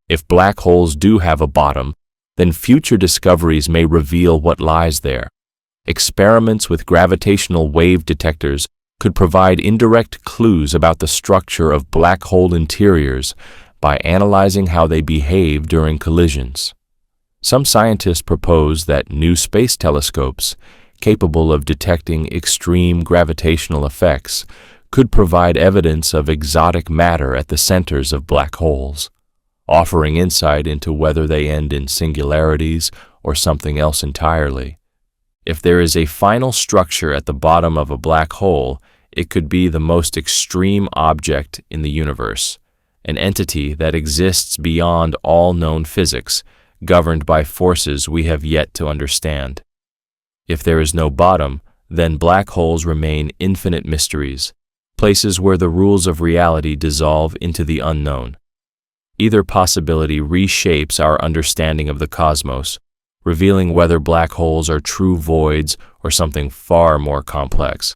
If black holes do have a bottom, then future discoveries may reveal what lies there. Experiments with gravitational wave detectors could provide indirect clues about the structure of black hole interiors by analyzing how they behave during collisions. Some scientists propose that new space telescopes, capable of detecting extreme gravitational effects, could provide evidence of exotic matter at the centers of black holes, offering insight into whether they end in singularities or something else entirely. If there is a final structure at the bottom of a black hole, it could be the most extreme object in the universe, an entity that exists beyond all known physics, governed by forces we have yet to understand. If there is no bottom, then black holes remain infinite mysteries, places where the rules of reality dissolve into the unknown. Either possibility reshapes our understanding of the cosmos, revealing whether black holes are true voids or something far more complex.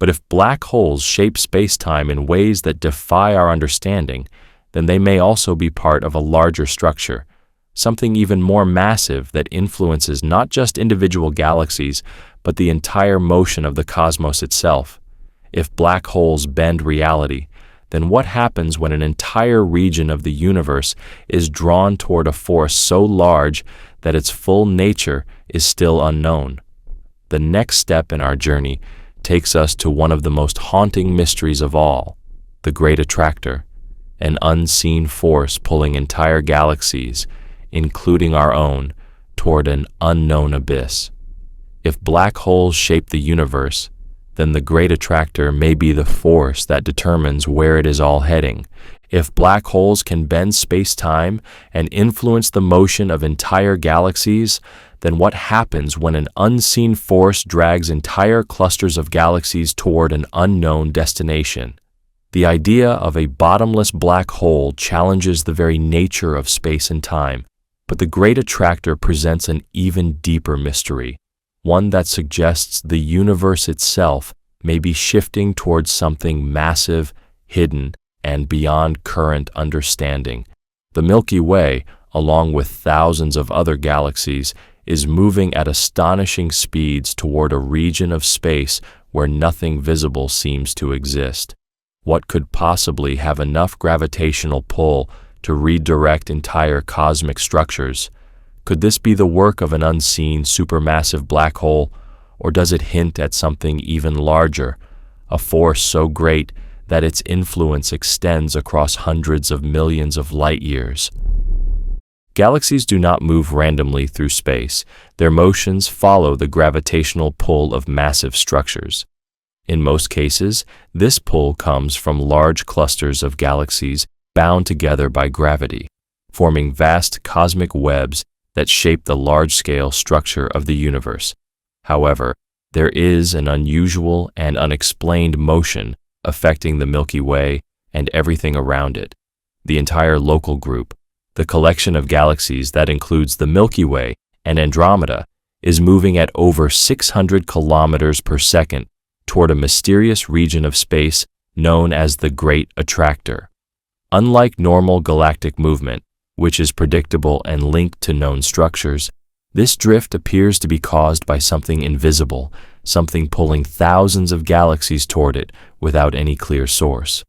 But if black holes shape space-time in ways that defy our understanding, then they may also be part of a larger structure, something even more massive that influences not just individual galaxies, but the entire motion of the cosmos itself. If black holes bend reality, then what happens when an entire region of the universe is drawn toward a force so large that its full nature is still unknown? The next step in our journey takes us to one of the most haunting mysteries of all, the Great Attractor, an unseen force pulling entire galaxies, including our own, toward an unknown abyss. If black holes shape the universe, then the Great Attractor may be the force that determines where it is all heading. If black holes can bend space-time and influence the motion of entire galaxies, then what happens when an unseen force drags entire clusters of galaxies toward an unknown destination? The idea of a bottomless black hole challenges the very nature of space and time, but the Great Attractor presents an even deeper mystery, one that suggests the universe itself may be shifting towards something massive, hidden, and beyond current understanding. The Milky Way, along with thousands of other galaxies, is moving at astonishing speeds toward a region of space where nothing visible seems to exist. What could possibly have enough gravitational pull to redirect entire cosmic structures? Could this be the work of an unseen supermassive black hole, or does it hint at something even larger, a force so great that its influence extends across hundreds of millions of light years? Galaxies do not move randomly through space. Their motions follow the gravitational pull of massive structures. In most cases, this pull comes from large clusters of galaxies bound together by gravity, forming vast cosmic webs that shape the large-scale structure of the universe. However, there is an unusual and unexplained motion affecting the Milky Way and everything around it. The entire local group, the collection of galaxies that includes the Milky Way and Andromeda, is moving at over 600 kilometers per second toward a mysterious region of space known as the Great Attractor. Unlike normal galactic movement, which is predictable and linked to known structures, this drift appears to be caused by something invisible, something pulling thousands of galaxies toward it without any clear source.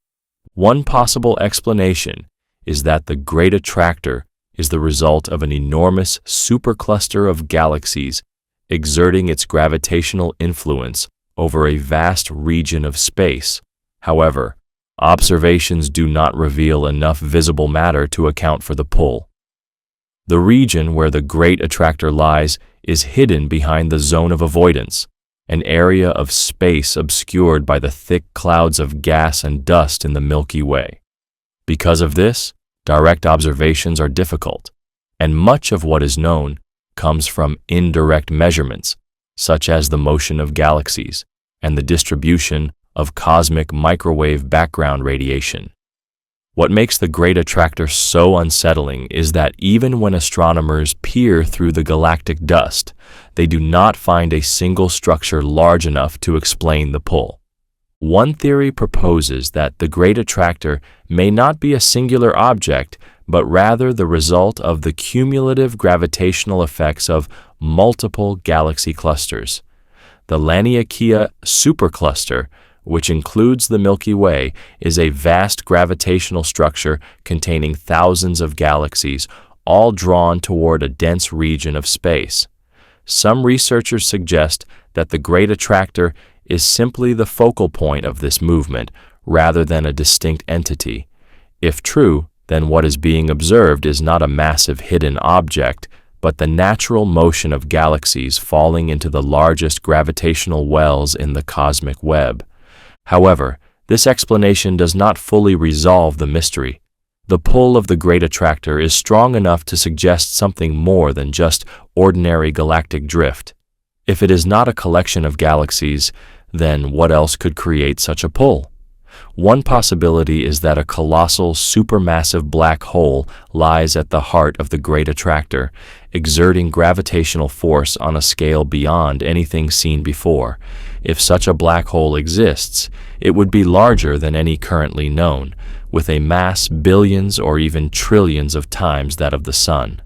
One possible explanation is that the Great Attractor is the result of an enormous supercluster of galaxies exerting its gravitational influence over a vast region of space. However, observations do not reveal enough visible matter to account for the pull. The region where the Great Attractor lies is hidden behind the zone of avoidance, an area of space obscured by the thick clouds of gas and dust in the Milky Way. Because of this, direct observations are difficult, and much of what is known comes from indirect measurements, such as the motion of galaxies and the distribution of cosmic microwave background radiation. What makes the Great Attractor so unsettling is that even when astronomers peer through the galactic dust, they do not find a single structure large enough to explain the pull. One theory proposes that the Great Attractor may not be a singular object, but rather the result of the cumulative gravitational effects of multiple galaxy clusters. The Laniakea supercluster, which includes the Milky Way, is a vast gravitational structure containing thousands of galaxies, all drawn toward a dense region of space. Some researchers suggest that the Great Attractor is simply the focal point of this movement, rather than a distinct entity. If true, then what is being observed is not a massive hidden object, but the natural motion of galaxies falling into the largest gravitational wells in the cosmic web. However, this explanation does not fully resolve the mystery. The pull of the Great Attractor is strong enough to suggest something more than just ordinary galactic drift. If it is not a collection of galaxies, then what else could create such a pull? One possibility is that a colossal supermassive black hole lies at the heart of the Great Attractor, exerting gravitational force on a scale beyond anything seen before. If such a black hole exists, it would be larger than any currently known, with a mass billions or even trillions of times that of the Sun.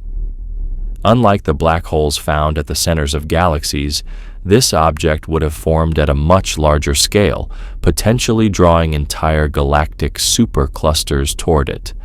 Unlike the black holes found at the centers of galaxies, this object would have formed at a much larger scale, potentially drawing entire galactic superclusters toward it.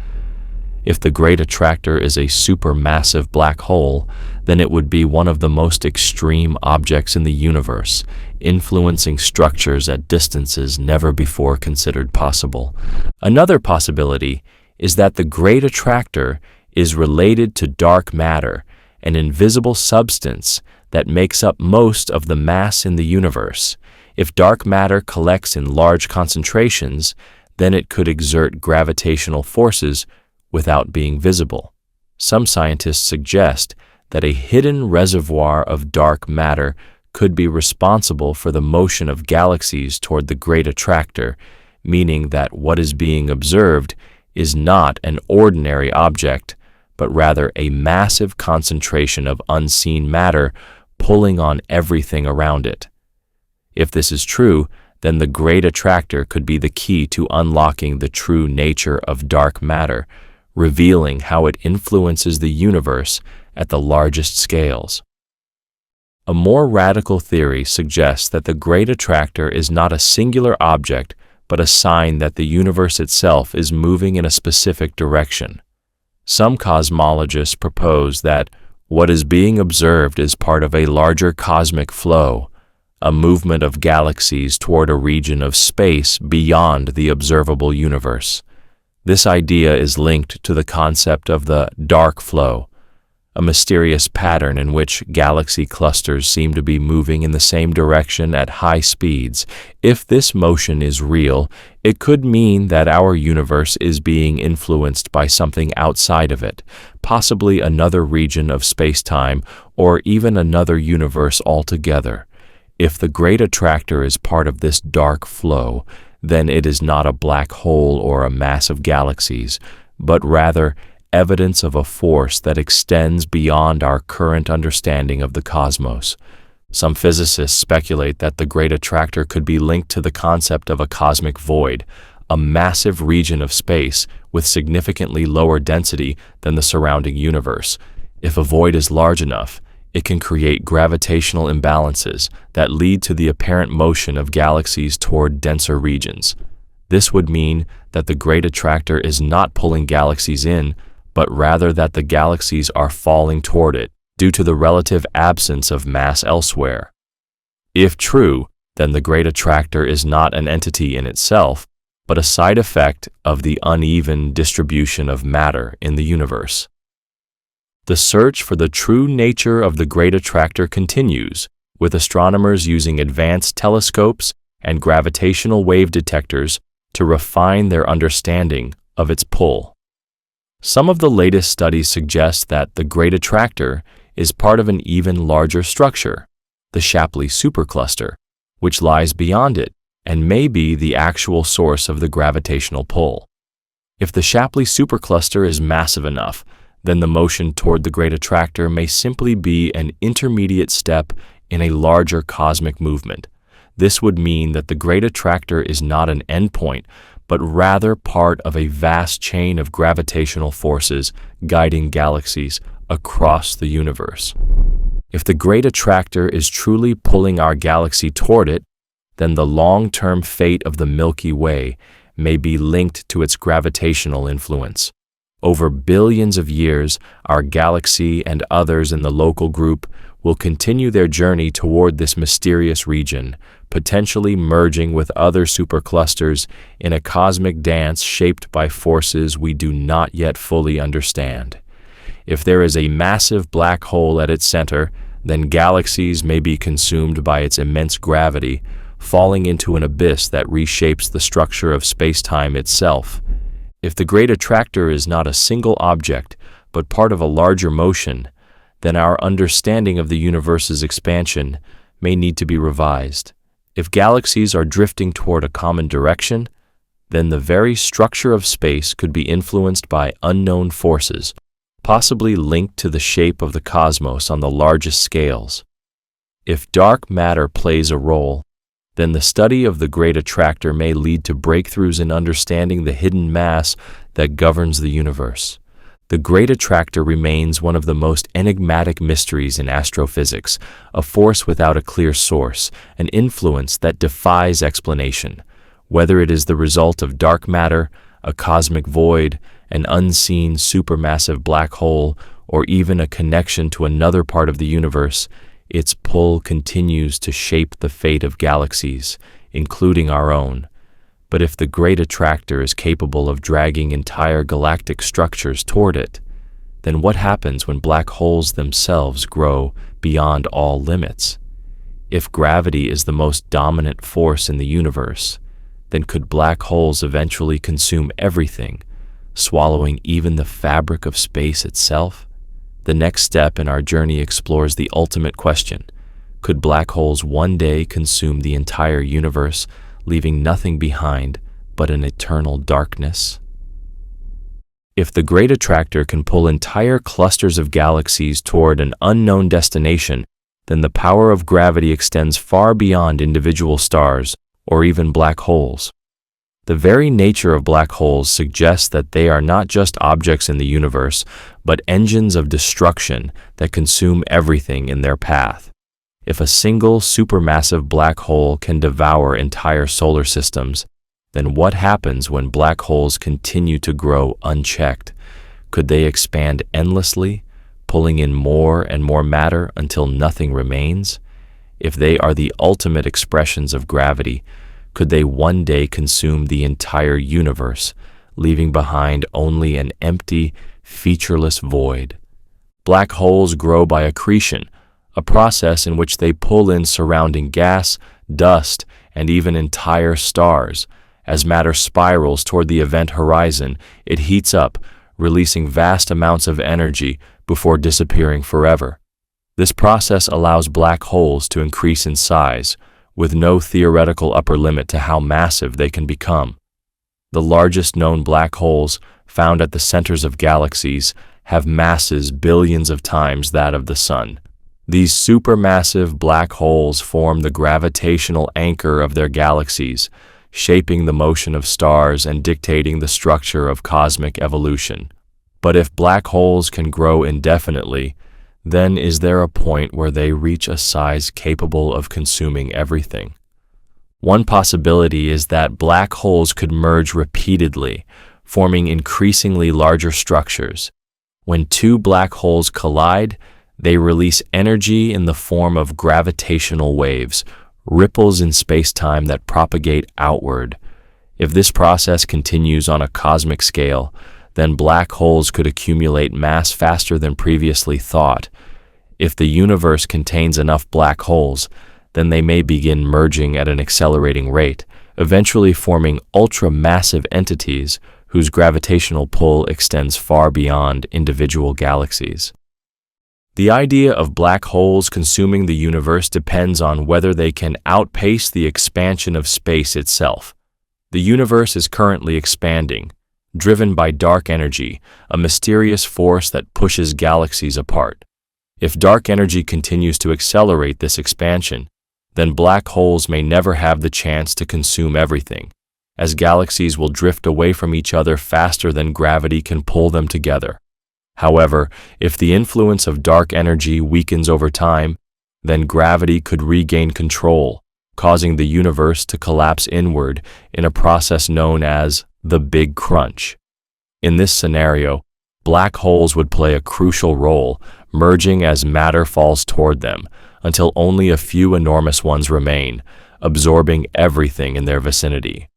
If the Great Attractor is a supermassive black hole, then it would be one of the most extreme objects in the universe, influencing structures at distances never before considered possible. Another possibility is that the Great Attractor is related to dark matter, an invisible substance that makes up most of the mass in the universe. If dark matter collects in large concentrations, then it could exert gravitational forces without being visible. Some scientists suggest that a hidden reservoir of dark matter could be responsible for the motion of galaxies toward the Great Attractor, meaning that what is being observed is not an ordinary object, but rather a massive concentration of unseen matter pulling on everything around it. If this is true, then the Great Attractor could be the key to unlocking the true nature of dark matter, revealing how it influences the universe at the largest scales. A more radical theory suggests that the Great Attractor is not a singular object, but a sign that the universe itself is moving in a specific direction. Some cosmologists propose that what is being observed is part of a larger cosmic flow, a movement of galaxies toward a region of space beyond the observable universe. This idea is linked to the concept of the dark flow, a mysterious pattern in which galaxy clusters seem to be moving in the same direction at high speeds. If this motion is real, it could mean that our universe is being influenced by something outside of it, possibly another region of space-time, or even another universe altogether. If the Great Attractor is part of this dark flow, then it is not a black hole or a mass of galaxies, but rather evidence of a force that extends beyond our current understanding of the cosmos. Some physicists speculate that the Great Attractor could be linked to the concept of a cosmic void, a massive region of space with significantly lower density than the surrounding universe. If a void is large enough, it can create gravitational imbalances that lead to the apparent motion of galaxies toward denser regions. This would mean that the Great Attractor is not pulling galaxies in, but rather that the galaxies are falling toward it due to the relative absence of mass elsewhere. If true, then the Great Attractor is not an entity in itself, but a side effect of the uneven distribution of matter in the universe. The search for the true nature of the Great Attractor continues, with astronomers using advanced telescopes and gravitational wave detectors to refine their understanding of its pull. Some of the latest studies suggest that the Great Attractor is part of an even larger structure, the Shapley supercluster, which lies beyond it and may be the actual source of the gravitational pull. If the Shapley supercluster is massive enough, then the motion toward the Great Attractor may simply be an intermediate step in a larger cosmic movement. This would mean that the Great Attractor is not an endpoint, but rather part of a vast chain of gravitational forces guiding galaxies across the universe. If the Great Attractor is truly pulling our galaxy toward it, then the long-term fate of the Milky Way may be linked to its gravitational influence. Over billions of years, our galaxy and others in the local group will continue their journey toward this mysterious region, potentially merging with other superclusters in a cosmic dance shaped by forces we do not yet fully understand. If there is a massive black hole at its center, then galaxies may be consumed by its immense gravity, falling into an abyss that reshapes the structure of space-time itself. If the Great Attractor is not a single object, but part of a larger motion, then our understanding of the universe's expansion may need to be revised. If galaxies are drifting toward a common direction, then the very structure of space could be influenced by unknown forces, possibly linked to the shape of the cosmos on the largest scales. If dark matter plays a role, then the study of the Great Attractor may lead to breakthroughs in understanding the hidden mass that governs the universe. The Great Attractor remains one of the most enigmatic mysteries in astrophysics, a force without a clear source, an influence that defies explanation. Whether it is the result of dark matter, a cosmic void, an unseen supermassive black hole, or even a connection to another part of the universe, its pull continues to shape the fate of galaxies, including our own. But if the Great Attractor is capable of dragging entire galactic structures toward it, then what happens when black holes themselves grow beyond all limits? If gravity is the most dominant force in the universe, then could black holes eventually consume everything, swallowing even the fabric of space itself? The next step in our journey explores the ultimate question: could black holes one day consume the entire universe, leaving nothing behind but an eternal darkness? If the Great Attractor can pull entire clusters of galaxies toward an unknown destination, then the power of gravity extends far beyond individual stars or even black holes. The very nature of black holes suggests that they are not just objects in the universe, but engines of destruction that consume everything in their path. If a single supermassive black hole can devour entire solar systems, then what happens when black holes continue to grow unchecked? Could they expand endlessly, pulling in more and more matter until nothing remains? If they are the ultimate expressions of gravity, could they one day consume the entire universe, leaving behind only an empty, featureless void? Black holes grow by accretion, a process in which they pull in surrounding gas, dust, and even entire stars. As matter spirals toward the event horizon, it heats up, releasing vast amounts of energy before disappearing forever. This process allows black holes to increase in size, with no theoretical upper limit to how massive they can become. The largest known black holes, found at the centers of galaxies, have masses billions of times that of the Sun. These supermassive black holes form the gravitational anchor of their galaxies, shaping the motion of stars and dictating the structure of cosmic evolution. But if black holes can grow indefinitely, then is there a point where they reach a size capable of consuming everything? One possibility is that black holes could merge repeatedly, forming increasingly larger structures. When two black holes collide, they release energy in the form of gravitational waves, ripples in space-time that propagate outward. If this process continues on a cosmic scale, then black holes could accumulate mass faster than previously thought. If the universe contains enough black holes, then they may begin merging at an accelerating rate, eventually forming ultra-massive entities whose gravitational pull extends far beyond individual galaxies. The idea of black holes consuming the universe depends on whether they can outpace the expansion of space itself. The universe is currently expanding, driven by dark energy, a mysterious force that pushes galaxies apart. If dark energy continues to accelerate this expansion, then black holes may never have the chance to consume everything, as galaxies will drift away from each other faster than gravity can pull them together. However, if the influence of dark energy weakens over time, then gravity could regain control, causing the universe to collapse inward in a process known as the Big Crunch. In this scenario, black holes would play a crucial role, merging as matter falls toward them, until only a few enormous ones remain, absorbing everything in their vicinity.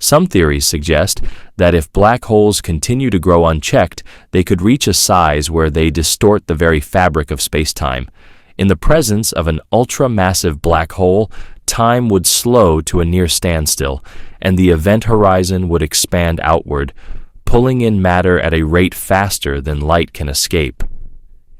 Some theories suggest that if black holes continue to grow unchecked, they could reach a size where they distort the very fabric of space-time. In the presence of an ultra-massive black hole, time would slow to a near standstill, and the event horizon would expand outward, pulling in matter at a rate faster than light can escape.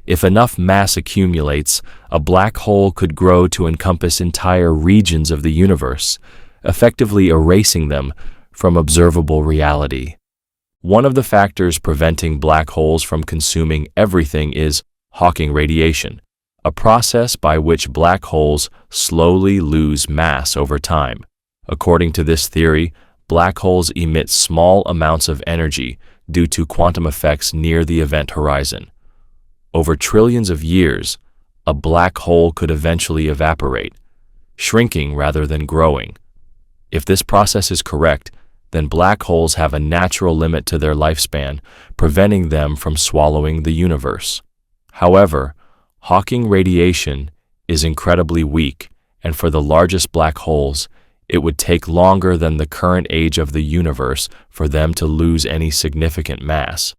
If enough mass accumulates, a black hole could grow to encompass entire regions of the universe, effectively erasing them from observable reality. One of the factors preventing black holes from consuming everything is Hawking radiation, a process by which black holes slowly lose mass over time. According to this theory, black holes emit small amounts of energy due to quantum effects near the event horizon. Over trillions of years, a black hole could eventually evaporate, shrinking rather than growing. If this process is correct, then black holes have a natural limit to their lifespan, preventing them from swallowing the universe. However, Hawking radiation is incredibly weak, and for the largest black holes, it would take longer than the current age of the universe for them to lose any significant mass.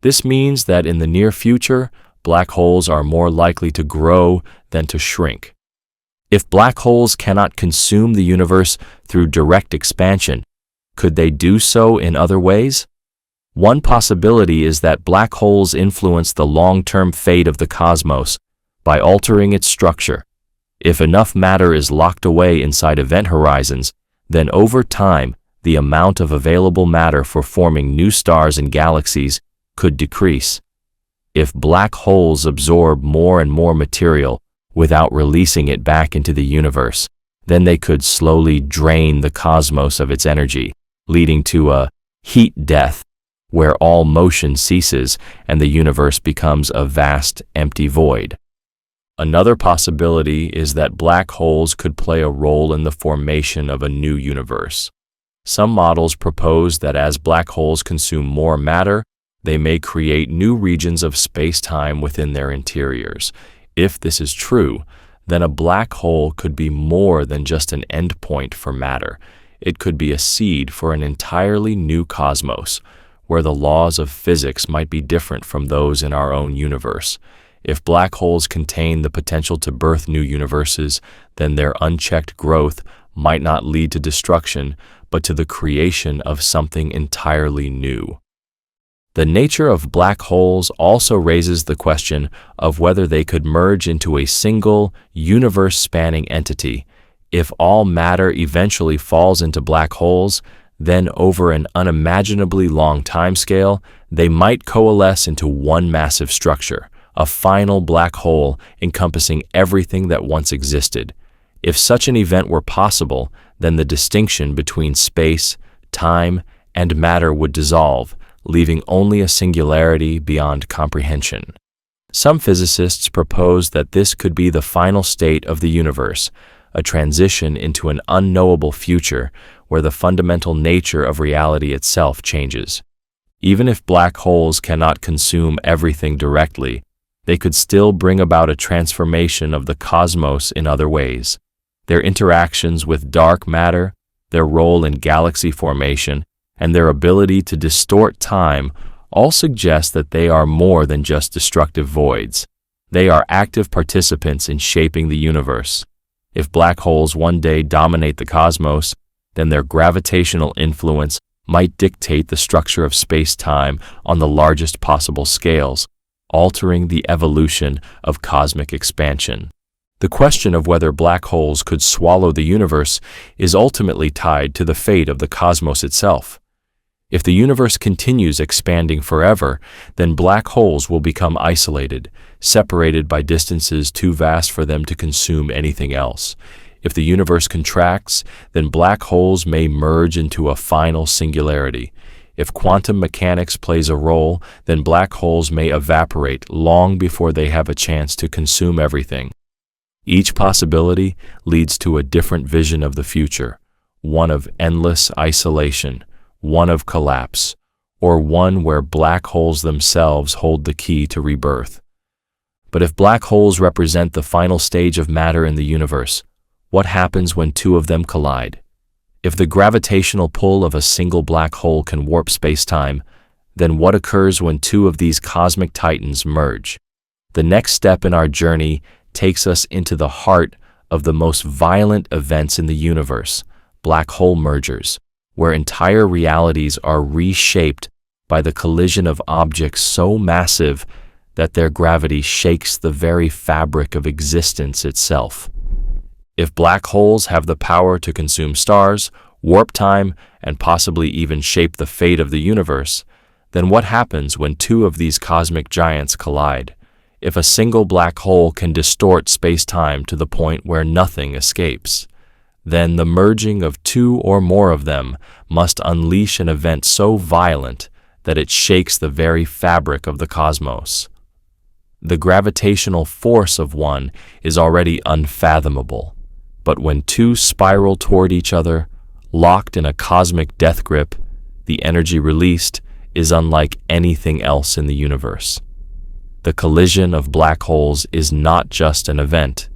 This means that in the near future, black holes are more likely to grow than to shrink. If black holes cannot consume the universe through direct expansion, could they do so in other ways? One possibility is that black holes influence the long-term fate of the cosmos by altering its structure. If enough matter is locked away inside event horizons, then over time, the amount of available matter for forming new stars and galaxies could decrease. If black holes absorb more and more material without releasing it back into the universe, then they could slowly drain the cosmos of its energy, leading to a heat death, where all motion ceases and the universe becomes a vast, empty void. Another possibility is that black holes could play a role in the formation of a new universe. Some models propose that as black holes consume more matter, they may create new regions of space-time within their interiors. If this is true, then a black hole could be more than just an endpoint for matter. It could be a seed for an entirely new cosmos, where the laws of physics might be different from those in our own universe. If black holes contain the potential to birth new universes, then their unchecked growth might not lead to destruction, but to the creation of something entirely new. The nature of black holes also raises the question of whether they could merge into a single, universe-spanning entity. If all matter eventually falls into black holes, then over an unimaginably long timescale, they might coalesce into one massive structure, a final black hole encompassing everything that once existed. If such an event were possible, then the distinction between space, time, and matter would dissolve, leaving only a singularity beyond comprehension. Some physicists propose that this could be the final state of the universe, a transition into an unknowable future where the fundamental nature of reality itself changes. Even if black holes cannot consume everything directly, they could still bring about a transformation of the cosmos in other ways. Their interactions with dark matter, their role in galaxy formation, and their ability to distort time all suggest that they are more than just destructive voids. They are active participants in shaping the universe. If black holes one day dominate the cosmos, then their gravitational influence might dictate the structure of space-time on the largest possible scales, altering the evolution of cosmic expansion. The question of whether black holes could swallow the universe is ultimately tied to the fate of the cosmos itself. If the universe continues expanding forever, then black holes will become isolated, separated by distances too vast for them to consume anything else. If the universe contracts, then black holes may merge into a final singularity. If quantum mechanics plays a role, then black holes may evaporate long before they have a chance to consume everything. Each possibility leads to a different vision of the future, one of endless isolation, one of collapse, or one where black holes themselves hold the key to rebirth. But if black holes represent the final stage of matter in the universe, what happens when two of them collide? If the gravitational pull of a single black hole can warp space-time, then what occurs when two of these cosmic titans merge? The next step in our journey takes us into the heart of the most violent events in the universe, black hole mergers, where entire realities are reshaped by the collision of objects so massive that their gravity shakes the very fabric of existence itself. If black holes have the power to consume stars, warp time, and possibly even shape the fate of the universe, then what happens when two of these cosmic giants collide? If a single black hole can distort space-time to the point where nothing escapes, then the merging of two or more of them must unleash an event so violent that it shakes the very fabric of the cosmos. The gravitational force of one is already unfathomable, but when two spiral toward each other, locked in a cosmic death grip, the energy released is unlike anything else in the universe. The collision of black holes is not just an event,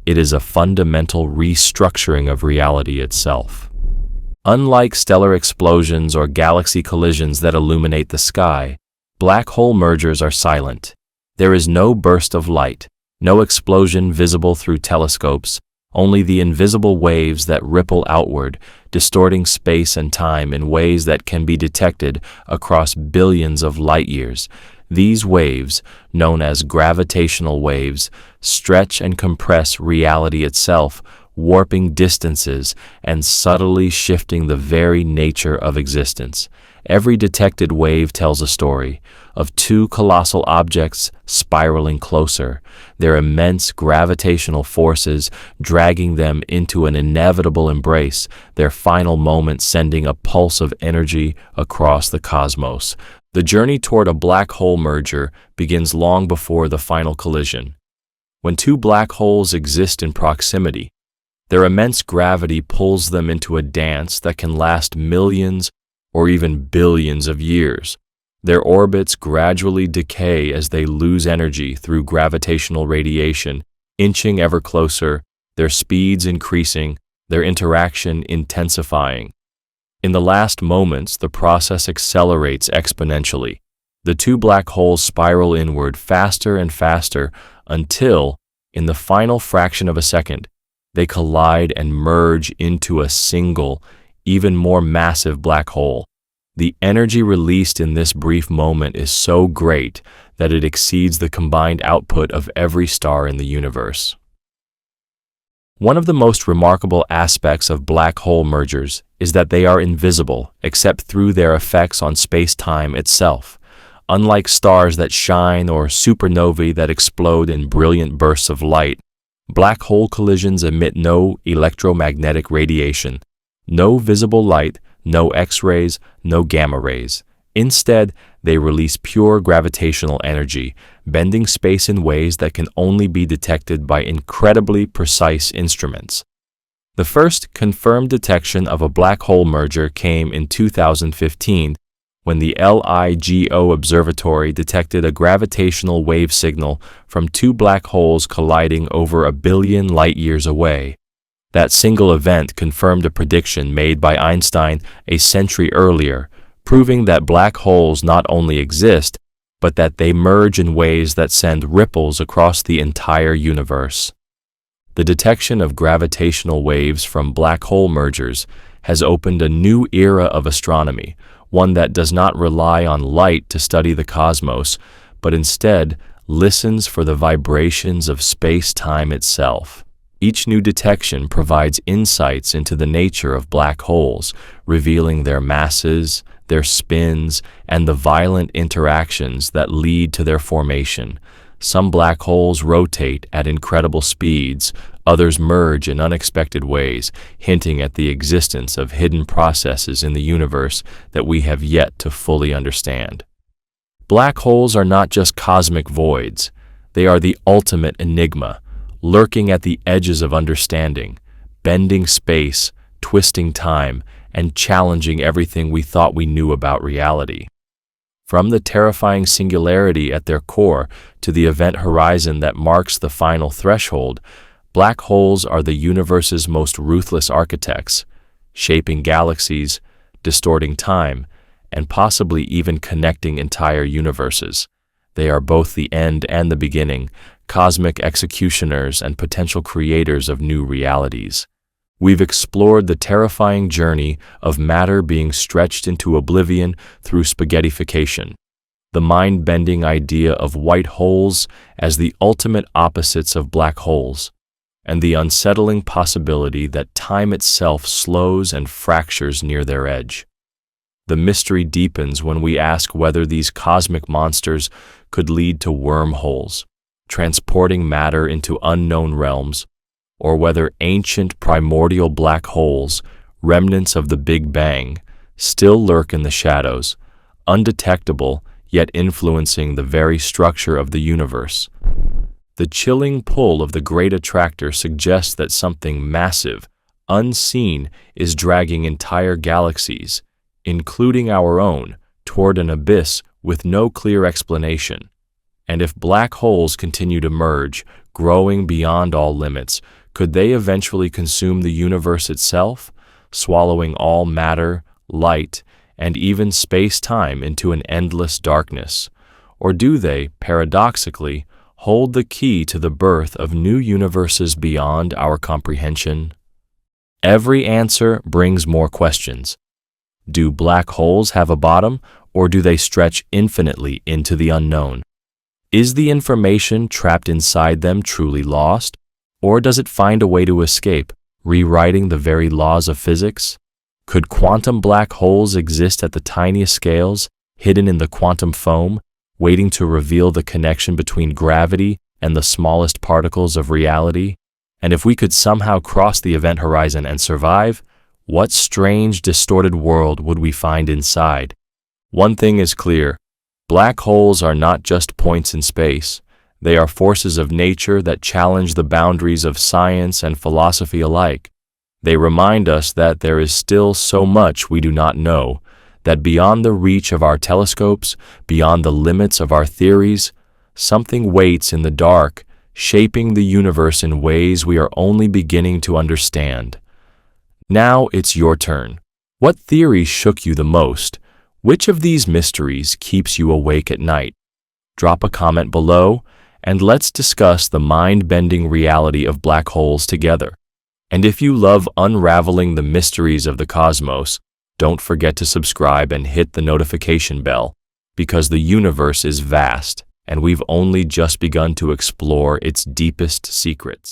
it is a fundamental restructuring of reality itself. Unlike stellar explosions or galaxy collisions that illuminate the sky, black hole mergers are silent. There is no burst of light, no explosion visible through telescopes, only the invisible waves that ripple outward, distorting space and time in ways that can be detected across billions of light years. These waves, known as gravitational waves, stretch and compress reality itself, warping distances and subtly shifting the very nature of existence. Every detected wave tells a story of two colossal objects spiraling closer, their immense gravitational forces dragging them into an inevitable embrace, their final moment sending a pulse of energy across the cosmos. The journey toward a black hole merger begins long before the final collision. When two black holes exist in proximity, their immense gravity pulls them into a dance that can last millions or even billions of years. Their orbits gradually decay as they lose energy through gravitational radiation, inching ever closer, their speeds increasing, their interaction intensifying. In the last moments, the process accelerates exponentially. The two black holes spiral inward faster and faster until, in the final fraction of a second, they collide and merge into a single, even more massive black hole. The energy released in this brief moment is so great that it exceeds the combined output of every star in the universe. One of the most remarkable aspects of black hole mergers is that they are invisible except through their effects on space-time itself. Unlike stars that shine or supernovae that explode in brilliant bursts of light, black hole collisions emit no electromagnetic radiation, no visible light, no X-rays, no gamma rays. Instead, they release pure gravitational energy, bending space in ways that can only be detected by incredibly precise instruments. The first confirmed detection of a black hole merger came in 2015 when the LIGO Observatory detected a gravitational wave signal from two black holes colliding over 1 billion light-years away. That single event confirmed a prediction made by Einstein a century earlier, proving that black holes not only exist, but that they merge in ways that send ripples across the entire universe. The detection of gravitational waves from black hole mergers has opened a new era of astronomy, one that does not rely on light to study the cosmos, but instead listens for the vibrations of space-time itself. Each new detection provides insights into the nature of black holes, revealing their masses, their spins, and the violent interactions that lead to their formation. Some black holes rotate at incredible speeds, others merge in unexpected ways, hinting at the existence of hidden processes in the universe that we have yet to fully understand. Black holes are not just cosmic voids, they are the ultimate enigma, lurking at the edges of understanding, bending space, twisting time, and challenging everything we thought we knew about reality. From the terrifying singularity at their core to the event horizon that marks the final threshold, black holes are the universe's most ruthless architects, shaping galaxies, distorting time, and possibly even connecting entire universes. They are both the end and the beginning, cosmic executioners and potential creators of new realities. We've explored the terrifying journey of matter being stretched into oblivion through spaghettification, the mind-bending idea of white holes as the ultimate opposites of black holes, and the unsettling possibility that time itself slows and fractures near their edge. The mystery deepens when we ask whether these cosmic monsters could lead to wormholes, transporting matter into unknown realms, or whether ancient primordial black holes, remnants of the Big Bang, still lurk in the shadows, undetectable yet influencing the very structure of the universe. The chilling pull of the Great Attractor suggests that something massive, unseen, is dragging entire galaxies, including our own, toward an abyss with no clear explanation. And if black holes continue to merge, growing beyond all limits, could they eventually consume the universe itself, swallowing all matter, light, and even space-time into an endless darkness? Or do they, paradoxically, hold the key to the birth of new universes beyond our comprehension? Every answer brings more questions. Do black holes have a bottom, or do they stretch infinitely into the unknown? Is the information trapped inside them truly lost, or does it find a way to escape, rewriting the very laws of physics? Could quantum black holes exist at the tiniest scales, hidden in the quantum foam, waiting to reveal the connection between gravity and the smallest particles of reality? And if we could somehow cross the event horizon and survive, what strange, distorted world would we find inside? One thing is clear. Black holes are not just points in space. They are forces of nature that challenge the boundaries of science and philosophy alike. They remind us that there is still so much we do not know, that beyond the reach of our telescopes, beyond the limits of our theories, something waits in the dark, shaping the universe in ways we are only beginning to understand. Now it's your turn. What theory shook you the most? Which of these mysteries keeps you awake at night? Drop a comment below, and let's discuss the mind-bending reality of black holes together. And if you love unraveling the mysteries of the cosmos, don't forget to subscribe and hit the notification bell, because the universe is vast and we've only just begun to explore its deepest secrets.